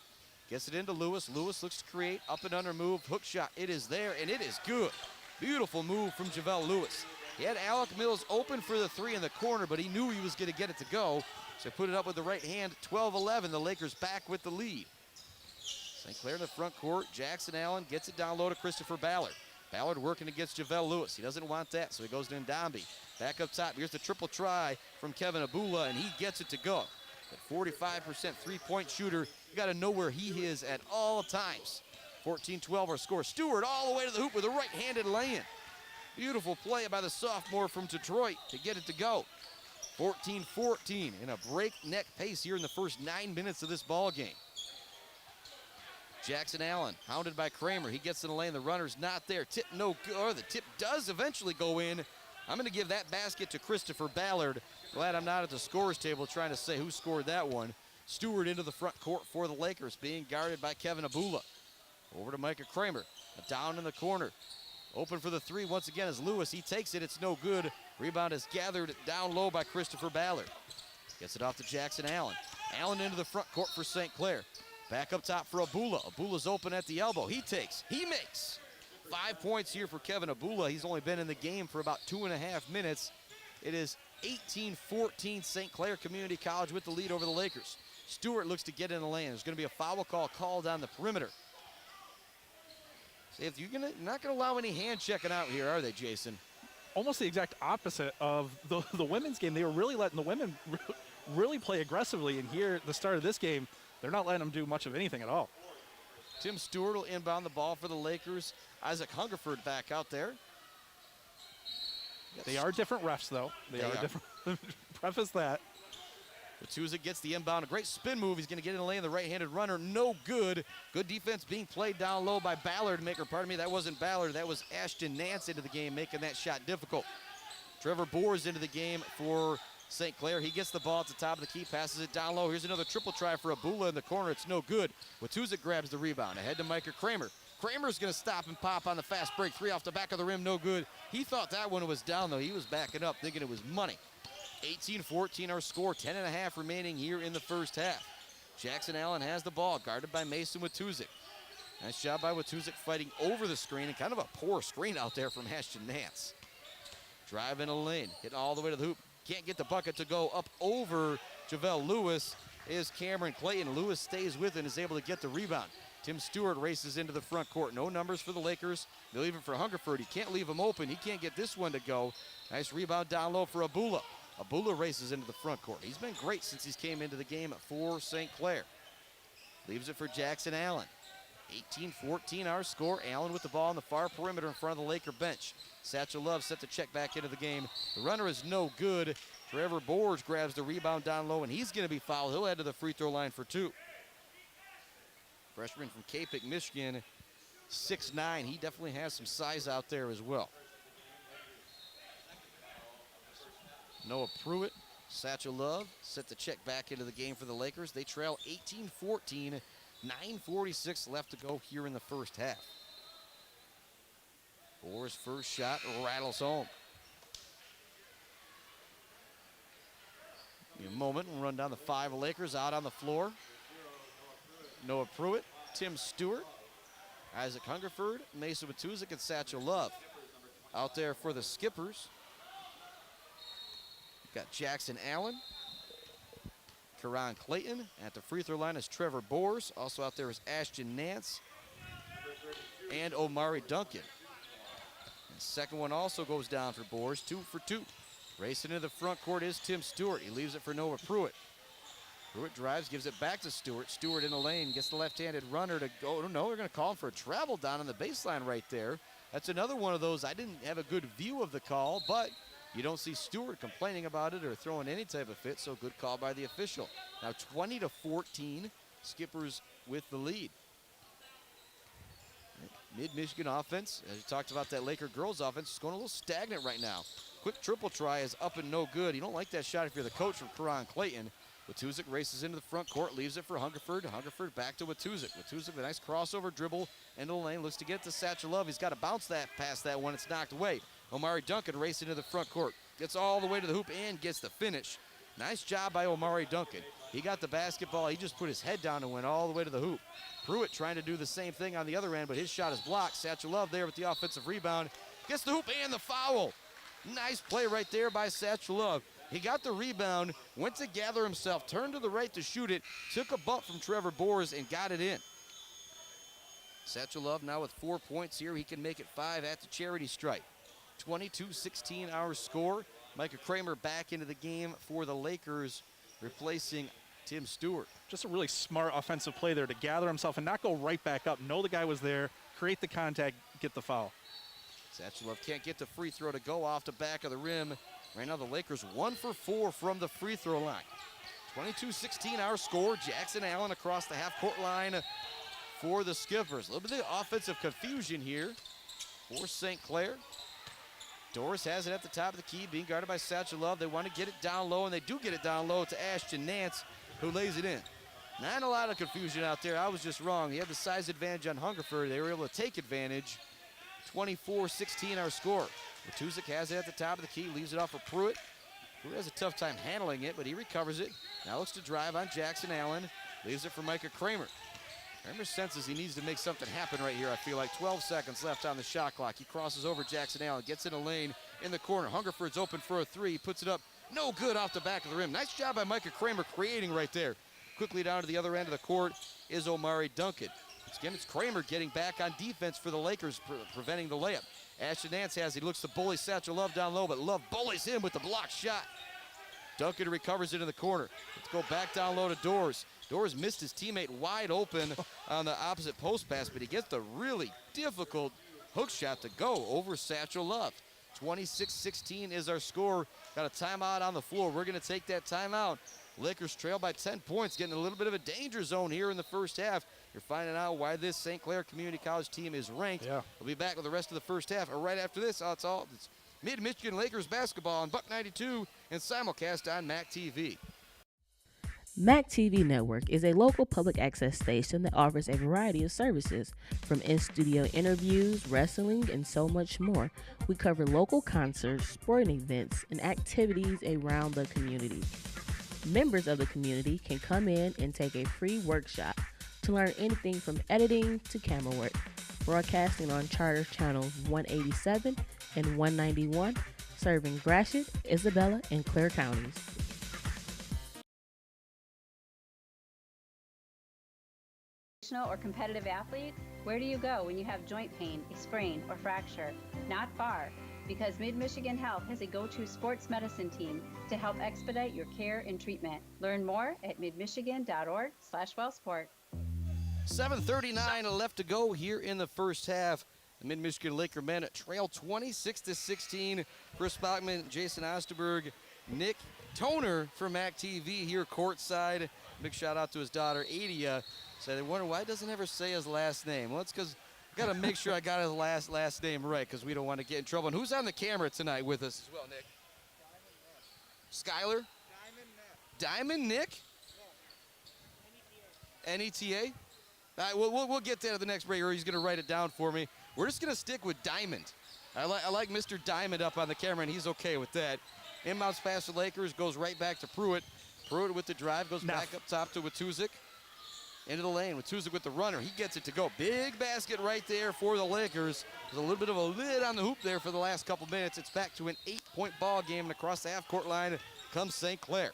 Gets it into Lewis. Lewis looks to create. Up and under move. Hook shot. It is there, and it is good. Beautiful move from Javale Lewis. He had Alec Mills open for the three in the corner, but he knew he was going to get it to go. So put it up with the right hand. 12-11. The Lakers back with the lead. St. Clair in the front court. Jackson Allen gets it down low to Christopher Ballard. Ballard working against Javale Lewis. He doesn't want that, so he goes to Ndombe. Back up top. Here's the triple try from Kevin Abula, and he gets it to go. At 45% three-point shooter, you got to know where he is at all times. 14-12 our score. Stewart all the way to the hoop with a right-handed lay-in. Beautiful play by the sophomore from Detroit to get it to go. 14-14 in a breakneck pace here in the first 9 minutes of this ball game. Jackson Allen, hounded by Kramer. He gets in the lane. The runner's not there. Tip no good. Or the tip does eventually go in. I'm going to give that basket to Christopher Ballard. Glad I'm not at the scorers table trying to say who scored that one. Stewart into the front court for the Lakers, being guarded by Kevin Abula. Over to Micah Kramer. Down in the corner. Open for the three once again is Lewis. He takes it. It's no good. Rebound is gathered down low by Christopher Ballard. Gets it off to Jackson Allen. Allen into the front court for St. Clair. Back up top for Abula. Abula's open at the elbow. He takes. He makes. 5 points here for Kevin Abula. He's only been in the game for about 2.5 minutes. It is 18-14 St. Clair Community College with the lead over the Lakers. Stewart looks to get in the lane. There's going to be a foul call called on the perimeter. See, if you're not going to allow any hand checking out here, are they, Jason? Almost the exact opposite of the women's game. They were really letting the women really play aggressively, and here at the start of this game, they're not letting them do much of anything at all. Tim Stewart will inbound the ball for the Lakers. Isaac Hungerford back out there. They are different refs, though. They are different. Preface that. Watuzik gets the inbound. A great spin move. He's going to get in the lane of the right-handed runner. No good. Good defense being played down low by Ballard. Pardon me, that wasn't Ballard. That was Ashton Nance into the game, making that shot difficult. Trevor Boers into the game for St. Clair. He gets the ball at the top of the key, passes it down low. Here's another triple try for Abula in the corner. It's no good. Watuzik grabs the rebound. Ahead to Micah Kramer. Kramer's going to stop and pop on the fast break. 3 off the back of the rim, no good. He thought that one was down, though. He was backing up, thinking it was money. 18-14 our score, 10.5 remaining here in the first half. Jackson Allen has the ball, guarded by Mason Watuzik. Nice job by Watuzik fighting over the screen, and kind of a poor screen out there from Ashton Nance. Drive in a lane, hitting all the way to the hoop. Can't get the bucket to go up over JaVale Lewis is Cameron Clayton. Lewis stays with and is able to get the rebound. Tim Stewart races into the front court. No numbers for the Lakers. They leave it for Hungerford. He can't leave him open. He can't get this one to go. Nice rebound down low for Abula. Abula races into the front court. He's been great since he's came into the game for St. Clair. Leaves it for Jackson Allen. 18-14 our score. Allen with the ball on the far perimeter in front of the Laker bench. Satchel Love set to check back into the game. The runner is no good. Trevor Boers grabs the rebound down low, and he's going to be fouled. He'll head to the free throw line for 2. Freshman from Capic, Michigan, 6'9". He definitely has some size out there as well. Noah Pruitt, Satchel Love set to check back into the game for the Lakers. They trail 18-14, 9:46 left to go here in the first half. Boers' first shot rattles home. In a moment, we'll run down the 5 Lakers out on the floor. Noah Pruitt, Tim Stewart, Isaac Hungerford, Mason Watuzik, and Satchel Love. Out there for the Skippers, got Jackson Allen, Karan Clayton. At the free throw line is Trevor Boers. Also out there is Ashton Nance and Omari Duncan. And the second one also goes down for Boers, 2 for 2. Racing into the front court is Tim Stewart. He leaves it for Noah Pruitt. Pruitt drives, gives it back to Stewart. Stewart in the lane, gets the left-handed runner to go. No, they're going to call him for a travel down on the baseline right there. That's another one of those. I didn't have a good view of the call, but you don't see Stewart complaining about it or throwing any type of fit, so good call by the official. Now 20-14, Skippers with the lead. Mid-Michigan offense, as we talked about that Laker girls offense, is going a little stagnant right now. Quick triple try is up and no good. You don't like that shot if you're the coach from Karan Clayton. Watuzik races into the front court, leaves it for Hungerford. Hungerford back to Watuzik. Watuzik with a nice crossover dribble into the lane, looks to get to Satchel Love. He's got to bounce that past that one. It's knocked away. Omari Duncan racing into the front court. Gets all the way to the hoop and gets the finish. Nice job by Omari Duncan. He got the basketball. He just put his head down and went all the way to the hoop. Pruitt trying to do the same thing on the other end, but his shot is blocked. Satchel Love there with the offensive rebound. Gets the hoop and the foul. Nice play right there by Satchel Love. He got the rebound, went to gather himself, turned to the right to shoot it, took a bump from Trevor Boers and got it in. Satchel Love now with 4 points here. He can make it 5 at the charity stripe. 22-16 our score. Micah Kramer back into the game for the Lakers, replacing Tim Stewart. Just a really smart offensive play there to gather himself and not go right back up. Know the guy was there, create the contact, get the foul. Satchel Love can't get the free throw to go off the back of the rim. Right now the Lakers 1 for 4 from the free throw line. 22-16 our score. Jackson Allen across the half-court line for the Skippers. A little bit of offensive confusion here for St. Clair. Doris has it at the top of the key, being guarded by Satchel Love. They want to get it down low, and they do get it down low to Ashton Nance, who lays it in. Not a lot of confusion out there. I was just wrong. He had the size advantage on Hungerford. They were able to take advantage. 24-16 our score. Watuzik has it at the top of the key, leaves it off for Pruitt. Pruitt has a tough time handling it, but he recovers it. Now looks to drive on Jackson Allen. Leaves it for Micah Kramer. Kramer senses he needs to make something happen right here. I feel like 12 seconds left on the shot clock. He crosses over Jackson Allen, gets in a lane in the corner. Hungerford's open for a 3, puts it up. No good off the back of the rim. Nice job by Micah Kramer creating right there. Quickly down to the other end of the court is Omari Duncan. Again, it's Kramer getting back on defense for the Lakers, preventing the layup. Ashton Nance has, he looks to bully Satchel Love down low, but Love bullies him with the block shot. Duncan recovers it in the corner. Let's go back down low to Doors. Doors missed his teammate wide open on the opposite post pass, but he gets the really difficult hook shot to go over Satchel Love. 26-16 is our score. Got a timeout on the floor. We're going to take that timeout. Lakers trail by 10 points, getting a little bit of a danger zone here in the first half. You're finding out why this St. Clair Community College team is ranked. Yeah. We'll be back with the rest of the first half. Right after this, it's Mid-Michigan Lakers basketball on Buck 92 and simulcast on MAC TV. MAC TV Network is a local public access station that offers a variety of services, from in-studio interviews, wrestling, and so much more. We cover local concerts, sporting events, and activities around the community. Members of the community can come in and take a free workshop to learn anything from editing to camera work. Broadcasting on Charter Channels 187 and 191, serving Gratiot, Isabella, and Clair counties. Or competitive athlete, where do you go when you have joint pain, a sprain, or fracture? Not far, because Mid-Michigan Health has a go-to sports medicine team to help expedite your care and treatment. Learn more at midmichigan.org/wellsport. 7:39 left to go here in the first half. The Mid-Michigan Laker men trail 26-16. Chris Bachman, Jason Osterberg, Nick Toner from MAC TV here courtside. Big shout out to his daughter, Adia. So they wonder why he doesn't ever say his last name. Well, it's because I got to make sure I got his last name right, because we don't want to get in trouble. And who's on the camera tonight with us as well, Nick? Skyler? Diamond Nick? NETA? All right, we'll get that at the next break, or he's going to write it down for me. We're just going to stick with Diamond. I like Mr. Diamond up on the camera, and he's okay with that. Inbounds pass to Lakers, goes right back to Pruitt. Pruitt with the drive, goes back up top to Watuzik. Into the lane, Watuzik with the runner. He gets it to go. Big basket right there for the Lakers. There's a little bit of a lid on the hoop there for the last couple minutes. It's back to an 8-point ball game, and across the half-court line comes St. Clair.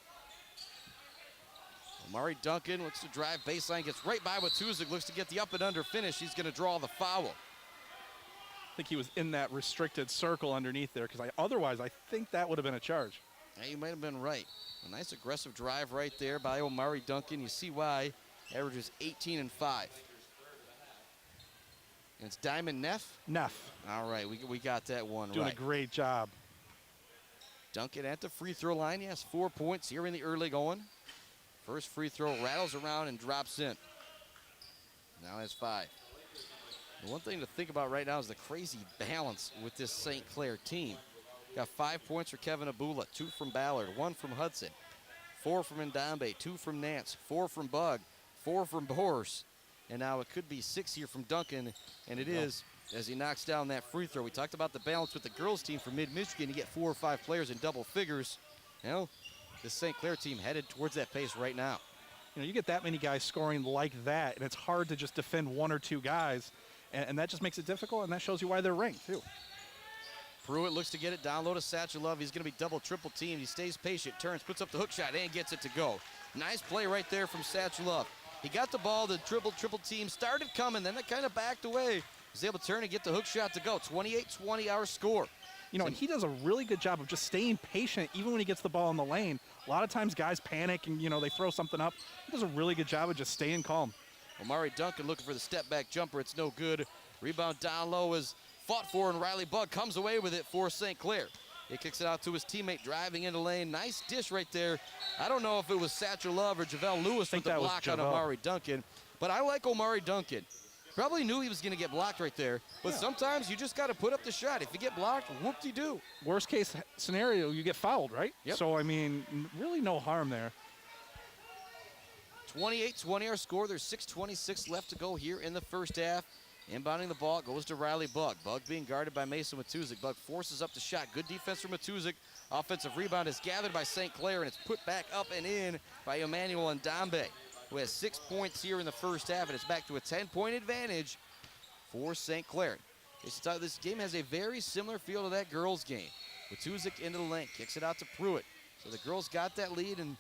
Omari Duncan looks to drive baseline, gets right by Watuzik, looks to get the up and under finish. He's going to draw the foul. I think he was in that restricted circle underneath there, because otherwise I think that would have been a charge. Yeah, you might have been right. A nice aggressive drive right there by Omari Duncan. You see why. Averages 18 and 5. And it's Diamond Neff? Neff. All right, we got that one Doing right. a great job. Duncan at the free throw line. He has 4 points here in the early going. First free throw rattles around and drops in. Now has 5. The one thing to think about right now is the crazy balance with this St. Clair team. Got 5 points for Kevin Abula, 2 from Ballard, 1 from Hudson, 4 from Ndambe, 2 from Nance, 4 from Bug, 4 from Horse, and now it could be 6 here from Duncan, and it is as he knocks down that free throw. We talked about the balance with the girls team for Mid-Michigan. You get 4 or 5 players in double figures. You know, this St. Clair team headed towards that pace right now. You know, you get that many guys scoring like that, and it's hard to just defend 1 or 2 guys, and that just makes it difficult, and that shows you why they're ranked, too. Pruitt looks to get it down low to Satchel Love. He's going to be double, triple teamed. He stays patient, turns, puts up the hook shot, and gets it to go. Nice play right there from Satchel Love. He got the ball, the triple team started coming, then it kind of backed away. He's able to turn and get the hook shot to go. 28-20 our score. You know, and he does a really good job of just staying patient even when he gets the ball in the lane. A lot of times guys panic and, you know, they throw something up. He does a really good job of just staying calm. Omari Duncan looking for the step-back jumper. It's no good. Rebound down low is fought for, and Riley Bug comes away with it for St. Clair. He kicks it out to his teammate driving into lane. Nice dish right there. I don't know if it was Satchel Love or JaVale Lewis with the block on Omari Duncan, but I like Omari Duncan. Probably knew he was going to get blocked right there, but sometimes you just got to put up the shot. If you get blocked, whoop-de-doo. Worst case scenario, you get fouled, right? Yep. So, I mean, really no harm there. 28-20 our score. There's 6:26 left to go here in the first half. Inbounding the ball goes to Riley Bug. Bug being guarded by Mason Watuzik. Bug forces up the shot. Good defense from Watuzik. Offensive rebound is gathered by St. Clair, and it's put back up and in by Emmanuel Ndambe, who has 6 points here in the first half, and it's back to a 10-point advantage for St. Clair. This game has a very similar feel to that girls' game. Watuzik into the lane, kicks it out to Pruitt. So the girls got that lead, and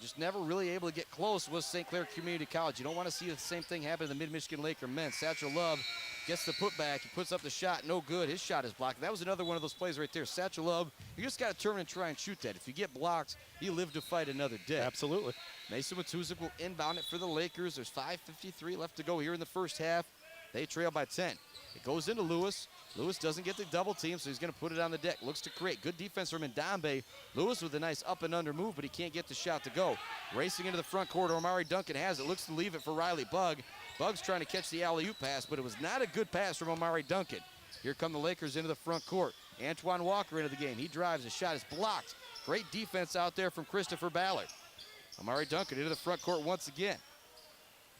just never really able to get close was St. Clair Community College. You don't want to see the same thing happen to the Mid-Michigan Laker men. Satchel Love gets the putback. He puts up the shot. No good. His shot is blocked. That was another one of those plays right there. Satchel Love, you just got to turn and try and shoot that. If you get blocked, you live to fight another day. Absolutely. Mason Watuzik will inbound it for the Lakers. There's 5:53 left to go here in the first half. They trail by 10. It goes into Lewis. Lewis doesn't get the double team, so he's going to put it on the deck. Looks to create. Good defense from Ndambe. Lewis with a nice up and under move, but he can't get the shot to go. Racing into the front court, Omari Duncan has it. Looks to leave it for Riley Bugg. Bugg's trying to catch the alley-oop pass, but it was not a good pass from Omari Duncan. Here come the Lakers into the front court. Antoine Walker into the game. He drives. The shot is blocked. Great defense out there from Christopher Ballard. Omari Duncan into the front court once again.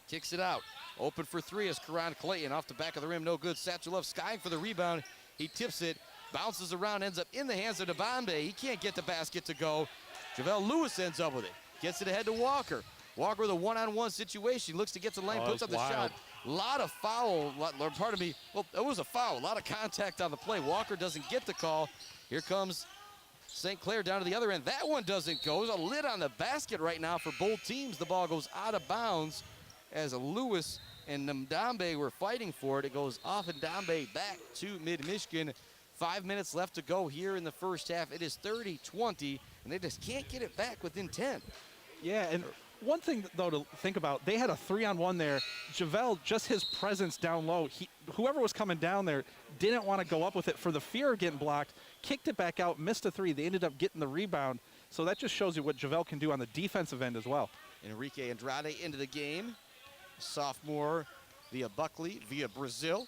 Kicks it out. Open for three is Karan Clayton. Off the back of the rim, no good. Satchelov skying for the rebound. He tips it, bounces around, ends up in the hands of Ndambe. He can't get the basket to go. JaVale Lewis ends up with it. Gets it ahead to Walker. Walker with a one-on-one situation. Looks to get to the lane, puts up the shot. A lot of foul, pardon me. Well, it was a foul. A lot of contact on the play. Walker doesn't get the call. Here comes St. Clair down to the other end. That one doesn't go. There's a lid on the basket right now for both teams. The ball goes out of bounds as Lewis and Ndambe were fighting for it. It goes off Ndambe back to Mid-Michigan. 5 minutes left to go here in the first half. It is 30-20, and they just can't get it back within 10. Yeah, and one thing, though, to think about, they had a 3-on-1 there. JaVale, just his presence down low, whoever was coming down there didn't want to go up with it for the fear of getting blocked, kicked it back out, missed a three. They ended up getting the rebound. So that just shows you what JaVale can do on the defensive end as well. Enrique Andrade into the game. Sophomore via Buckley, via Brazil.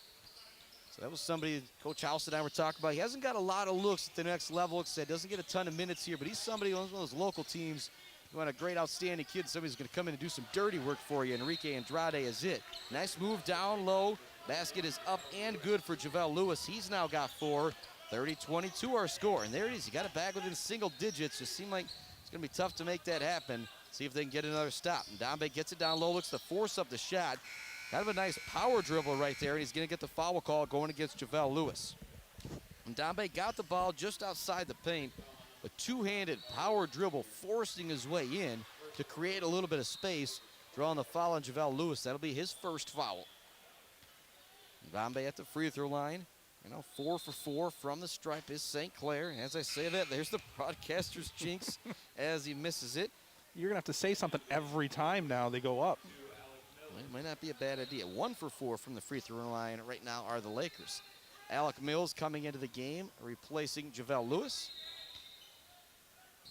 So that was somebody Coach House and I were talking about. He hasn't got a lot of looks at the next level. Said doesn't get a ton of minutes here, but he's somebody, one of those local teams. You want a great, outstanding kid. Somebody's going to come in and do some dirty work for you. Enrique Andrade is it. Nice move down low. Basket is up and good for JaVale Lewis. He's now got 4. 30-22 our score. And there it is. He got it back within single digits. Just seemed like it's going to be tough to make that happen. See if they can get another stop. Ndambe gets it down low, looks to force up the shot. Kind of a nice power dribble right there, and he's going to get the foul call going against JaVale Lewis. Ndambe got the ball just outside the paint. A two-handed power dribble forcing his way in to create a little bit of space, drawing the foul on JaVale Lewis. That'll be his first foul. Ndambe at the free throw line. 4 for 4 from the stripe is St. Clair. As I say that, there's the broadcaster's jinx as he misses it. You're going to have to say something every time now they go up. Well, it might not be a bad idea. 1 for 4 from the free throw line right now are the Lakers. Alec Mills coming into the game, replacing JaVale Lewis.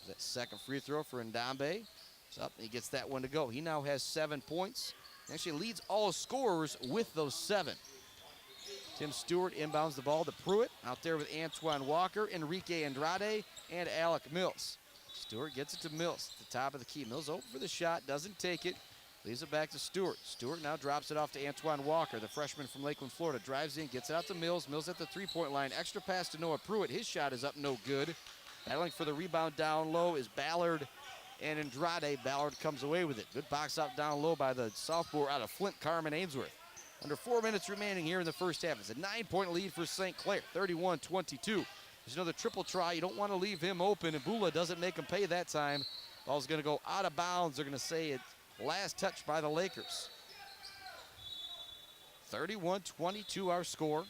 That second free throw for Ndambe. It's up, and he gets that one to go. He now has 7 points. He actually leads all scorers with those 7. Tim Stewart inbounds the ball to Pruitt. Out there with Antoine Walker, Enrique Andrade, and Alec Mills. Stewart gets it to Mills at the top of the key. Mills open for the shot, doesn't take it. Leaves it back to Stewart. Stewart now drops it off to Antoine Walker, the freshman from Lakeland, Florida. Drives in, gets it out to Mills. Mills at the three-point line. Extra pass to Noah Pruitt. His shot is up, no good. Battling for the rebound down low is Ballard and Andrade. Ballard comes away with it. Good box out down low by the sophomore out of Flint, Carmen Ainsworth. Under 4 minutes remaining here in the first half. It's a 9-point lead for St. Clair, 31-22. There's another triple try. You don't want to leave him open, and Bula doesn't make him pay that time. Ball's going to go out of bounds. They're going to say it's last touch by the Lakers. 31-22 our score.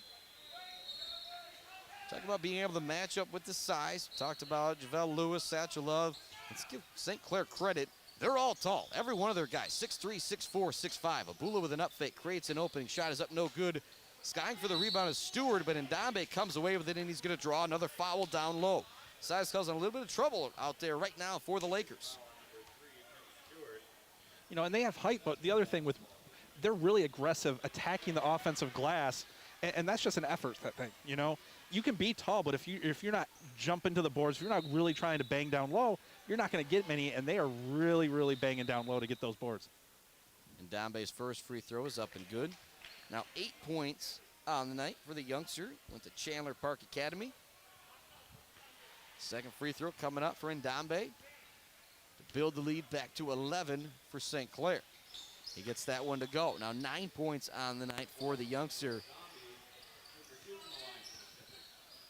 Talk about being able to match up with the size. Talked about JaVale Lewis, Satchelov. Let's give St. Clair credit. They're all tall. Every one of their guys, 6'3", 6'4", 6'5". Abula with an up fake, creates an opening. Shot is up, no good. Skying for the rebound is Stewart, but Ndambe comes away with it, and he's going to draw another foul down low. Size causing a little bit of trouble out there right now for the Lakers. And they have height, but the other thing they're really aggressive, attacking the offensive glass, and that's just an effort thing. You can be tall, but if you're not jumping to the boards, if you're not really trying to bang down low, you're not going to get many, and they are really, really banging down low to get those boards. Ndambe's first free throw is up and good. Now 8 points on the night for the youngster. Went to Chandler Park Academy. Second free throw coming up for Ndambe to build the lead back to 11 for St. Clair. He gets that one to go. Now 9 points on the night for the youngster.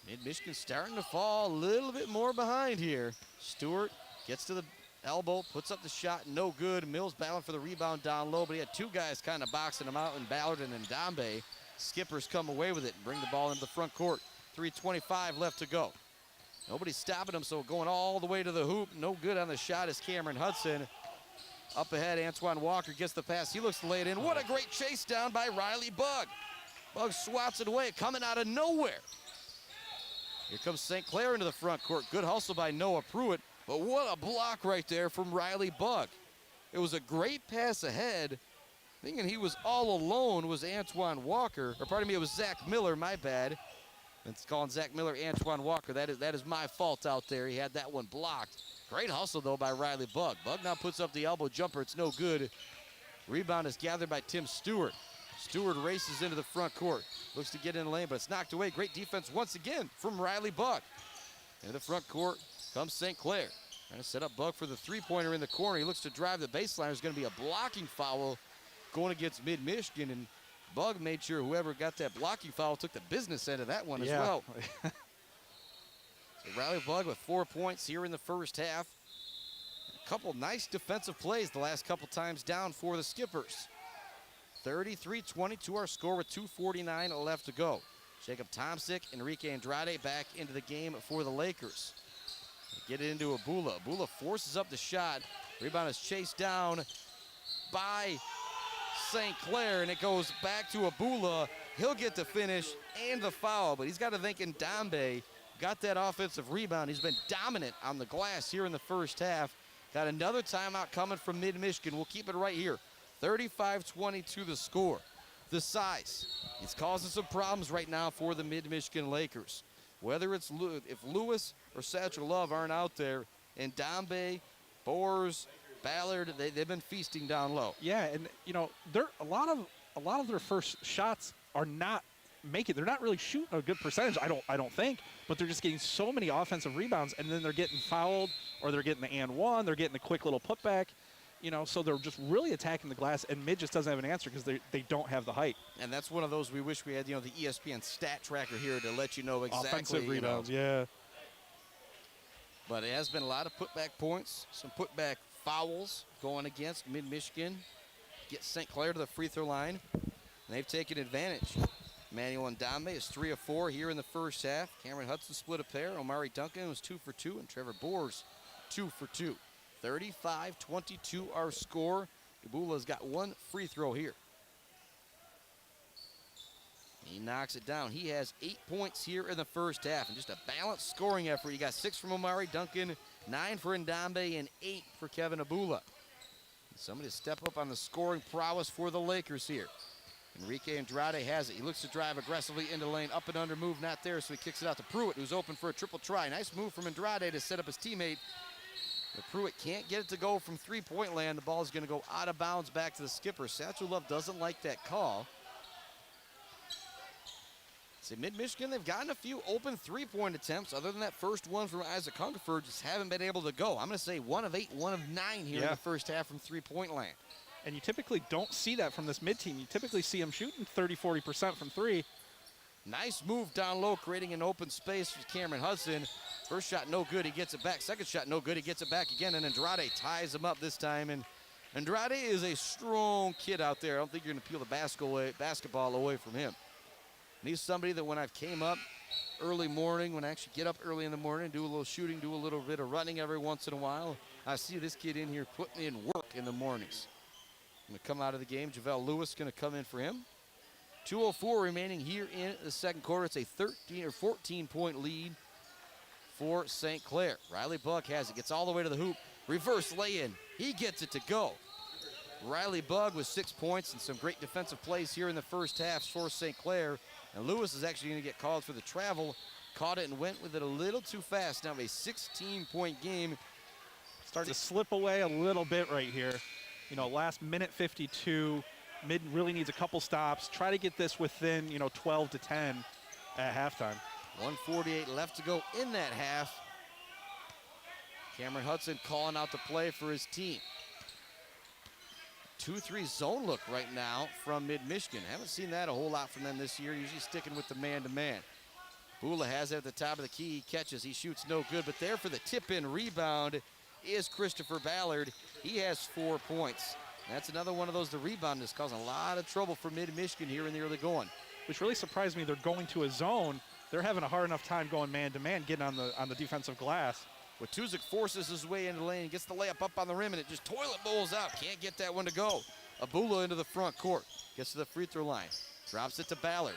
Mid-Michigan starting to fall a little bit more behind here. Stewart gets to the elbow, puts up the shot, no good. Mills battling for the rebound down low, but he had two guys kind of boxing him out in Ballard and Ndambe. Skippers come away with it and bring the ball into the front court. 3:25 left to go. Nobody's stopping him, so going all the way to the hoop. No good on the shot is Cameron Hudson. Up ahead, Antoine Walker gets the pass. He looks to lay it in. What a great chase down by Riley Bugg. Bug swats it away, coming out of nowhere. Here comes St. Clair into the front court. Good hustle by Noah Pruitt, but what a block right there from Riley Bug. It was a great pass ahead. Thinking he was all alone was Antoine Walker, or pardon me, it was Zach Miller, my bad. It's calling Zach Miller Antoine Walker. That is my fault out there. He had that one blocked. Great hustle, though, by Riley Bug. Bug now puts up the elbow jumper. It's no good. Rebound is gathered by Tim Stewart. Stewart races into the front court. Looks to get in the lane, but it's knocked away. Great defense once again from Riley Bug. In the front court comes St. Clair. Trying to set up Bug for the three-pointer in the corner. He looks to drive the baseline. There's going to be a blocking foul going against Mid-Michigan, and Bug made sure whoever got that blocking foul took the business end of that one as well. So Riley Bug with 4 points here in the first half. A couple nice defensive plays the last couple times down for the Skippers. 33-22 our score with 2:49 left to go. Jacob Tomsick, Enrique Andrade back into the game for the Lakers. They get it into Abula. Abula forces up the shot. Rebound is chased down by St. Clair, and it goes back to Abula. He'll get the finish and the foul, but he's got to think Ndambe got that offensive rebound. He's been dominant on the glass here in the first half. Got another timeout coming from Mid-Michigan. We'll keep it right here. 35-22 the score. The size, it's causing some problems right now for the Mid-Michigan Lakers. Whether it's if Lewis or Satchel Love aren't out there, and Ndambe, Bors, Ballard, they've been feasting down low. Yeah, and you know, a lot of their first shots are not making. They're not really shooting a good percentage. I don't think, but they're just getting so many offensive rebounds, and then they're getting fouled, or they're getting the and one. They're getting the quick little putback. You know, so they're just really attacking the glass, and Mid just doesn't have an answer because they don't have the height. And that's one of those we wish we had, you know, the ESPN stat tracker here to let you know exactly. Offensive rebounds, you know. yeah. But it has been a lot of putback points, some putback fouls going against Mid-Michigan. Get St. Clair to the free throw line, and they've taken advantage. Emmanuel Ndambe is 3 of 4 here in the first half. Cameron Hudson split a pair. Omari Duncan was 2 for 2, and Trevor Bors 2 for 2. 35-22 our score. Abula's got one free throw here. He knocks it down. He has 8 points here in the first half, and just a balanced scoring effort. You got 6 from Omari Duncan, 9 for Ndambe, and 8 for Kevin Abula. Somebody step up on the scoring prowess for the Lakers here. Enrique Andrade has it. He looks to drive aggressively into the lane. Up and under move, not there, so he kicks it out to Pruitt, who's open for a triple try. Nice move from Andrade to set up his teammate. But Pruitt can't get it to go from three-point land. The ball is going to go out of bounds back to the skipper. Satchel Love doesn't like that call. See, Mid-Michigan, they've gotten a few open three-point attempts. Other than that first one from Isaac Hungerford, just haven't been able to go. I'm going to say 1 of 8, 1 of 9 here in the first half from three-point land. And you typically don't see that from this Mid team. You typically see them shooting 30-40% from three. Nice move down low, creating an open space for Cameron Hudson. First shot, no good. He gets it back. Second shot, no good. He gets it back again, and Andrade ties him up this time. And Andrade is a strong kid out there. I don't think you're going to peel the basketball away from him. And he's somebody that when I've came up early morning, when I actually get up early in the morning, do a little shooting, do a little bit of running every once in a while, I see this kid in here putting in work in the mornings. Going to come out of the game. JaVale Lewis going to come in for him. 2:04 remaining here in the second quarter. It's a 13 or 14-point lead for St. Clair. Riley Bug has it, gets all the way to the hoop. Reverse lay-in. He gets it to go. Riley Bug with 6 points and some great defensive plays here in the first half for St. Clair. And Lewis is actually going to get called for the travel. Caught it and went with it a little too fast. Now a 16-point game. Starting to slip away a little bit right here. You know, last minute 52. Mid really needs a couple stops. Try to get this within, 12 to 10 at halftime. 1:48 left to go in that half. Cameron Hudson calling out the play for his team. 2-3 zone look right now from Mid-Michigan. Haven't seen that a whole lot from them this year, usually sticking with the man-to-man. Bula has it at the top of the key. He catches, he shoots no good, but there for the tip-in rebound is Christopher Ballard. He has 4 points. That's another one of those, the rebound is causing a lot of trouble for Mid-Michigan here in the early going. Which really surprised me. They're going to a zone. They're having a hard enough time going man-to-man, getting on the defensive glass. Watuzik forces his way into the lane, gets the layup up on the rim, and it just toilet bowls out. Can't get that one to go. Abula into the front court. Gets to the free throw line. Drops it to Ballard.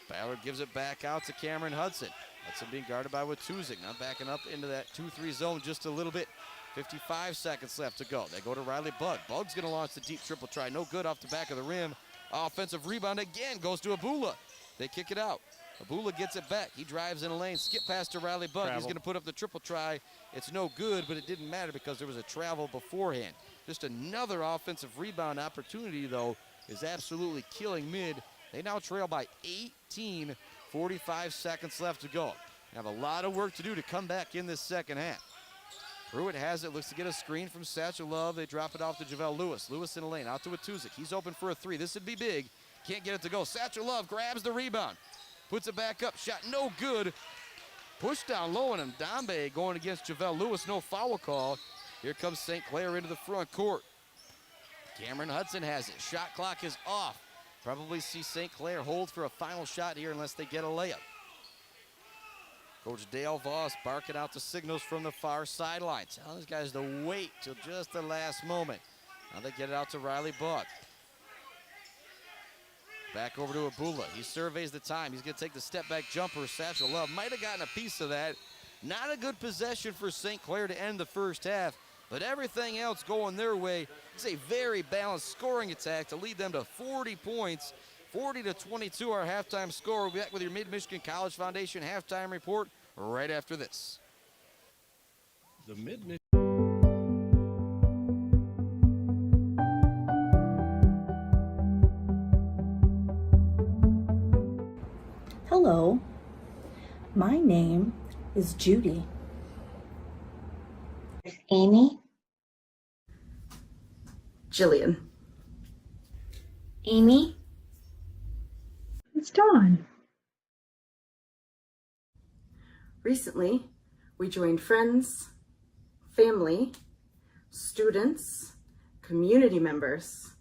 Ballard gives it back out to Cameron Hudson. Hudson being guarded by Watuzik. Now backing up into that 2-3 zone just a little bit. 55 seconds left to go. They go to Riley Bugg. Bugg's going to launch the deep triple try. No good off the back of the rim. Offensive rebound again goes to Abula. They kick it out. Abula gets it back. He drives in a lane. Skip pass to Riley Bugg. Travel. He's going to put up the triple try. It's no good, but it didn't matter because there was a travel beforehand. Just another offensive rebound opportunity, though, is absolutely killing Mid. They now trail by 18. 45 seconds left to go. They have a lot of work to do to come back in this second half. Pruitt has it, looks to get a screen from Satchel Love. They drop it off to JaVale Lewis. Lewis in the lane, out to Watuzik. He's open for a three. This would be big. Can't get it to go. Satchel Love grabs the rebound. Puts it back up. Shot no good. Push down low, and Ndambe going against JaVale Lewis. No foul call. Here comes St. Clair into the front court. Cameron Hudson has it. Shot clock is off. Probably see St. Clair hold for a final shot here unless they get a layup. Coach Dale Voss barking out the signals from the far sideline. Telling these guys to wait till just the last moment. Now they get it out to Riley Bugg. Back over to Abula. He surveys the time. He's going to take the step-back jumper. Satchel Love might have gotten a piece of that. Not a good possession for St. Clair to end the first half, but everything else going their way. It's a very balanced scoring attack to lead them to 40 points. 40-22 our halftime score. We'll be back with your Mid-Michigan College Foundation halftime report right after this. The Mid-Michigan. Hello, my name is Judy. Amy. Jillian. Amy. It's Dawn. Recently, we joined friends, family, students, community members,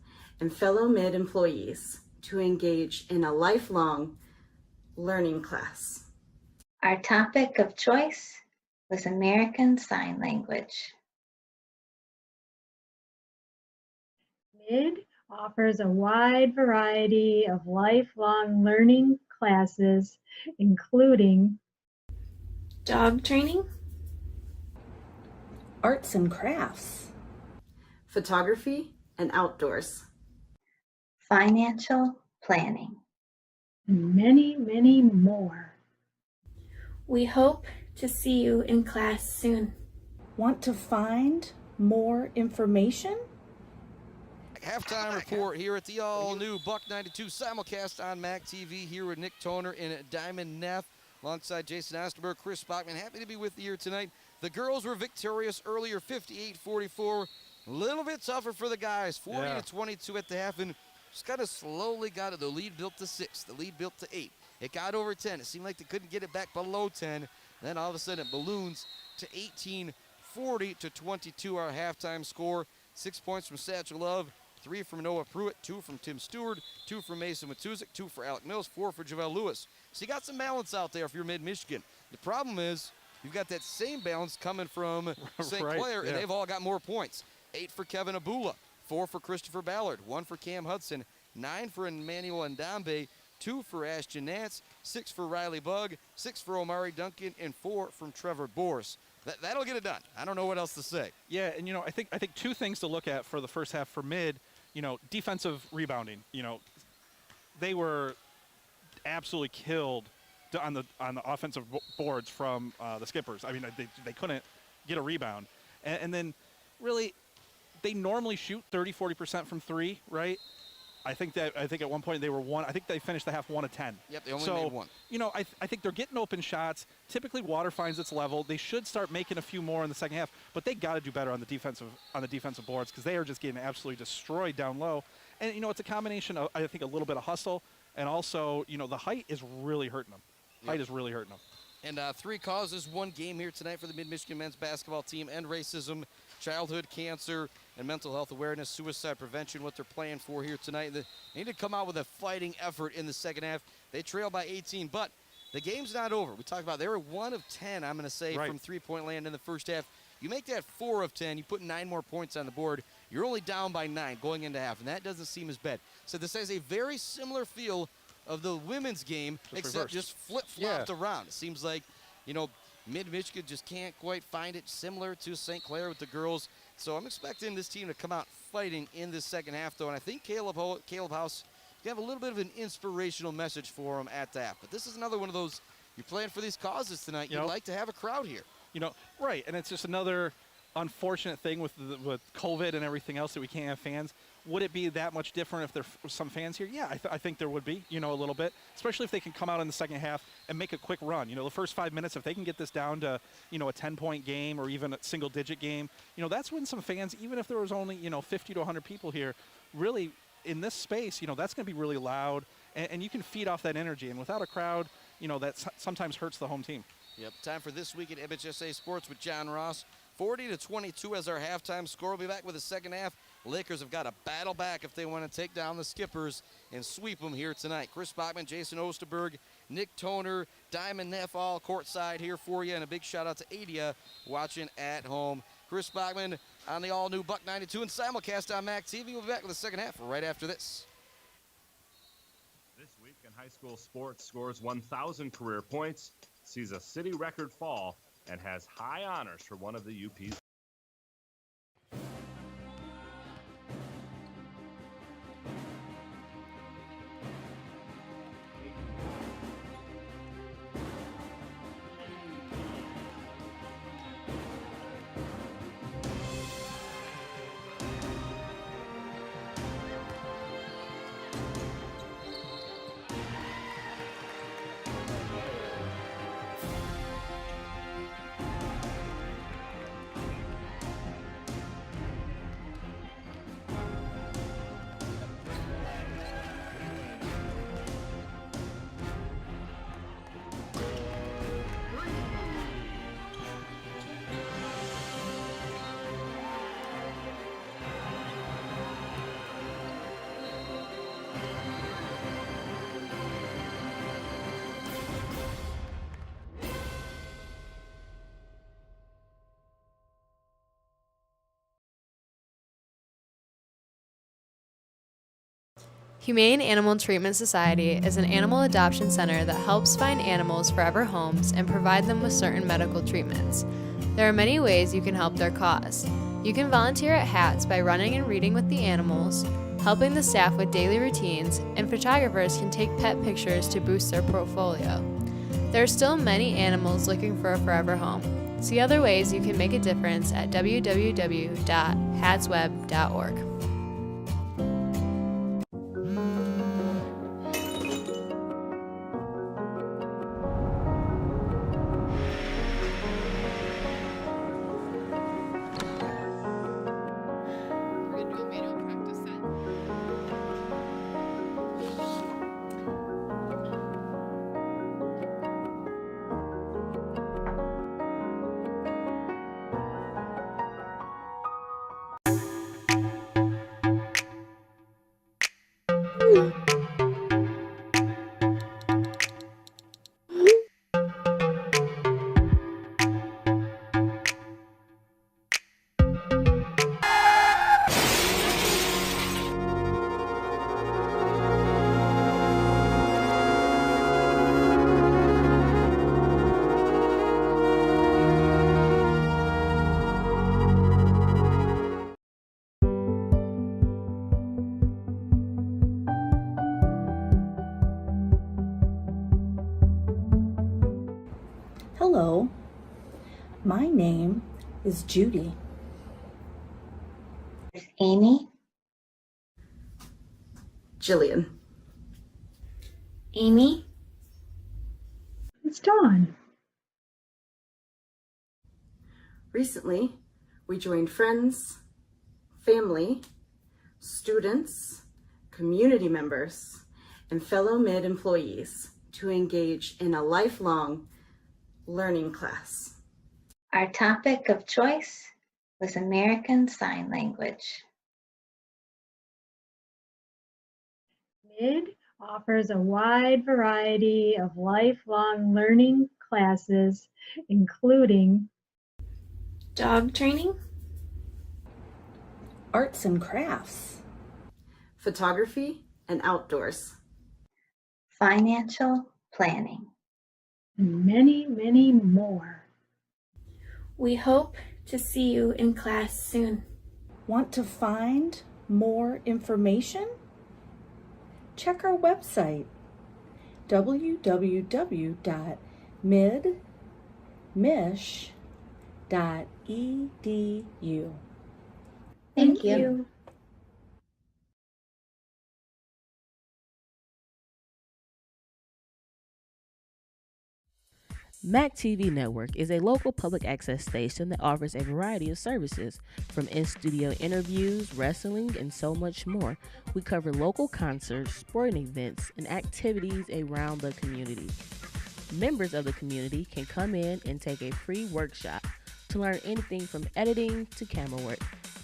and fellow Mid employees to engage in a lifelong learning class. Our topic of choice was American Sign Language. Mid offers a wide variety of lifelong learning classes, including Dog training, arts and crafts, photography and outdoors, financial planning, and many, many more. We hope to see you in class soon. Want to find more information? Halftime report here at the all-new Buck 92 simulcast on MAC TV here with Nick Toner and Diamond Neff alongside Jason Osterberg, Chris Bachman. Happy to be with you here tonight. The girls were victorious earlier, 58-44. A little bit tougher for the guys, 40-22 at the half, and just kind of slowly got it. The lead built to 6. The lead built to 8. It got over 10. It seemed like they couldn't get it back below 10. Then all of a sudden it balloons to 18, 40-22 our halftime score. 6 points from Satchel Love, 3 from Noah Pruitt, 2 from Tim Stewart, 2 from Mason Watuzik, 2 for Alec Mills, 4 for JaVale Lewis. So you got some balance out there if you're Mid-Michigan. The problem is you've got that same balance coming from St. Clair, and they've all got more points. 8 for Kevin Abula, 4 for Christopher Ballard, 1 for Cam Hudson, 9 for Emmanuel Ndambe, 2 for Ashton Nance, 6 for Riley Bugg, 6 for Omari Duncan, and 4 from Trevor Boris. That'll get it done. I don't know what else to say. Yeah, and I think two things to look at for the first half for Mid. Defensive rebounding. They were absolutely killed on the offensive boards from the Skippers. I mean, they couldn't get a rebound, and then really they normally shoot 30-40% from three, right? I think at one point they were one. I think they finished the half 1 of 10. Yep, they only made one. I think they're getting open shots. Typically, water finds its level. They should start making a few more in the second half, but they got to do better on the defensive boards because they are just getting absolutely destroyed down low. And it's a combination of, I think, a little bit of hustle and also the height is really hurting them. Height is really hurting them. And 3 causes, 1 game here tonight for the Mid-Michigan men's basketball team: end racism, childhood cancer, and mental health awareness, suicide prevention, what they're playing for here tonight. They need to come out with a fighting effort in the second half. They trail by 18, but the game's not over. We talked about they were 1 of 10, I'm going to say, from three-point land in the first half. You make that 4 of 10, you put 9 more points on the board. You're only down by 9 going into half, and that doesn't seem as bad. So this has a very similar feel of the women's game, except reversed. just flip-flopped around. It seems like, you know, Mid-Michigan just can't quite find it, similar to St. Clair with the girls. So I'm expecting this team to come out fighting in this second half, though, and I think Caleb House, you have a little bit of an inspirational message for them at that. But this is another one of those, you're playing for these causes tonight. You'd like to have a crowd here. You know, right, and it's just another unfortunate thing with COVID and everything else that we can't have fans. Would it be that much different if there were some fans here? Yeah, I think there would be, you know, a little bit, especially if they can come out in the second half and make a quick run. You know, the first 5 minutes, if they can get this down to, you know, a 10-point game or even a single-digit game, you know, that's when some fans, even if there was only, you know, 50 to 100 people here, really in this space, you know, that's going to be really loud, and you can feed off that energy. And without a crowd, you know, that sometimes hurts the home team. Yep, time for This Week at MHSA Sports with John Ross. 40-22 as our halftime score. We'll be back with the second half. Lakers have got to battle back if they want to take down the Skippers and sweep them here tonight. Chris Bachman, Jason Osterberg, Nick Toner, Diamond Neff all courtside here for you. And a big shout out to Adia watching at home. Chris Bachman on the all-new Buck 92 and simulcast on MAC TV. We'll be back with the second half right after this. This week in high school sports, scores 1,000 career points, sees a city record fall, and has high honors for one of the UP's. Humane Animal Treatment Society is an animal adoption center that helps find animals forever homes and provide them with certain medical treatments. There are many ways you can help their cause. You can volunteer at HATS by running and reading with the animals, helping the staff with daily routines, and photographers can take pet pictures to boost their portfolio. There are still many animals looking for a forever home. See other ways you can make a difference at www.hatsweb.org. Hello, my name is Judy. Amy. Jillian. Amy. It's Dawn. Recently, we joined friends, family, students, community members, and fellow MID employees to engage in a lifelong learning class. Our topic of choice was American Sign Language. MID offers a wide variety of lifelong learning classes, including dog training, arts and crafts, photography and outdoors, financial planning, and many, many more. We hope to see you in class soon. Want to find more information? Check our website, www.midmish.edu. Thank you. MAC TV Network is a local public access station that offers a variety of services, from in-studio interviews, wrestling, and so much more. We cover local concerts, sporting events, and activities around the community. Members of the community can come in and take a free workshop to learn anything from editing to camera work.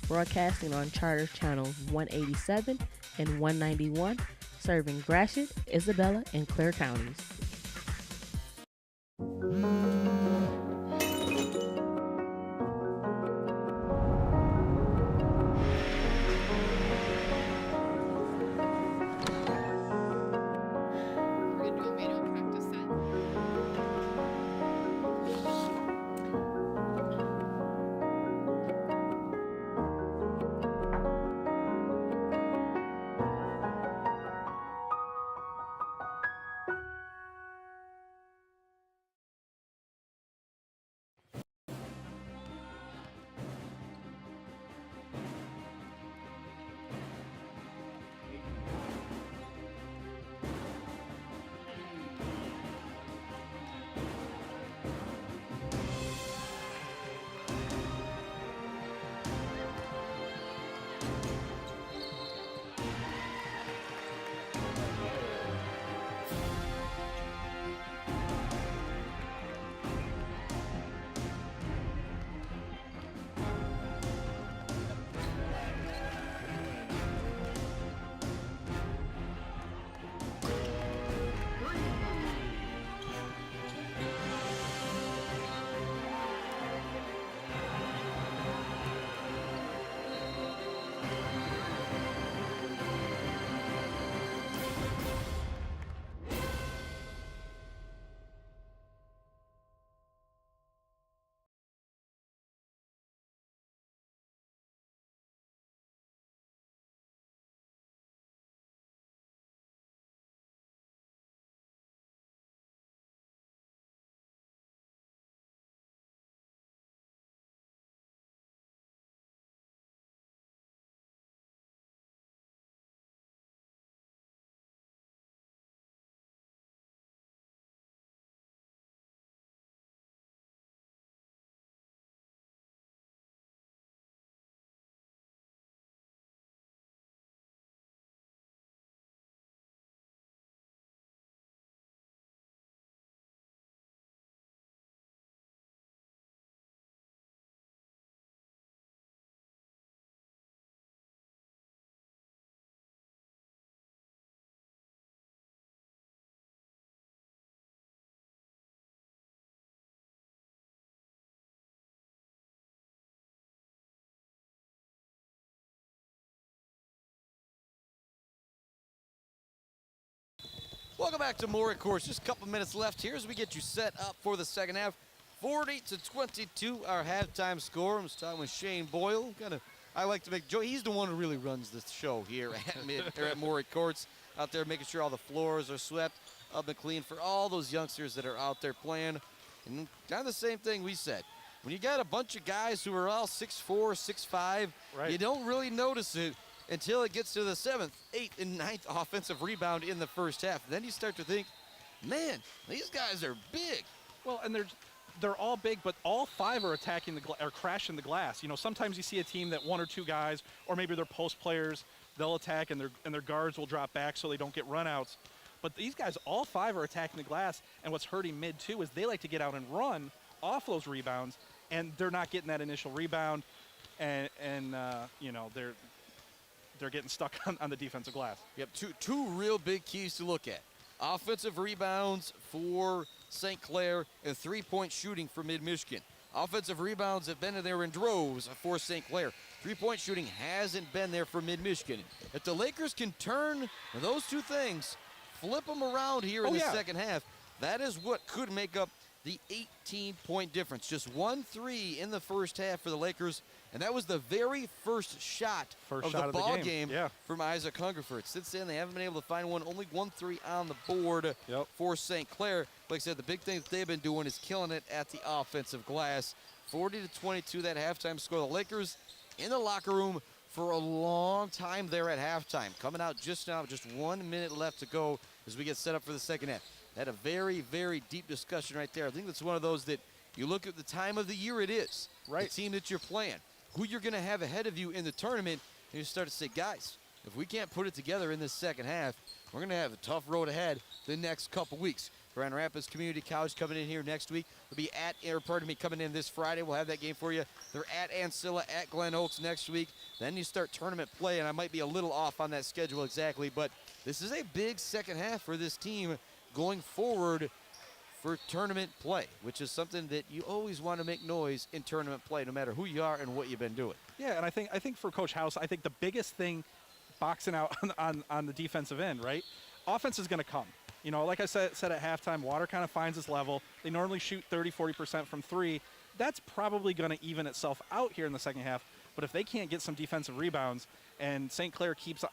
Broadcasting on Charter Channels 187 and 191, serving Gratiot, Isabella, and Clair counties. Welcome back to more, of course. Just a couple minutes left here as we get you set up for the second half. 40-22, our halftime score. I'm talking with Shane Boyle. I like to make Joe. He's the one who really runs this show here at Maury Courts, out there making sure all the floors are swept up and clean for all those youngsters that are out there playing. And kind of the same thing we said. When you got a bunch of guys who are all 6'4", 6'5", right, you don't really notice it until it gets to the 7th, 8th, and 9th offensive rebound in the first half. Then you start to think, man, these guys are big. Well, and they're all big, but all five are attacking or crashing the glass. You know, sometimes you see a team that one or two guys, or maybe they're post players, they'll attack and their guards will drop back so they don't get runouts. But these guys, all five are attacking the glass, and what's hurting mid too is they like to get out and run off those rebounds, and they're not getting that initial rebound, and you know, they're getting stuck on the defensive glass. Yep, two real big keys to look at. Offensive rebounds for St. Clair and three-point shooting for Mid-Michigan. Offensive rebounds have been in there in droves for St. Clair. Three-point shooting hasn't been there for Mid-Michigan. If the Lakers can turn those two things, flip them around here in the second half, that is what could make up the 18-point difference. Just 1-3 in the first half for the Lakers, and that was the very first shot of the ball game from Isaac Hungerford. Since then, they haven't been able to find one. Only 1-3 on the board for St. Clair. Like I said, the big thing that they've been doing is killing it at the offensive glass. 40-22, that halftime score. The Lakers in the locker room for a long time there at halftime. Coming out just now, just 1 minute left to go as we get set up for the second half. Had a very, very deep discussion right there. I think that's one of those that you look at the time of the year it is, the team that you're playing, who you're going to have ahead of you in the tournament, and you start to say, guys, if we can't put it together in this second half, we're going to have a tough road ahead the next couple weeks. Grand Rapids Community College coming in here next week. They'll be coming in this Friday. We'll have that game for you. They're at Ancilla, at Glen Oaks next week. Then you start tournament play, and I might be a little off on that schedule exactly, but this is a big second half for this team going forward for tournament play, which is something that you always want to make noise in tournament play, no matter who you are and what you've been doing. Yeah, and I think for Coach House, I think the biggest thing boxing out on the defensive end, right? Offense is going to come. You know, like I said at halftime, Water kind of finds its level. They normally shoot 30-40% from three. That's probably going to even itself out here in the second half. But if they can't get some defensive rebounds and St. Clair keeps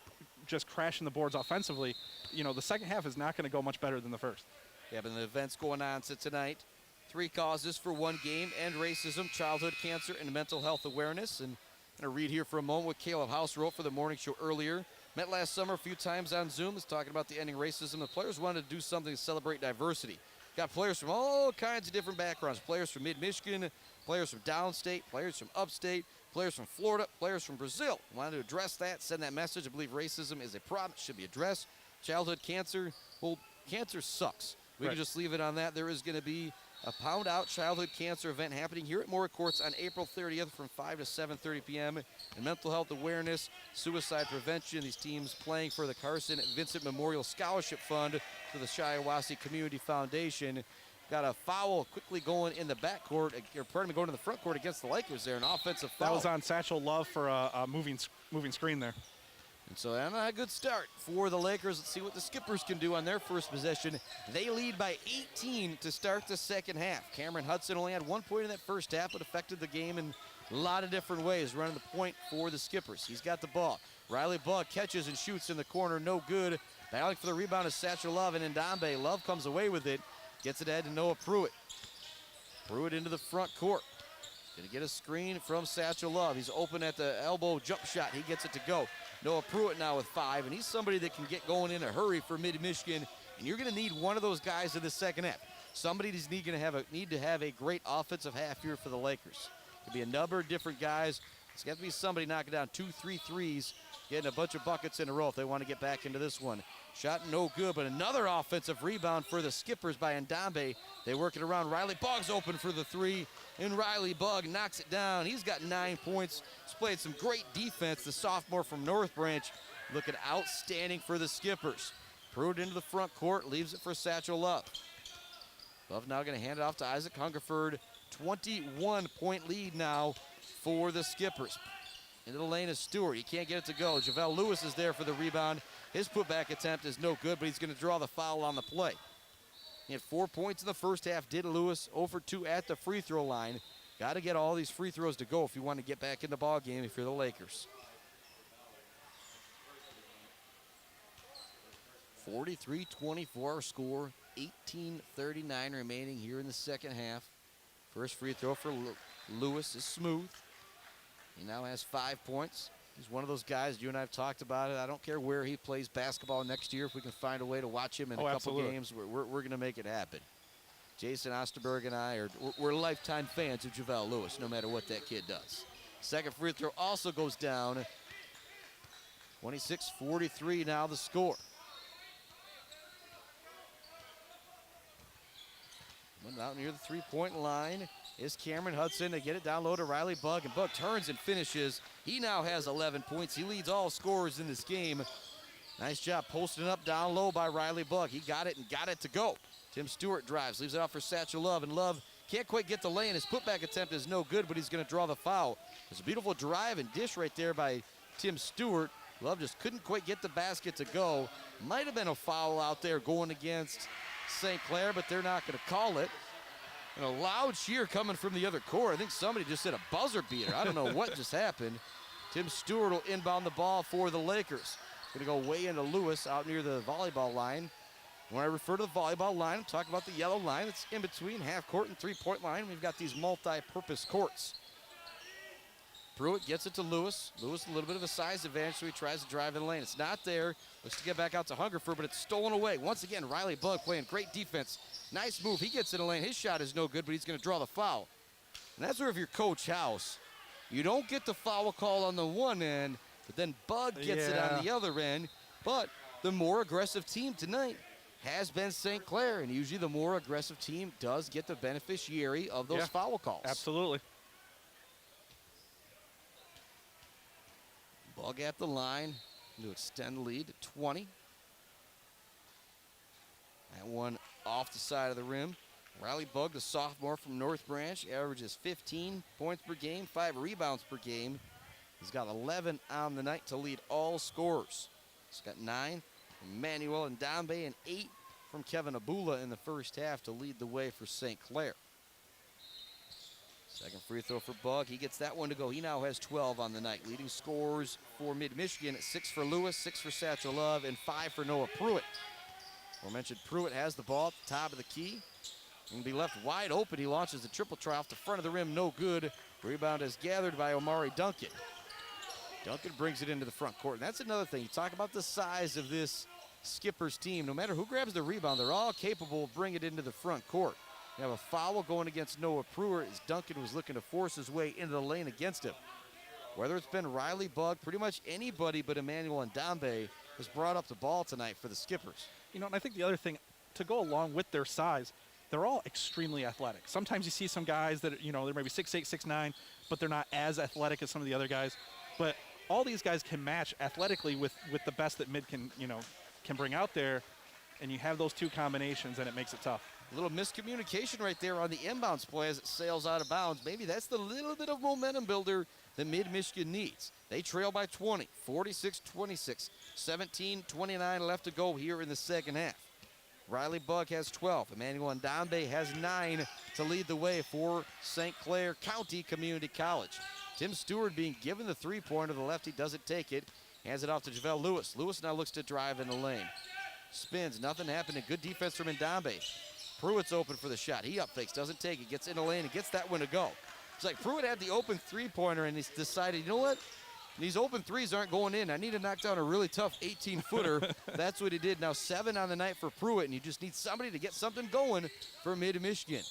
just crashing the boards offensively, you know, the second half is not going to go much better than the first. Yeah, but the events going on tonight. 3 causes for one game: end racism, childhood cancer, and mental health awareness. And I'm going to read here for a moment what Caleb House wrote for the morning show earlier. Met last summer a few times on Zoom. Was talking about the ending racism. The players wanted to do something to celebrate diversity. Got players from all kinds of different backgrounds. Players from Mid-Michigan, players from downstate, players from upstate, players from Florida, players from Brazil. Wanted to address that, send that message. I believe racism is a problem. It should be addressed. Childhood cancer, well, cancer sucks. We can just leave it on that. There is going to be a Pound Out Childhood Cancer event happening here at Mora Courts on April 30th from 5 to 7:30 p.m. And mental health awareness, suicide prevention. These teams playing for the Carson Vincent Memorial Scholarship Fund for the Shiawassee Community Foundation. Got a foul quickly going in the backcourt, going to the front court against the Lakers there, an offensive foul. That was on Satchel Love for a moving screen there. And so not a good start for the Lakers. Let's see what the Skippers can do on their first possession. They lead by 18 to start the second half. Cameron Hudson only had 1 point in that first half, but affected the game in a lot of different ways, running the point for the Skippers. He's got the ball. Riley Bugg catches and shoots in the corner, no good. Battling for the rebound is Satchel Love, and Ndambe. Love comes away with it, gets it ahead to Noah Pruitt. Pruitt into the front court. Gonna get a screen from Satchel Love. He's open at the elbow jump shot. He gets it to go. Noah Pruitt now with 5, and he's somebody that can get going in a hurry for Mid-Michigan, and you're gonna need one of those guys in the second half. Somebody is need to have a great offensive half here for the Lakers. Could be a number of different guys. It's got to be somebody knocking down 2-3 threes, getting a bunch of buckets in a row if they want to get back into this one. Shot no good, but another offensive rebound for the Skippers by Ndambe. They work it around. Riley Bugg's open for the 3, and Riley Bugg knocks it down. He's got 9 points. He's played some great defense. The sophomore from North Branch looking outstanding for the Skippers. Pruitt into the front court, leaves it for Satchel Love. Love now going to hand it off to Isaac Hungerford. 21-point lead now for the Skippers. Into the lane is Stewart. He can't get it to go. JaVale Lewis is there for the rebound. His putback attempt is no good, but he's going to draw the foul on the play. He had 4 points in the first half, did Lewis, 0 for 2 at the free throw line. Got to get all these free throws to go if you want to get back in the ball game if you're the Lakers. 43-24 score, 18:39 remaining here in the second half. First free throw for Lewis is smooth. He now has 5 points. He's one of those guys, you and I have talked about it. I don't care where he plays basketball next year. If we can find a way to watch him in a couple games, we're going to make it happen. Jason Osterberg and I, we're lifetime fans of JaVale Lewis, no matter what that kid does. Second free throw also goes down. 26-43 now the score. Out near the three-point line is Cameron Hudson. They get it down low to Riley Bugg, and Bugg turns and finishes. He now has 11 points. He leads all scorers in this game. Nice job posting up down low by Riley Bugg. He got it and got it to go. Tim Stewart drives, leaves it off for Satchel Love, and Love Can't quite get the lane. His putback attempt is no good, but he's going to draw the foul. There's a beautiful drive and dish right there by Tim Stewart. Love just couldn't quite get the basket to go. Might have been a foul out there going against St. Clair, but they're not going to call it. And a loud cheer coming from the other court. I think somebody just hit a buzzer beater. I don't know what just happened. Tim Stewart will inbound the ball for the Lakers. Going to go way into Lewis out near the volleyball line. When I refer to the volleyball line, I'm talking about the yellow line that's in between half court and three-point line. We've got these multi-purpose courts. Pruitt gets it to Lewis. Lewis a little bit of a size advantage, so he tries to drive in the lane. It's not there. Looks to get back out to Hungerford, but it's stolen away. Once again, Riley Bug playing great defense. Nice move. He gets in the lane. His shot is no good, but he's going to draw the foul. And that's where if you're Coach House, you don't get the foul call on the one end, but then Bug gets it on the other end. But the more aggressive team tonight has been St. Clair, and usually the more aggressive team does get the beneficiary of those foul calls. Absolutely. Bug at the line to extend the lead to 20. That one off the side of the rim. Riley Bug, the sophomore from North Branch, averages 15 points per game, 5 rebounds per game. He's got 11 on the night to lead all scorers. He's got 9 from Manuel Ndambe and 8 from Kevin Abula in the first half to lead the way for St. Clair. Second free throw for Bug. He gets that one to go. He now has 12 on the night. Leading scorers for Mid-Michigan, 6 for Lewis, 6 for Satchel Love, and 5 for Noah Pruitt. We mentioned Pruitt has the ball at the top of the key. Going to be left wide open. He launches the triple try off the front of the rim. No good. Rebound is gathered by Omari Duncan. Duncan brings it into the front court. And that's another thing. You talk about the size of this Skippers team. No matter who grabs the rebound, they're all capable of bringing it into the front court. You have a foul going against Noah Pruitt as Duncan was looking to force his way into the lane against him. Whether it's been Riley Bug, pretty much anybody but Emmanuel Ndambe has brought up the ball tonight for the Skippers. You know, and I think the other thing, to go along with their size, they're all extremely athletic. Sometimes you see some guys that, you know, they're maybe 6'8", 6'9", but they're not as athletic as some of the other guys. But all these guys can match athletically with the best that Mid can, you know, can bring out there. And you have those two combinations, and it makes it tough. A little miscommunication right there on the inbounds play as it sails out of bounds. Maybe that's the little bit of momentum builder that Mid-Michigan needs. They trail by 20, 46-26, 17-29 left to go here in the second half. Riley Bug has 12. Emmanuel Ndambe has 9 to lead the way for St. Clair County Community College. Tim Stewart being given the three-pointer. The lefty doesn't take it. Hands it off to JaVale Lewis. Lewis now looks to drive in the lane. Spins, nothing happening. Good defense from Ndambe. Pruitt's open for the shot. He up fakes, doesn't take it, gets in the lane and gets that one to go. It's like Pruitt had the open three-pointer and he's decided, you know what? These open threes aren't going in. I need to knock down a really tough 18-footer. That's what he did. Now 7 on the night for Pruitt, and you just need somebody to get something going for Mid-Michigan.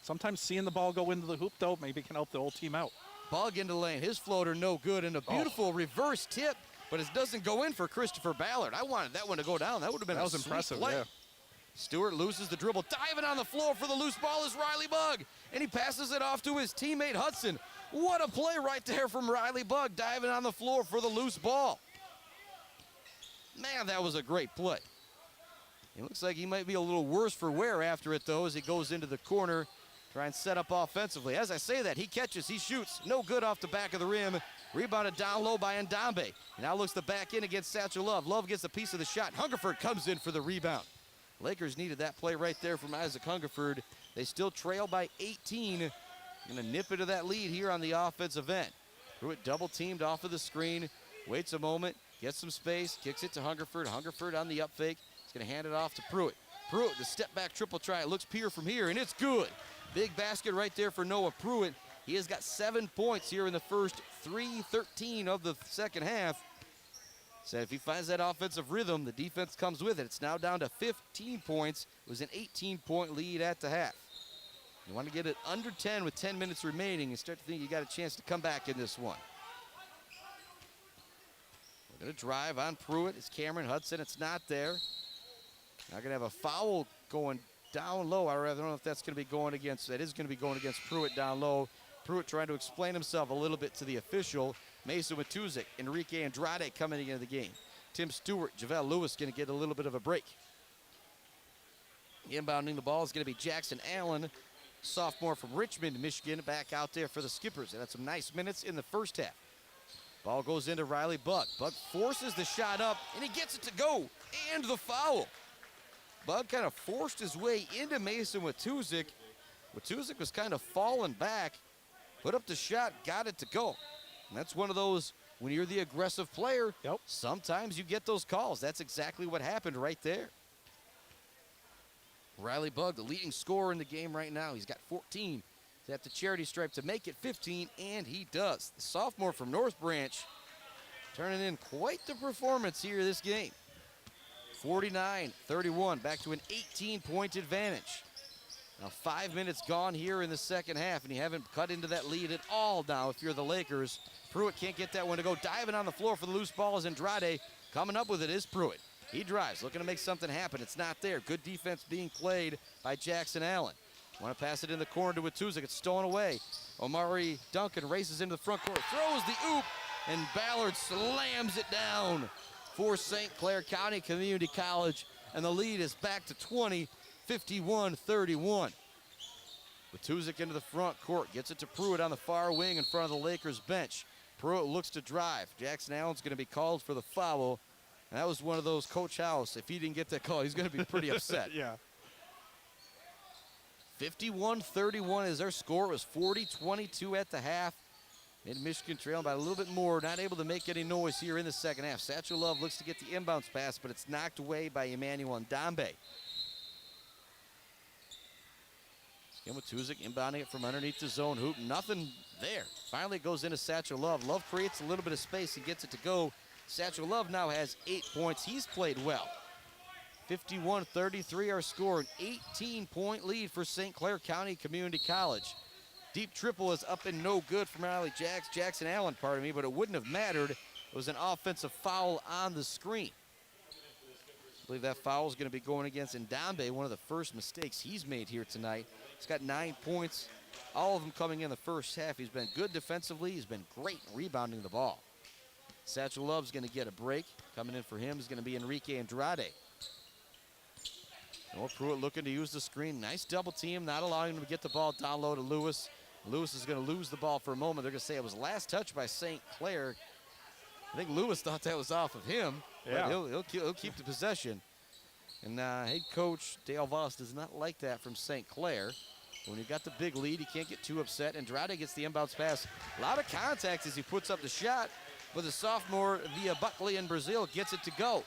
Sometimes seeing the ball go into the hoop, though, maybe can help the whole team out. Bug into the lane. His floater no good, and a beautiful reverse tip, but it doesn't go in for Christopher Ballard. I wanted that one to go down. That would have been a sweet impressive, play. yeah. Stewart loses the dribble. Diving on the floor for the loose ball is Riley Bug, and he passes it off to his teammate Hudson. What a play right there from Riley Bug, diving on the floor for the loose ball. Man, that was a great play. It looks like he might be a little worse for wear after it, though, as he goes into the corner, try and set up offensively. As I say that, he catches, he shoots, no good off the back of the rim. Rebounded down low by Ndambe. Now looks the back in against Satchel Love. Love gets a piece of the shot. Hungerford comes in for the rebound. Lakers needed that play right there from Isaac Hungerford. They still trail by 18. Gonna nip into that lead here on the offensive end. Pruitt double teamed off of the screen, waits a moment, gets some space, kicks it to Hungerford. Hungerford on the up fake. He's gonna hand it off to Pruitt. Pruitt, the step back triple try. It looks pure from here, and it's good. Big basket right there for Noah Pruitt. He has got 7 points here in the first 3:13 of the second half. So if he finds that offensive rhythm, the defense comes with it. It's now down to 15 points. It was an 18-point lead at the half. You want to get it under 10 with 10 minutes remaining and start to think you got a chance to come back in this one. We're going to drive on Pruitt. It's Cameron Hudson. It's not there. Now going to have a foul going down low. I don't know if that's going to be going against, that is going to be going against Pruitt down low. Pruitt trying to explain himself a little bit to the official. Mason Matuzik, Enrique Andrade coming into the game. Tim Stewart, JaVale Lewis going to get a little bit of a break. Inbounding the ball is going to be Jackson Allen. sophomore from Richmond, Michigan, back out there for the Skippers. And had some nice minutes in the first half. Ball goes into Riley Bug. Bug forces the shot up, and he gets it to go. And the foul. Bug kind of forced his way into Mason Watuzik. Watuzik was kind of falling back, put up the shot, got it to go. And that's one of those, when you're the aggressive player, sometimes you get those calls. That's exactly what happened right there. Riley Bug, the leading scorer in the game right now. He's got 14. He's at the charity stripe to make it 15, and he does. The sophomore from North Branch turning in quite the performance here this game. 49-31, back to an 18-point advantage. Now 5 minutes gone here in the second half, and you haven't cut into that lead at all now if you're the Lakers. Pruitt can't get that one to go. Diving on the floor for the loose ball is Andrade. Coming up with it is Pruitt. He drives, looking to make something happen. It's not there. Good defense being played by Jackson Allen. Want to pass it in the corner to Watuzik. It's stolen away. Omari Duncan races into the front court, throws the oop, and Ballard slams it down for St. Clair County Community College, and the lead is back to 20, 51-31. Watuzik into the front court, gets it to Pruitt on the far wing in front of the Lakers bench. Pruitt looks to drive. Jackson Allen's going to be called for the foul. And that was one of those, Coach House, if he didn't get that call, he's going to be pretty upset. Yeah. 51-31 is our score. It was 40-22 at the half. Mid-Michigan trailing by a little bit more, not able to make any noise here in the second half. Satchel Love looks to get the inbounds pass, but it's knocked away by Emmanuel Ndombe. Watuzik inbounding it from underneath the zone hoop. Nothing there. Finally it goes into Satchel Love. Love creates a little bit of space. He gets it to go. Satchel Love now has 8 points. He's played well. 51-33 our score. An 18-point lead for St. Clair County Community College. Deep triple is up and no good from Jackson Allen, pardon me, but it wouldn't have mattered. It was an offensive foul on the screen. I believe that foul is going to be going against Ndombe, one of the first mistakes he's made here tonight. He's got 9 points, all of them coming in the first half. He's been good defensively. He's been great rebounding the ball. Satchel Love's going to get a break. Coming in for him is going to be Enrique Andrade. Noah Pruitt looking to use the screen. Nice double team, not allowing him to get the ball down low to Lewis. Lewis is going to lose the ball for a moment. They're going to say it was last touch by St. Clair. I think Lewis thought that was off of him. Yeah. But he'll keep the possession. And head coach Dale Voss does not like that from St. Clair. When you got the big lead, you can't get too upset. Andrade gets the inbounds pass. A lot of contact as he puts up the shot, but the sophomore via Buckley in Brazil gets it to go.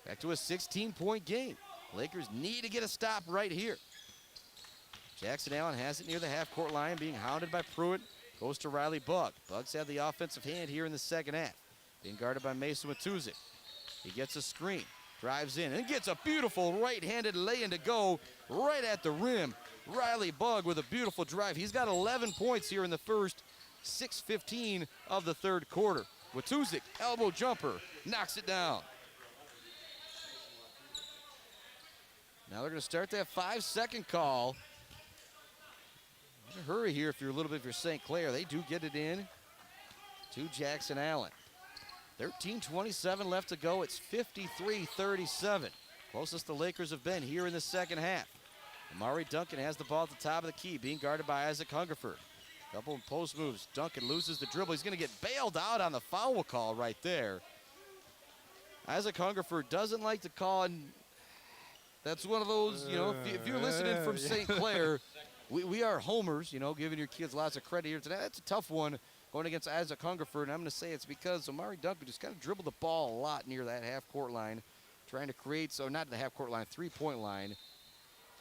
Back to a 16-point game. Lakers need to get a stop right here. Jackson Allen has it near the half-court line, being hounded by Pruitt. Goes to Riley Bug. Bug's had the offensive hand here in the second half. Being guarded by Mason Watuzik. He gets a screen, drives in, and gets a beautiful right-handed lay-in to go right at the rim. Riley Bug with a beautiful drive. He's got 11 points here in the first 6:15 of the third quarter. Watuzik, elbow jumper, knocks it down. Now they're going to start that 5-second call. In a hurry here if you're a little bit for St. Clair. They do get it in to Jackson Allen. 13:27 left to go. It's 53-37. Closest the Lakers have been here in the second half. Amari Duncan has the ball at the top of the key, being guarded by Isaac Hungerford. Couple of post moves. Duncan loses the dribble. He's going to get bailed out on the foul call right there. Isaac Hungerford doesn't like to call, and that's one of those, you know, if you're listening from St. Clair, we are homers, you know, giving your kids lots of credit here today. That's a tough one going against Isaac Hungerford, and I'm going to say it's because Amari Duncan just kind of dribbled the ball a lot near that half-court line, trying to create, so not the half-court line, three-point line.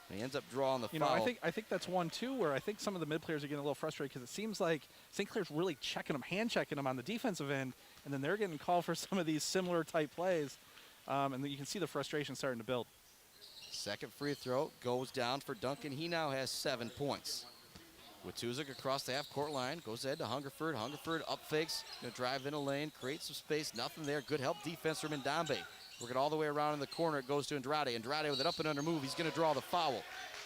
And he ends up drawing the foul. You know, I think that's one, too, where I think some of the mid players are getting a little frustrated because it seems like St. Clair's really checking them, hand-checking them on the defensive end, and then they're getting called for some of these similar type plays, and you can see the frustration starting to build. Second free throw goes down for Duncan. He now has 7 points. Watuzik across the half-court line, goes ahead to Hungerford. Hungerford up fakes, gonna drive in a lane, create some space, nothing there. Good help defense from Ndombe. Working all the way around in the corner, it goes to Andrade. Andrade with an up and under move, he's gonna draw the foul.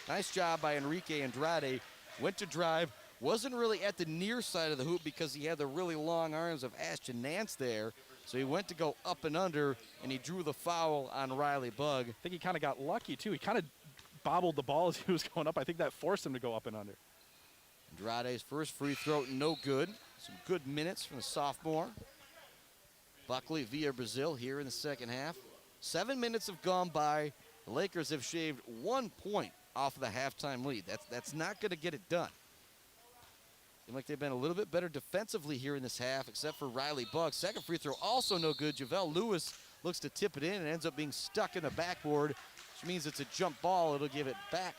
Nice job by Enrique Andrade. Went to drive, wasn't really at the near side of the hoop because he had the really long arms of Ashton Nance there. So he went to go up and under, and he drew the foul on Riley Bug. I think he kind of got lucky, too. He kind of bobbled the ball as he was going up. I think that forced him to go up and under. Andrade's first free throw, no good. Some good minutes from the sophomore. Buckley via Brazil here in the second half. 7 minutes have gone by. The Lakers have shaved 1 point off of the halftime lead. That's not going to get it done. Seems like they've been a little bit better defensively here in this half, except for Riley Bugg. Second free throw also no good. Javale Lewis looks to tip it in and ends up being stuck in the backboard, which means it's a jump ball. It'll give it back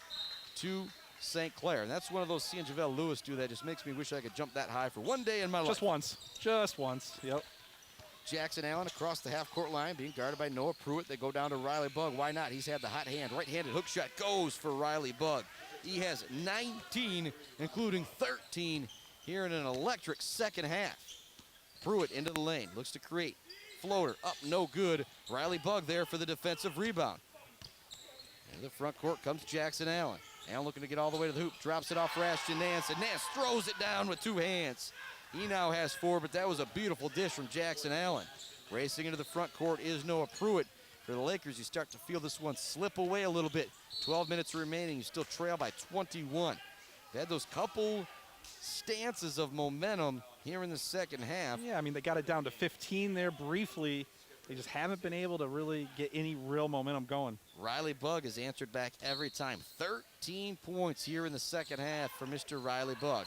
to St. Clair. And that's one of those, seeing Javale Lewis do that just makes me wish I could jump that high for one day in my life. Just once, yep. Jackson Allen across the half-court line, being guarded by Noah Pruitt. They go down to Riley Bugg. Why not? He's had the hot hand. Right-handed hook shot goes for Riley Bugg. He has 19, including 13, here in an electric second half. Pruitt into the lane, looks to create. Floater up, no good. Riley Bugg there for the defensive rebound. In the front court comes Jackson Allen. Allen looking to get all the way to the hoop, drops it off for Ashton Nance, and Nance throws it down with 2 hands. He now has 4, but that was a beautiful dish from Jackson Allen. Racing into the front court is Noah Pruitt. For the Lakers, you start to feel this one slip away a little bit. 12 minutes remaining, you still trail by 21. They had those couple stances of momentum here in the second half. Yeah, I mean, they got it down to 15 there briefly. They just haven't been able to really get any real momentum going. Riley Bugg has answered back every time. 13 points here in the second half for Mr. Riley Bugg.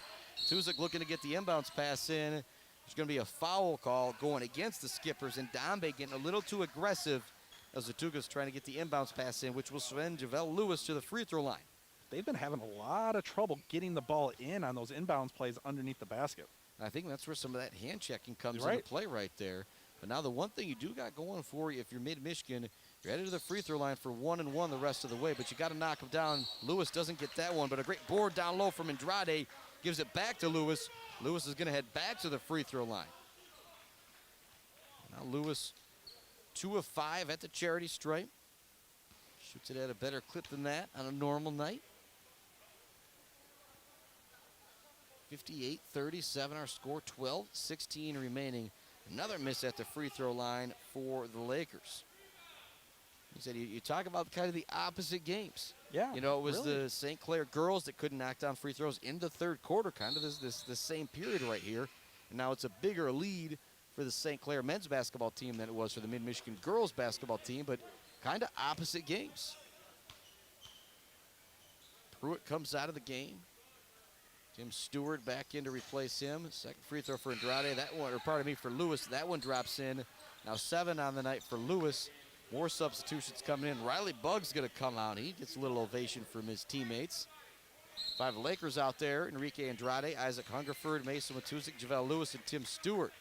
Tuzik looking to get the inbounds pass in. There's going to be a foul call going against the Skippers, and Dombe getting a little too aggressive as the Tugas trying to get the inbounds pass in, which will send Javale Lewis to the free throw line. They've been having a lot of trouble getting the ball in on those inbounds plays underneath the basket. I think that's where some of that hand checking comes Right. into play right there. But now the one thing you do got going for you, if you're mid-Michigan, you're headed to the free throw line for 1-and-1 the rest of the way, but you got to knock him down. Lewis doesn't get that one, but a great board down low from Andrade gives it back to Lewis. Lewis is going to head back to the free throw line. Now Lewis, 2 of 5 at the charity stripe. Shoots it at a better clip than that on a normal night. 58-37 our score, 12-16 remaining. Another miss at the free throw line for the Lakers. You said you talk about kind of the opposite games. Yeah, you know, it was really. the St. Clair girls that couldn't knock down free throws in the third quarter, kind of this same period right here. And now it's a bigger lead for the St. Clair men's basketball team than it was for the Mid-Michigan girls basketball team, but kind of opposite games. Pruitt comes out of the game. Tim Stewart back in to replace him. Second free throw for Andrade. That one, or pardon me, for Lewis. That one drops in. Now 7 on the night for Lewis. More substitutions coming in. Riley Bugg's going to come out. He gets a little ovation from his teammates. 5 Lakers out there. Enrique Andrade, Isaac Hungerford, Mason Watuzik, Javale Lewis, and Tim Stewart.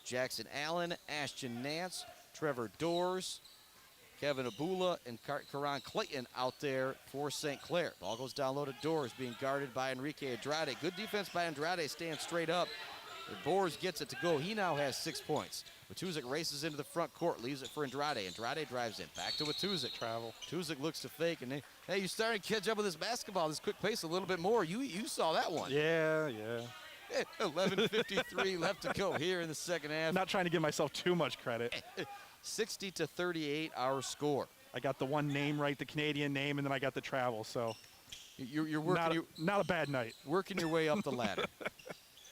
Jackson Allen, Ashton Nance, Trevor Doors, Kevin Abula, and Karan Clayton out there for St. Clair. Ball goes down low to Doors, being guarded by Enrique Andrade. Good defense by Andrade, staying straight up. Doors gets it to go. He now has 6 points. Watuzik races into the front court, leaves it for Andrade. Andrade drives in, back to Watuzik. Watuzik looks to fake, and hey, you're starting to catch up with this basketball, this quick pace a little bit more. You saw that one. Yeah. 11:53 left to go here in the second half. Not trying to give myself too much credit. 60-38 our score. I got the one name right, the Canadian name, and then I got the travel, so you're working not a bad night. Working your way up the ladder.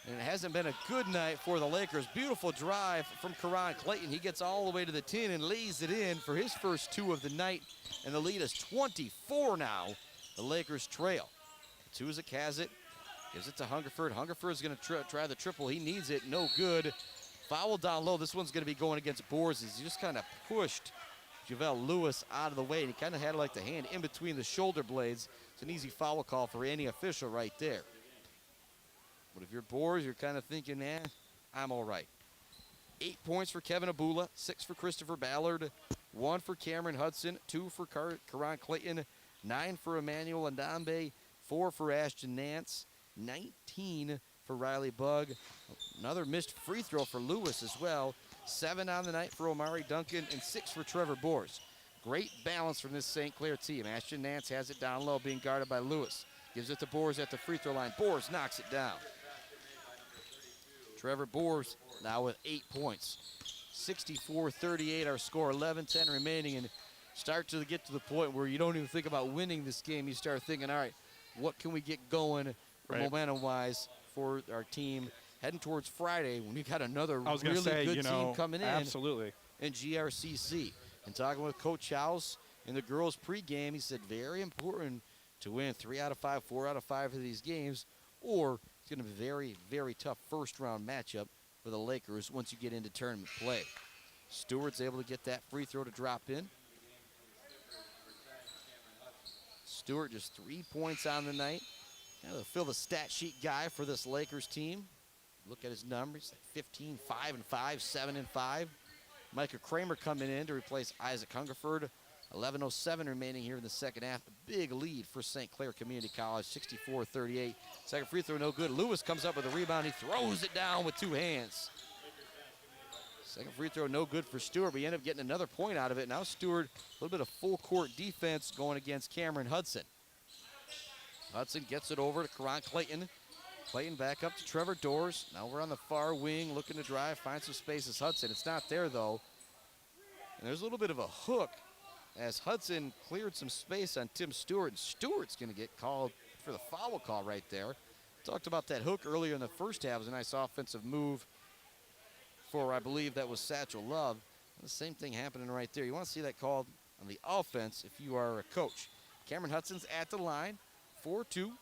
And it hasn't been a good night for the Lakers. Beautiful drive from Karan Clayton. He gets all the way to the 10 and lays it in for his first 2 of the night. And the lead is 24 now. The Lakers trail. Tuzik has it. Gives it to Hungerford. Hungerford's going to try the triple. He needs it. No good. Foul down low. This one's going to be going against Boers. He just kind of pushed Javale Lewis out of the way. And he kind of had like the hand in between the shoulder blades. It's an easy foul call for any official right there. But if you're Boers, you're kind of thinking, I'm all right. 8 points for Kevin Abula, 6 for Christopher Ballard, 1 for Cameron Hudson, 2 for Karan Clayton, 9 for Emmanuel Ndambe, 4 for Ashton Nance, 19 for Riley Bugg. Another missed free throw for Lewis as well. 7 on the night for Omari Duncan and 6 for Trevor Boers. Great balance from this St. Clair team. Ashton Nance has it down low, being guarded by Lewis. Gives it to Boers at the free throw line. Boers knocks it down. Trevor Boers now with 8 points. 64-38 our score, 11-10 remaining. And start to get to the point where you don't even think about winning this game. You start thinking, all right, what can we get going momentum-wise for our team heading towards Friday when we got another really good team coming in. Absolutely. In GRCC. And talking with Coach House in the girls pregame, he said very important to win 3 out of 5, 4 out of 5 of these games, or it's going to be a very, very tough first-round matchup for the Lakers once you get into tournament play. Stewart's able to get that free throw to drop in. Stewart just 3 points on the night. Kind of fill the stat sheet guy for this Lakers team. Look at his numbers, 15, 5 and 5, 7 and 5. Micah Kramer coming in to replace Isaac Hungerford. 11:07 remaining here in the second half. A big lead for St. Clair Community College, 64-38. Second free throw, no good. Lewis comes up with a rebound. He throws it down with 2 hands. Second free throw, no good for Stewart, but he ended up getting another point out of it. Now Stewart, a little bit of full court defense going against Cameron Hudson. Hudson gets it over to Karan Clayton. Clayton back up to Trevor Doors. Now we're on the far wing, looking to drive, find some space as Hudson. It's not there, though. And there's a little bit of a hook as Hudson cleared some space on Tim Stewart. And Stewart's going to get called for the foul call right there. Talked about that hook earlier in the first half. It was a nice offensive move for, I believe, that was Satchel Love. And the same thing happening right there. You want to see that called on the offense if you are a coach. Cameron Hudson's at the line, 4-2.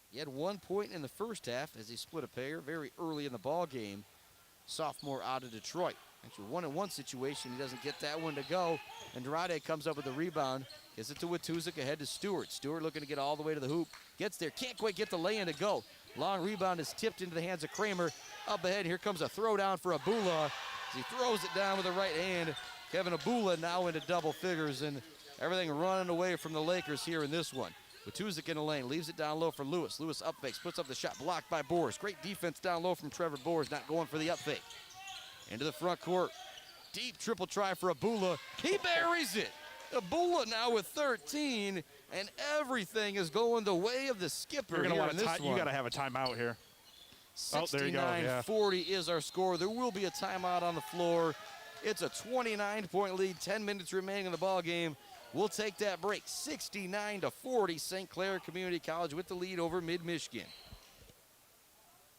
He had 1 point in the first half as he split a pair very early in the ball game. Sophomore out of Detroit. Actually, 1-on-1 situation. He doesn't get that one to go. Andrade comes up with the rebound. Gets it to Watuzik, ahead to Stewart. Stewart looking to get all the way to the hoop. Gets there, can't quite get the lay-in to go. Long rebound is tipped into the hands of Kramer. Up ahead, here comes a throwdown for Abula. As he throws it down with the right hand. Kevin Abula now into double figures, and everything running away from the Lakers here in this one. Watuzik in the lane, leaves it down low for Lewis. Lewis up fakes, puts up the shot, blocked by Boers. Great defense down low from Trevor Boers, not going for the up fake. Into the front court. Deep triple try for Abula. He buries it. Abula now with 13, and everything is going the way of the skipper. You got to have a timeout here. 69-40 is our score. There will be a timeout on the floor. It's a 29-point lead, 10 minutes remaining in the ball game. We'll take that break. 69-40, St. Clair Community College with the lead over Mid-Michigan.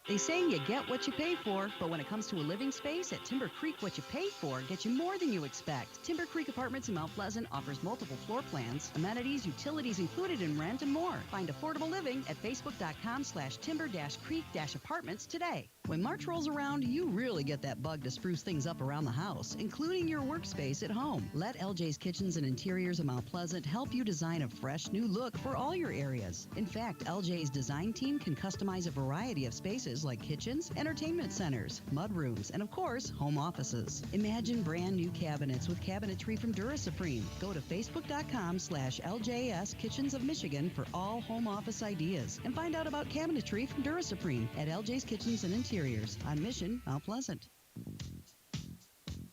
They say you get what you pay for, but when it comes to a living space at Timber Creek, what you pay for gets you more than you expect. Timber Creek Apartments in Mount Pleasant offers multiple floor plans, amenities, utilities included in rent, and more. Find affordable living at facebook.com/timber-creek-apartments today. When March rolls around, you really get that bug to spruce things up around the house, including your workspace at home. Let LJ's Kitchens and Interiors of Mount Pleasant help you design a fresh new look for all your areas. In fact, LJ's design team can customize a variety of spaces like kitchens, entertainment centers, mudrooms, and of course, home offices. Imagine brand new cabinets with cabinetry from DuraSupreme. Go to facebook.com/LJS Kitchens of Michigan for all home office ideas, and find out about cabinetry from DuraSupreme at LJ's Kitchens and Interiors on Mission, Mount Pleasant.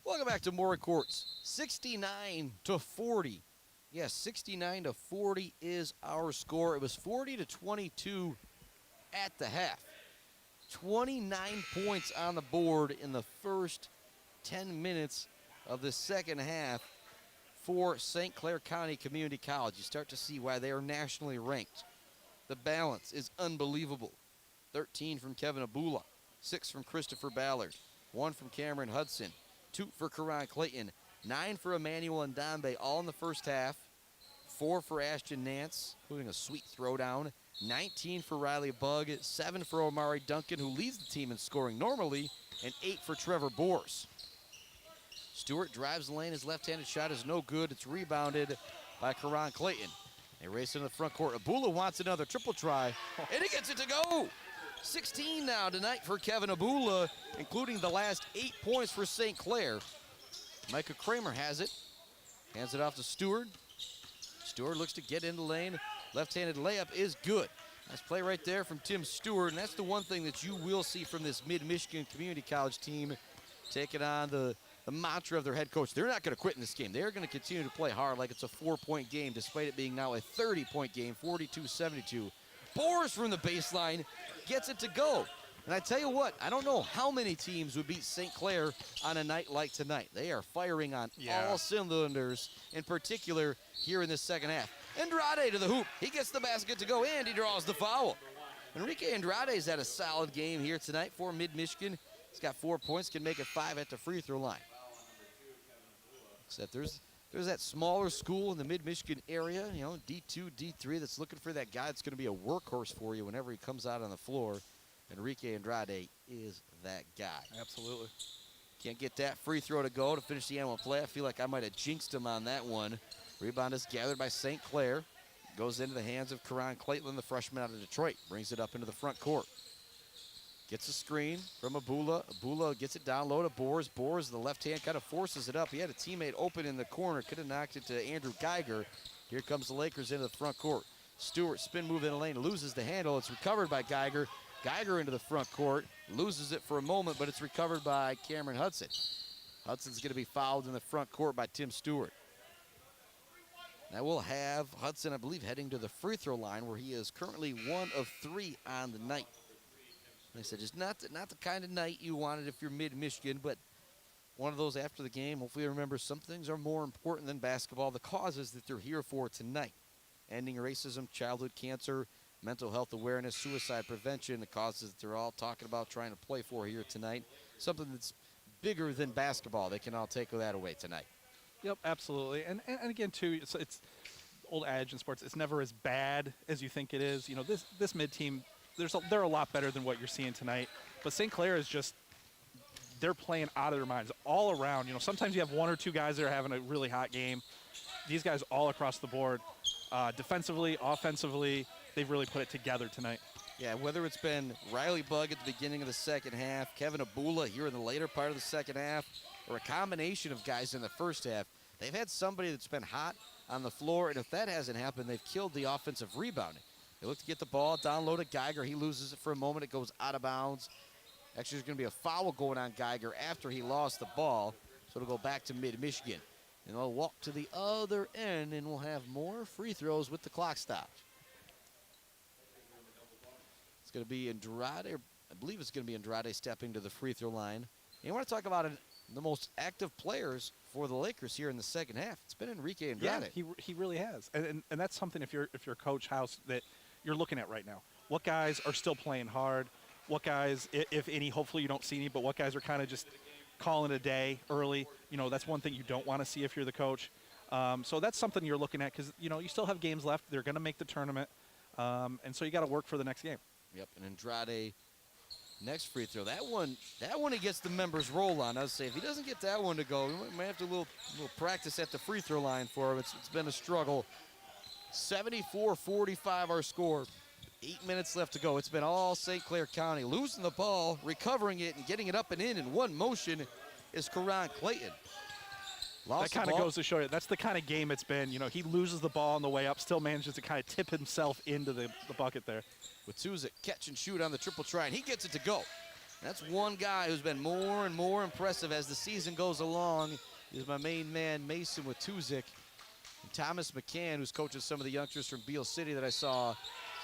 Welcome back to Moore Courts. 69-40. Yes, 69-40 is our score. It was 40-22 at the half. 29 points on the board in the first 10 minutes of the second half for St. Clair County Community College. You start to see why they are nationally ranked. The balance is unbelievable. 13 from Kevin Abula, 6 from Christopher Ballard, 1 from Cameron Hudson, 2 for Karan Clayton, 9 for Emmanuel Ndambe, all in the first half, 4 for Ashton Nance, including a sweet throwdown, 19 for Riley Bugg, 7 for Omari Duncan, who leads the team in scoring normally, and 8 for Trevor Boers. Stewart drives the lane. His left-handed shot is no good. It's rebounded by Karan Clayton. They race into the front court. Abula wants another triple try, and he gets it to go. 16 now tonight for Kevin Abula, including the last 8 points for St. Clair. Micah Kramer has it. Hands it off to Stewart. Stewart looks to get in the lane. Left-handed layup is good. Nice play right there from Tim Stewart, and that's the one thing that you will see from this Mid-Michigan Community College team, taking on the mantra of their head coach. They're not going to quit in this game. They're going to continue to play hard like it's a 4-point game, despite it being now a 30-point game, 42-72. Boers from the baseline gets it to go. And I tell you what, I don't know how many teams would beat St. Clair on a night like tonight. They are firing on all cylinders, in particular here in this second half. Andrade to the hoop. He gets the basket to go, and he draws the foul. Enrique Andrade's had a solid game here tonight for Mid-Michigan. He's got 4 points, can make it 5 at the free throw line. Except there's that smaller school in the Mid-Michigan area, you know, D2, D3, that's looking for that guy that's going to be a workhorse for you whenever he comes out on the floor. Enrique Andrade is that guy. Absolutely. Can't get that free throw to go to finish the animal play. I feel like I might have jinxed him on that one. Rebound is gathered by St. Clair. Goes into the hands of Karan Clayton, the freshman out of Detroit. Brings it up into the front court. Gets a screen from Abula. Abula gets it down low to Boers. Boers, the left hand, kind of forces it up. He had a teammate open in the corner. Could have knocked it to Andrew Geiger. Here comes the Lakers into the front court. Stewart, spin move in the lane, loses the handle. It's recovered by Geiger. Geiger into the front court. Loses it for a moment, but it's recovered by Cameron Hudson. Hudson's going to be fouled in the front court by Tim Stewart. Now we'll have Hudson, I believe, heading to the free throw line where he is currently 1 of 3 on the night. Like I said, just not the kind of night you wanted if you're Mid-Michigan, but one of those after the game. Hopefully remember some things are more important than basketball. The causes that they're here for tonight. Ending racism, childhood cancer, mental health awareness, suicide prevention, the causes that they're all talking about trying to play for here tonight. Something that's bigger than basketball. They can all take that away tonight. Yep, absolutely. And again, too, it's old adage in sports. It's never as bad as you think it is. You know, this mid team, they're a lot better than what you're seeing tonight. But St. Clair is just, they're playing out of their minds all around. You know, sometimes you have 1 or 2 guys that are having a really hot game. These guys all across the board, defensively, offensively, they've really put it together tonight. Yeah, whether it's been Riley Bugg at the beginning of the second half, Kevin Abula here in the later part of the second half, or a combination of guys in the first half, they've had somebody that's been hot on the floor, and if that hasn't happened, they've killed the offensive rebounding. They look to get the ball down low to Geiger. He loses it for a moment. It goes out of bounds. Actually, there's going to be a foul going on Geiger after he lost the ball, so it'll go back to Mid-Michigan. And they'll walk to the other end, and we'll have more free throws with the clock stopped. It's going to be Andrade, I believe it's going to be Andrade stepping to the free throw line. And you want to talk about the most active players for the Lakers here in the second half. It's been Enrique Andrade. Yeah, he really has. And that's something if you're Coach House that you're looking at right now. What guys are still playing hard? What guys, if any, hopefully you don't see any, but what guys are kind of just calling it a day early? You know, that's one thing you don't want to see if you're the coach. So that's something you're looking at because, you know, you still have games left. They're going to make the tournament. And so you got to work for the next game. Yep, and Andrade, next free throw. That one he gets the members roll on. I would say if he doesn't get that one to go, we might have to do a little practice at the free throw line for him. It's been a struggle. 74-45 our score. 8 minutes left to go. It's been all St. Clair County. Losing the ball, recovering it, and getting it up and in one motion is Karan Clayton. That kind of goes to show you, that's the kind of game it's been. You know, he loses the ball on the way up, still manages to kind of tip himself into the bucket there. With Tuzik catch and shoot on the triple try, and he gets it to go. That's one guy who's been more and more impressive as the season goes along. Is my main man, Mason, with Tuzik. And Thomas McCann, who's coaching some of the youngsters from Beale City that I saw.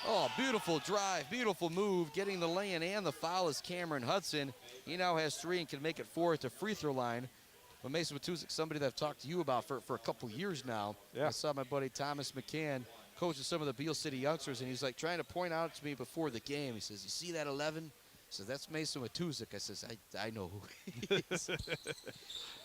Oh, beautiful drive, beautiful move. Getting the lay-in and the foul is Cameron Hudson. He now has 3 and can make it 4 at the free throw line. But Mason Watuzik, somebody that I've talked to you about for a couple years now. Yeah. I saw my buddy Thomas McCann coaching some of the Beale City youngsters, and he's like trying to point out to me before the game. He says, "You see that 11?" He says, "That's Mason Watuzik." I says, I know who he is.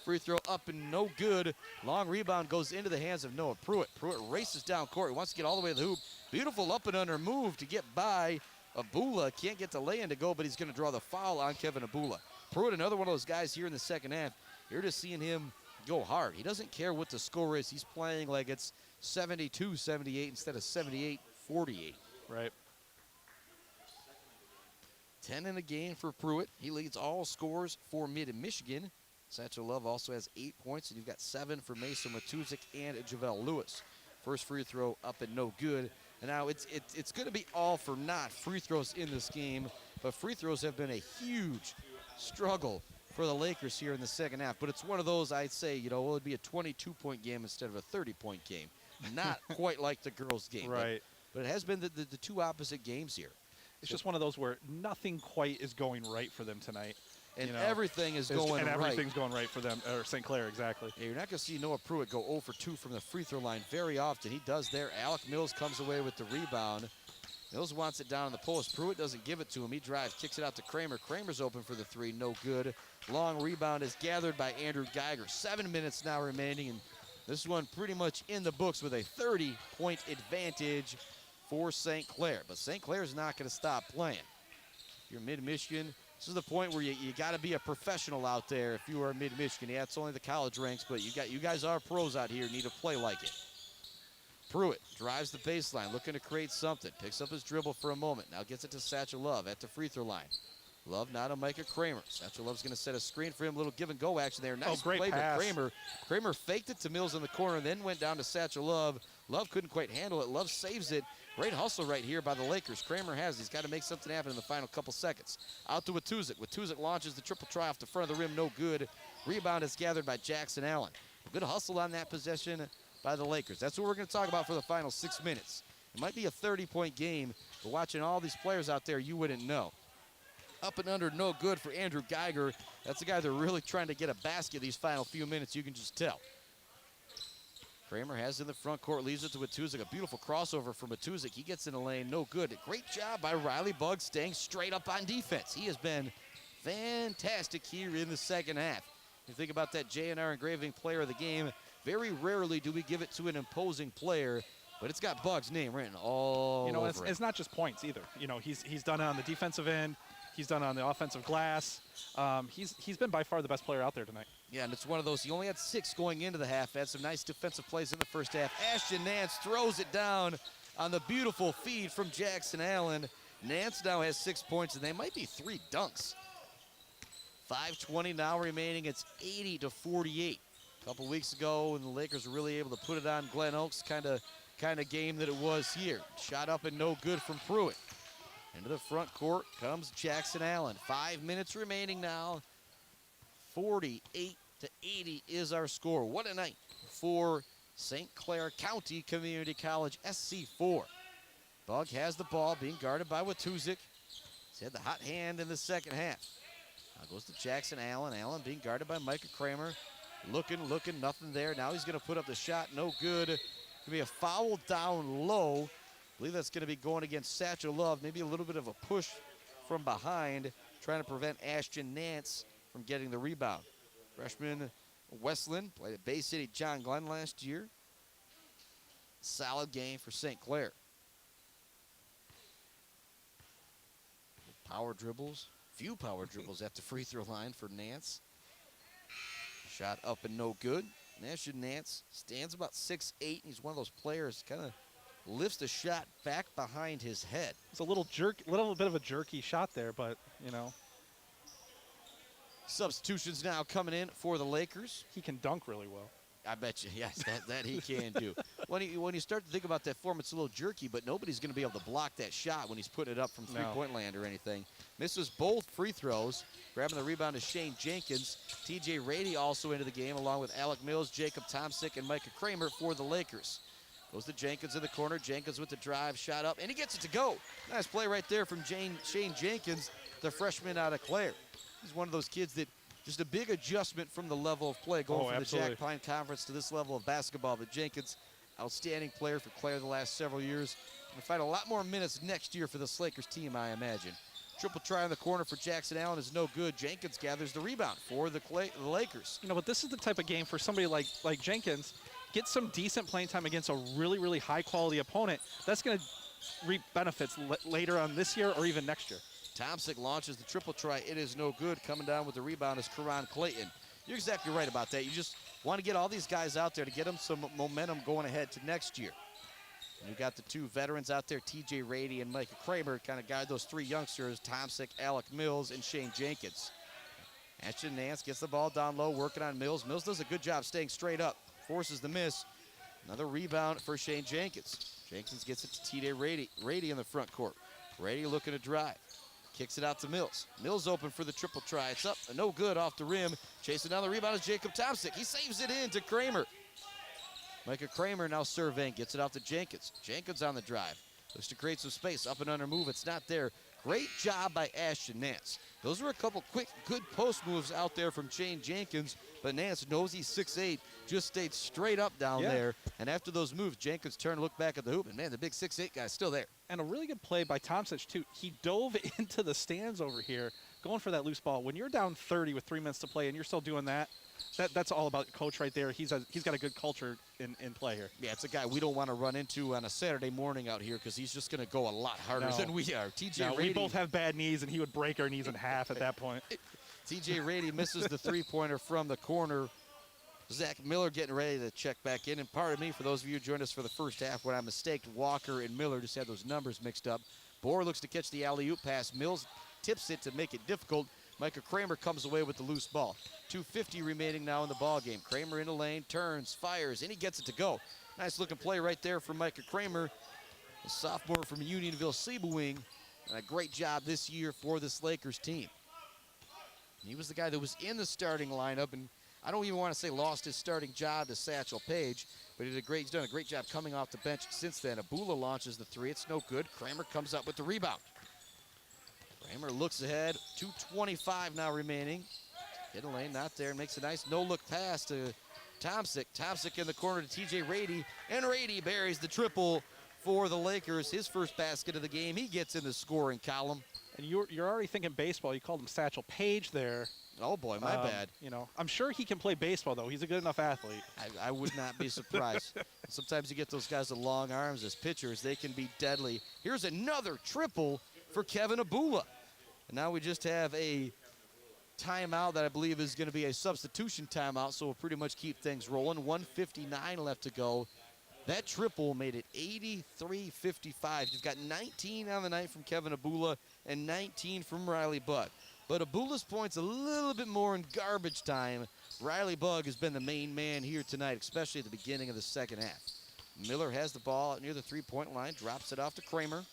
Free throw up and no good. Long rebound goes into the hands of Noah Pruitt. Pruitt races down court. He wants to get all the way to the hoop. Beautiful up and under move to get by Abula. Can't get the lay-in to go, but he's going to draw the foul on Kevin Abula. Pruitt, another one of those guys here in the second half. You're just seeing him go hard. He doesn't care what the score is. He's playing like it's 72-78 instead of 78-48. Right. 10 in a game for Pruitt. He leads all scores for Mid-Michigan. Satchel Love also has 8 points, and you've got 7 for Mason Watuzik and Javel Lewis. First free throw up and no good. And now it's going to be all for naught free throws in this game, but free throws have been a huge struggle for the Lakers here in the second half. But it's one of those, I'd say, you know, well, it'd be a 22-point game instead of a 30-point game. Not quite like the girls' game. Right. But it has been the two opposite games here. It's just one of those where nothing quite is going right for them tonight. And everything is going right. And everything's going right for them, or St. Clair, exactly. Yeah, you're not going to see Noah Pruitt go 0 for 2 from the free throw line very often. He does there. Alec Mills comes away with the rebound. Mills wants it down in the post. Pruitt doesn't give it to him. He drives, kicks it out to Kramer. Kramer's open for the three, no good. Long rebound is gathered by Andrew Geiger. 7 minutes now remaining, and this one pretty much in the books with a 30-point advantage for St. Clair. But St. Clair's not going to stop playing. If you're Mid-Michigan, this is the point where you got to be a professional out there if you are Mid-Michigan. Yeah, it's only the college ranks, but you guys are pros out here, need to play like it. Pruitt drives the baseline, looking to create something. Picks up his dribble for a moment. Now gets it to Satchel Love at the free throw line. Love now to Micah Kramer. Satchel Love's going to set a screen for him. A little give and go action there. Nice great play pass. by Kramer. Kramer faked it to Mills in the corner, then went down to Satchel Love. Love couldn't quite handle it. Love saves it. Great hustle right here by the Lakers. Kramer has. He's got to make something happen in the final couple seconds. Out to Watuzik. Watuzik launches the triple try off the front of the rim. No good. Rebound is gathered by Jackson Allen. A good hustle on that possession by the Lakers. That's what we're going to talk about for the final 6 minutes. It might be a 30-point game, but watching all these players out there, you wouldn't know. Up and under, no good for Andrew Geiger. That's the guy they're really trying to get a basket these final few minutes. You can just tell. Kramer has in the front court, leaves it to Watuzik. A beautiful crossover from Watuzik. He gets in the lane, no good. Great job by Riley Buggs staying straight up on defense. He has been fantastic here in the second half. You think about that J&R Engraving player of the game, very rarely do we give it to an imposing player, but it's got Buggs' name written all over it. It's not just points either. He's done it on the defensive end. He's done it on the offensive glass. He's been by far the best player out there tonight. Yeah, and it's one of those, he only had 6 going into the half. Had some nice defensive plays in the first half. Ashton Nance throws it down on the beautiful feed from Jackson Allen. Nance now has 6 points, and they might be 3 dunks. 5:20 now remaining. It's 80-48. A couple weeks ago, and the Lakers were really able to put it on Glen Oaks, kind of game that it was here. Shot up and no good from Pruitt. Into the front court comes Jackson Allen. 5 minutes remaining now. 48-80 is our score. What a night for St. Clair County Community College SC4. Bug has the ball, being guarded by Watuzik. He's had the hot hand in the second half. Now goes to Jackson Allen. Allen being guarded by Micah Kramer. Looking, nothing there. Now he's going to put up the shot, no good. Going to be a foul down low. I believe that's going to be going against Satchel Love. Maybe a little bit of a push from behind, trying to prevent Ashton Nance from getting the rebound. Freshman Westland played at Bay City John Glenn last year. Solid game for St. Clair. Power dribbles. Few power dribbles at the free throw line for Nance. Shot up and no good. Ashton Nance stands about 6'8". He's one of those players kind of lifts the shot back behind his head. It's a little bit of a jerky shot there, but Substitutions now coming in for the Lakers. He can dunk really well. I bet you, yes, that he can do. When you start to think about that form, it's a little jerky, but nobody's going to be able to block that shot when he's putting it up from three-point land or anything. Misses both free throws. Grabbing the rebound is Shane Jenkins. TJ Rady also into the game, along with Alec Mills, Jacob Tomsick, and Micah Kramer for the Lakers. Goes to Jenkins in the corner. Jenkins with the drive, shot up, and he gets it to go. Nice play right there from Shane Jenkins, the freshman out of Clair. He's one of those kids that just a big adjustment from the level of play, going from the Jack Pine Conference to this level of basketball. But Jenkins, outstanding player for Clair the last several years. Going to find a lot more minutes next year for this Lakers team, I imagine. Triple try in the corner for Jackson Allen is no good. Jenkins gathers the rebound for the Lakers. But this is the type of game for somebody like Jenkins. Get some decent playing time against a really, really high-quality opponent. That's going to reap benefits later on this year or even next year. Tomsick launches the triple try. It is no good. Coming down with the rebound is Karan Clayton. You're exactly right about that. You just want to get all these guys out there to get them some momentum going ahead to next year. And you got the 2 veterans out there, TJ Rady and Micah Kramer, kind of guide those 3 youngsters, Tomsick, Alec Mills, and Shane Jenkins. Ashton Nance gets the ball down low, working on Mills. Mills does a good job staying straight up, forces the miss. Another rebound for Shane Jenkins. Jenkins gets it to TJ Rady. Rady in the front court. Rady looking to drive. Kicks it out to Mills. Mills open for the triple try. It's up, no good off the rim. Chasing down the rebound is Jacob Tomsick. He saves it in to Kramer. Micah Kramer now surveying, gets it out to Jenkins. Jenkins on the drive. Looks to create some space, up and under move. It's not there. Great job by Ashton Nance. Those were a couple quick, good post moves out there from Shane Jenkins, but Nance knows he's 6'8", just stayed straight up down there. And after those moves, Jenkins turned, looked back at the hoop, and man, the big 6'8" guy's still there. And a really good play by Tomsic, too. He dove into the stands over here, going for that loose ball. When you're down 30 with 3 minutes to play and you're still doing that, that's all about coach right there. He's got a good culture in play here. Yeah, it's a guy we don't want to run into on a Saturday morning out here because he's just going to go a lot harder than we are. TJ Rady. We both have bad knees, and he would break our knees in half at that point. TJ Rady misses the three-pointer from the corner. Zach Miller getting ready to check back in. And pardon me, for those of you who joined us for the first half, when I mistaked Walker and Miller, just had those numbers mixed up. Bohr looks to catch the alley-oop pass. Mills tips it to make it difficult. Micah Kramer comes away with the loose ball. 2:50 remaining now in the ball game. Kramer in the lane, turns, fires, and he gets it to go. Nice looking play right there from Micah Kramer, a sophomore from Unionville Sebewing. And a great job this year for this Lakers team. He was the guy that was in the starting lineup, and I don't even want to say lost his starting job to Satchel Paige, but he's done a great job coming off the bench since then. Abula launches the three. It's no good. Kramer comes up with the rebound. Kramer looks ahead. 2:25 now remaining. Get a lane, not there. Makes a nice no-look pass to Tomsic. Tomsic in the corner to TJ Rady, and Rady buries the triple for the Lakers. His first basket of the game. He gets in the scoring column. And you're already thinking baseball. You called him Satchel Paige there. Oh, boy, my bad. You know, I'm sure he can play baseball, though. He's a good enough athlete. I would not be surprised. Sometimes you get those guys with long arms as pitchers. They can be deadly. Here's another triple for Kevin Abula. And now we just have a timeout that I believe is going to be a substitution timeout, so we'll pretty much keep things rolling. 1:59 left to go. That triple made it 83-55. You've got 19 on the night from Kevin Abula and 19 from Riley Bugg. But Abula's points a little bit more in garbage time. Riley Bugg has been the main man here tonight, especially at the beginning of the second half. Miller has the ball out near the three-point line, drops it off to Kramer.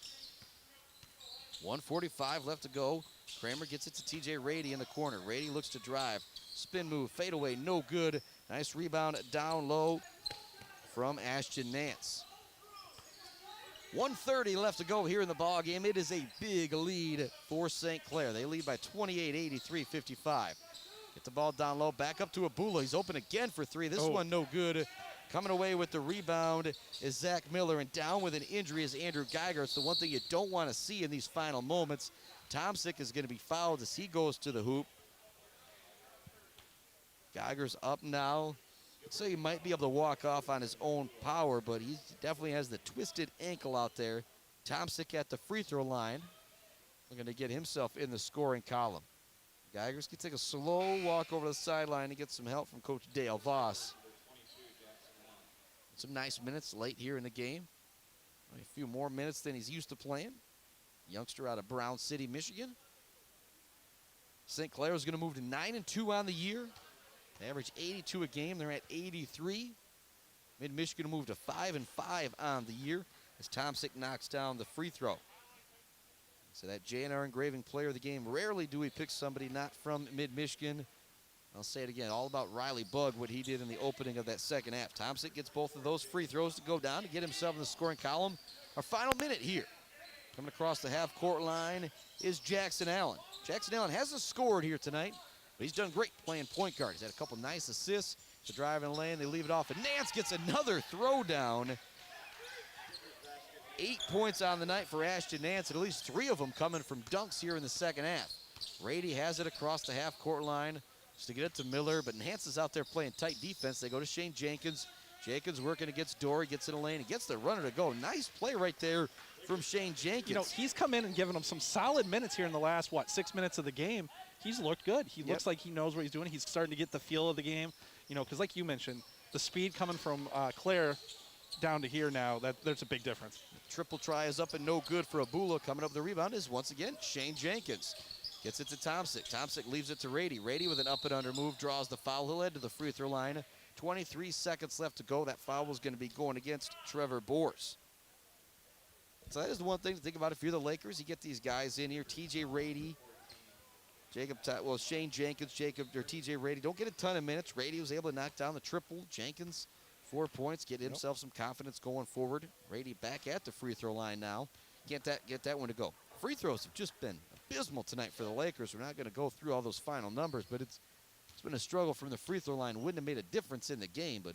1:45 left to go. Kramer gets it to TJ Rady in the corner. Rady looks to drive. Spin move, fade away, no good. Nice rebound down low from Ashton Nance. 1:30 left to go here in the ball game. It is a big lead for St. Clair. They lead by 28, 83-55. Get the ball down low, back up to Abula. He's open again for three. This one no good. Coming away with the rebound is Zach Miller, and down with an injury is Andrew Geiger. It's the one thing you don't want to see in these final moments. Tomsic is going to be fouled as he goes to the hoop. Geiger's up now. So he might be able to walk off on his own power, but he definitely has the twisted ankle out there. Tomsic at the free throw line. We're going to get himself in the scoring column. Geiger's going to take a slow walk over the sideline and get some help from Coach Dale Voss. Some nice minutes late here in the game. A few more minutes than he's used to playing. Youngster out of Brown City, Michigan. St. Clair is going to move to 9-2 on the year. They average 82 a game. They're at 83. Mid-Michigan moved to 5-5 on the year as Tomsic knocks down the free throw. So that J&R engraving player of the game. Rarely do we pick somebody not from Mid-Michigan. I'll say it again, all about Riley Bugg, what he did in the opening of that second half. Tomsic gets both of those free throws to go down to get himself in the scoring column. Our final minute here. Coming across the half-court line is Jackson Allen. Jackson Allen hasn't scored here tonight, but he's done great playing point guard. He's had a couple nice assists to drive in the lane. They leave it off, and Nance gets another throwdown. 8 points on the night for Ashton Nance, and at least 3 of them coming from dunks here in the second half. Rady has it across the half-court line just to get it to Miller, but Nance is out there playing tight defense. They go to Shane Jenkins. Jenkins working against Dory, gets in the lane, and gets the runner to go. Nice play right there from Shane Jenkins. You know, he's come in and given them some solid minutes here in the last, 6 minutes of the game. He's looked good. He looks like he knows what he's doing. He's starting to get the feel of the game. You know, because like you mentioned, the speed coming from Claire down to here now, there's a big difference. Triple try is up and no good for Abula. Coming up with the rebound is once again Shane Jenkins. Gets it to Tomsic. Tomsic leaves it to Rady. Rady with an up and under move draws the foul. He'll head to the free throw line. 23 seconds left to go. That foul is going to be going against Trevor Bors. So that is the one thing to think about if you're the Lakers. You get these guys in here. TJ Rady, Shane Jenkins, TJ Rady don't get a ton of minutes. Rady was able to knock down the triple. Jenkins, 4 points, get himself some confidence going forward. Rady back at the free throw line now. Get that one to go. free throws have just been abysmal tonight for the Lakers. We're not going to go through all those final numbers, but it's been a struggle from the free throw line. Wouldn't have made a difference in the game, but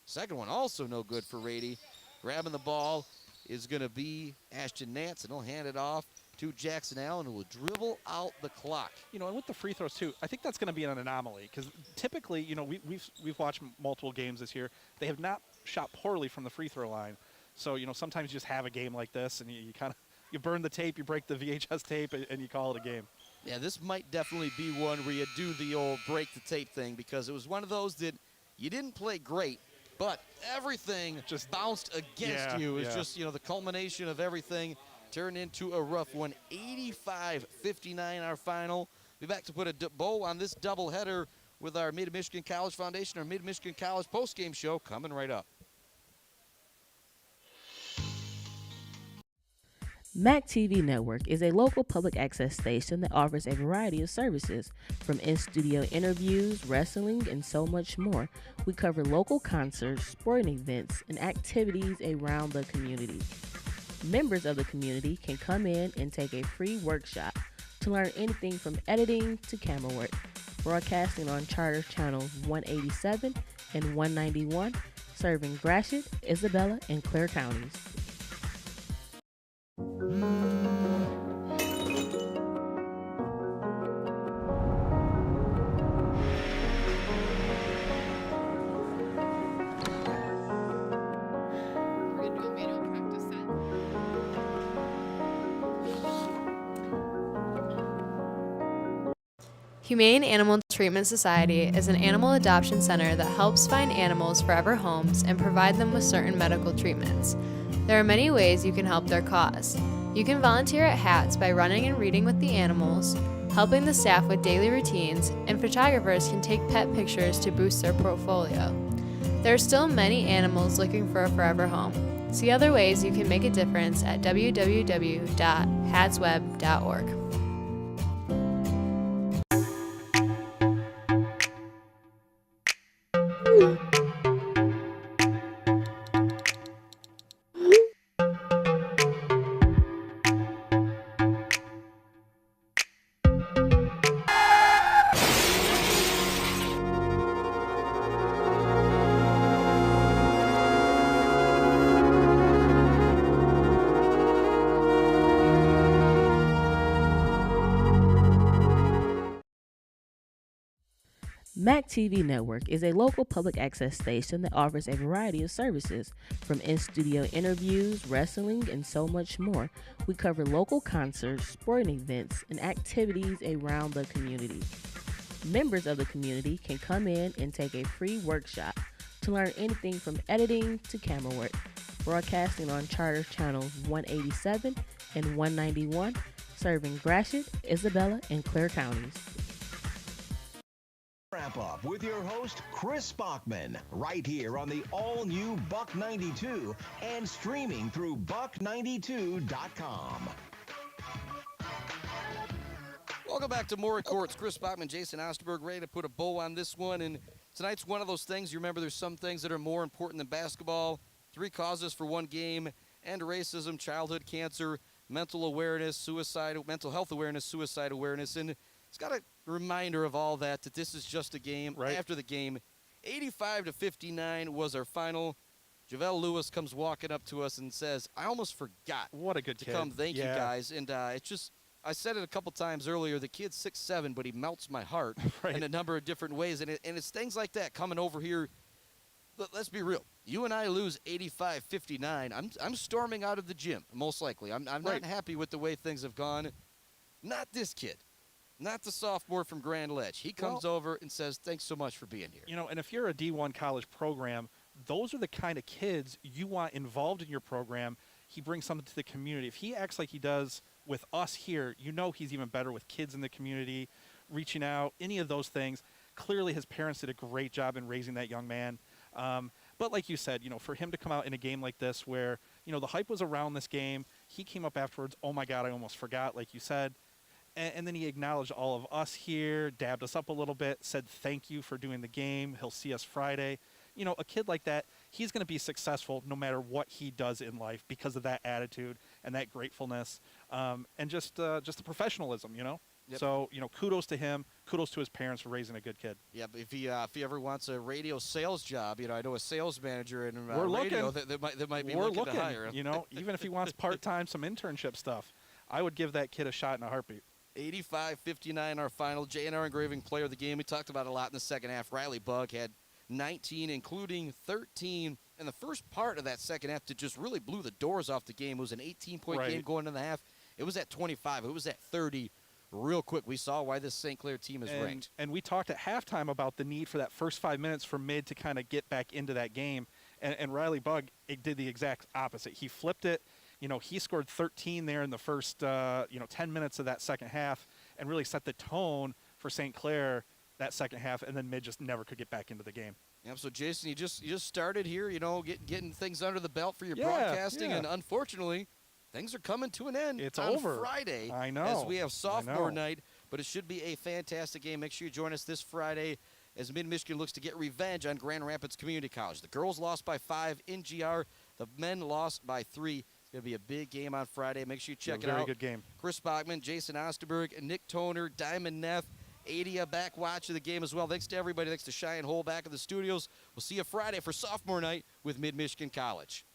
second one also no good for Rady. Grabbing the ball is going to be Ashton Nance, and he'll hand it off to Jackson Allen, who will dribble out the clock. You know, and with the free throws too, I think that's going to be an anomaly because typically, you know, we've watched multiple games this year. They have not shot poorly from the free throw line. So, you know, sometimes you just have a game like this, and you kind of you burn the tape, you break the VHS tape, and you call it a game. Yeah, this might definitely be one where you do the old break the tape thing, because it was one of those that you didn't play great, but everything just bounced against you. It's just, you know, the culmination of everything turned into a rough one. 85-59 our final. Be back to put a bow on this doubleheader with our Mid-Michigan College Foundation, our Mid-Michigan College postgame show coming right up. MAC TV Network is a local public access station that offers a variety of services, from in-studio interviews, wrestling, and so much more. We cover local concerts, sporting events, and activities around the community. Members of the community can come in and take a free workshop to learn anything from editing to camera work. Broadcasting on Charter Channels 187 and 191, serving Gratiot, Isabella, and Clair counties. Humane Animal Treatment Society is an animal adoption center that helps find animals forever homes and provide them with certain medical treatments. There are many ways you can help their cause. You can volunteer at HATS by running and reading with the animals, helping the staff with daily routines, and photographers can take pet pictures to boost their portfolio. There are still many animals looking for a forever home. See other ways you can make a difference at www.hatsweb.org. MAC TV Network is a local public access station that offers a variety of services, from in-studio interviews, wrestling, and so much more. We cover local concerts, sporting events, and activities around the community. Members of the community can come in and take a free workshop to learn anything from editing to camera work. Broadcasting on Charter Channels 187 and 191, serving Gratiot, Isabella, and Clair counties. Wrap up with your host, Chris Bachman, right here on the all-new Buck 92 and streaming through buck92.com. Welcome back to More Courts. Chris Bachman, Jason Osterberg, ready to put a bow on this one. And tonight's one of those things. You remember, there's some things that are more important than basketball. 3 causes for one game: end racism, childhood cancer, mental awareness, suicide, mental health awareness, suicide awareness. And it's got a reminder of all that this is just a game. Right after the game, 85-59 was our final. JaVale Lewis comes walking up to us and says, I almost forgot what a good to kid. come thank you guys. And it's just, I said it a couple times earlier, the kid's 6'7", but he melts my heart in a number of different ways. And it's things like that coming over here. Let's be real. You and I lose 85-59. I'm storming out of the gym, most likely. I'm not happy with the way things have gone. Not this kid. Not the sophomore from Grand Ledge. He comes over and says, thanks so much for being here. You know, and if you're a D1 college program, those are the kind of kids you want involved in your program. He brings something to the community. If he acts like he does with us here, you know he's even better with kids in the community, reaching out, any of those things. Clearly his parents did a great job in raising that young man. But like you said, you know, for him to come out in a game like this where, you know, the hype was around this game, he came up afterwards, oh my God, I almost forgot, like you said. And then he acknowledged all of us here, dabbed us up a little bit, said thank you for doing the game. He'll see us Friday. You know, a kid like that, he's going to be successful no matter what he does in life because of that attitude and that gratefulness, and just the professionalism, Yep. So, kudos to him. Kudos to his parents for raising a good kid. Yeah, but if he ever wants a radio sales job, I know a sales manager in We're radio looking. that might be We're looking to hire him. Even if he wants part-time, some internship stuff, I would give that kid a shot in a heartbeat. 85-59 our final. J&R Engraving player of the game. We talked about it a lot in the second half. Riley Bugg had 19, including 13 in the first part of that second half, that just really blew the doors off the game. It was an 18-point game going into the half. It was at 25. It was at 30 real quick. We saw why this St. Clair team is ranked. And we talked at halftime about the need for that first 5 minutes for Mid to kind of get back into that game. And Riley Bugg did the exact opposite. He flipped it. He scored 13 there in the first 10 minutes of that second half and really set the tone for St. Clair that second half, and then Mid just never could get back into the game. Yeah, so Jason, you just started here, getting things under the belt for your broadcasting, and unfortunately, things are coming to an end. It's on over Friday. I know. As we have sophomore night, but it should be a fantastic game. Make sure you join us this Friday as Mid-Michigan looks to get revenge on Grand Rapids Community College. The girls lost by 5 in GR. The men lost by 3. It's going to be a big game on Friday. Make sure you check it out. Very good game. Chris Bachman, Jason Osterberg, Nick Toner, Diamond Neff, Adia back watching the game as well. Thanks to everybody. Thanks to Cheyenne Hole back in the studios. We'll see you Friday for sophomore night with Mid-Michigan College.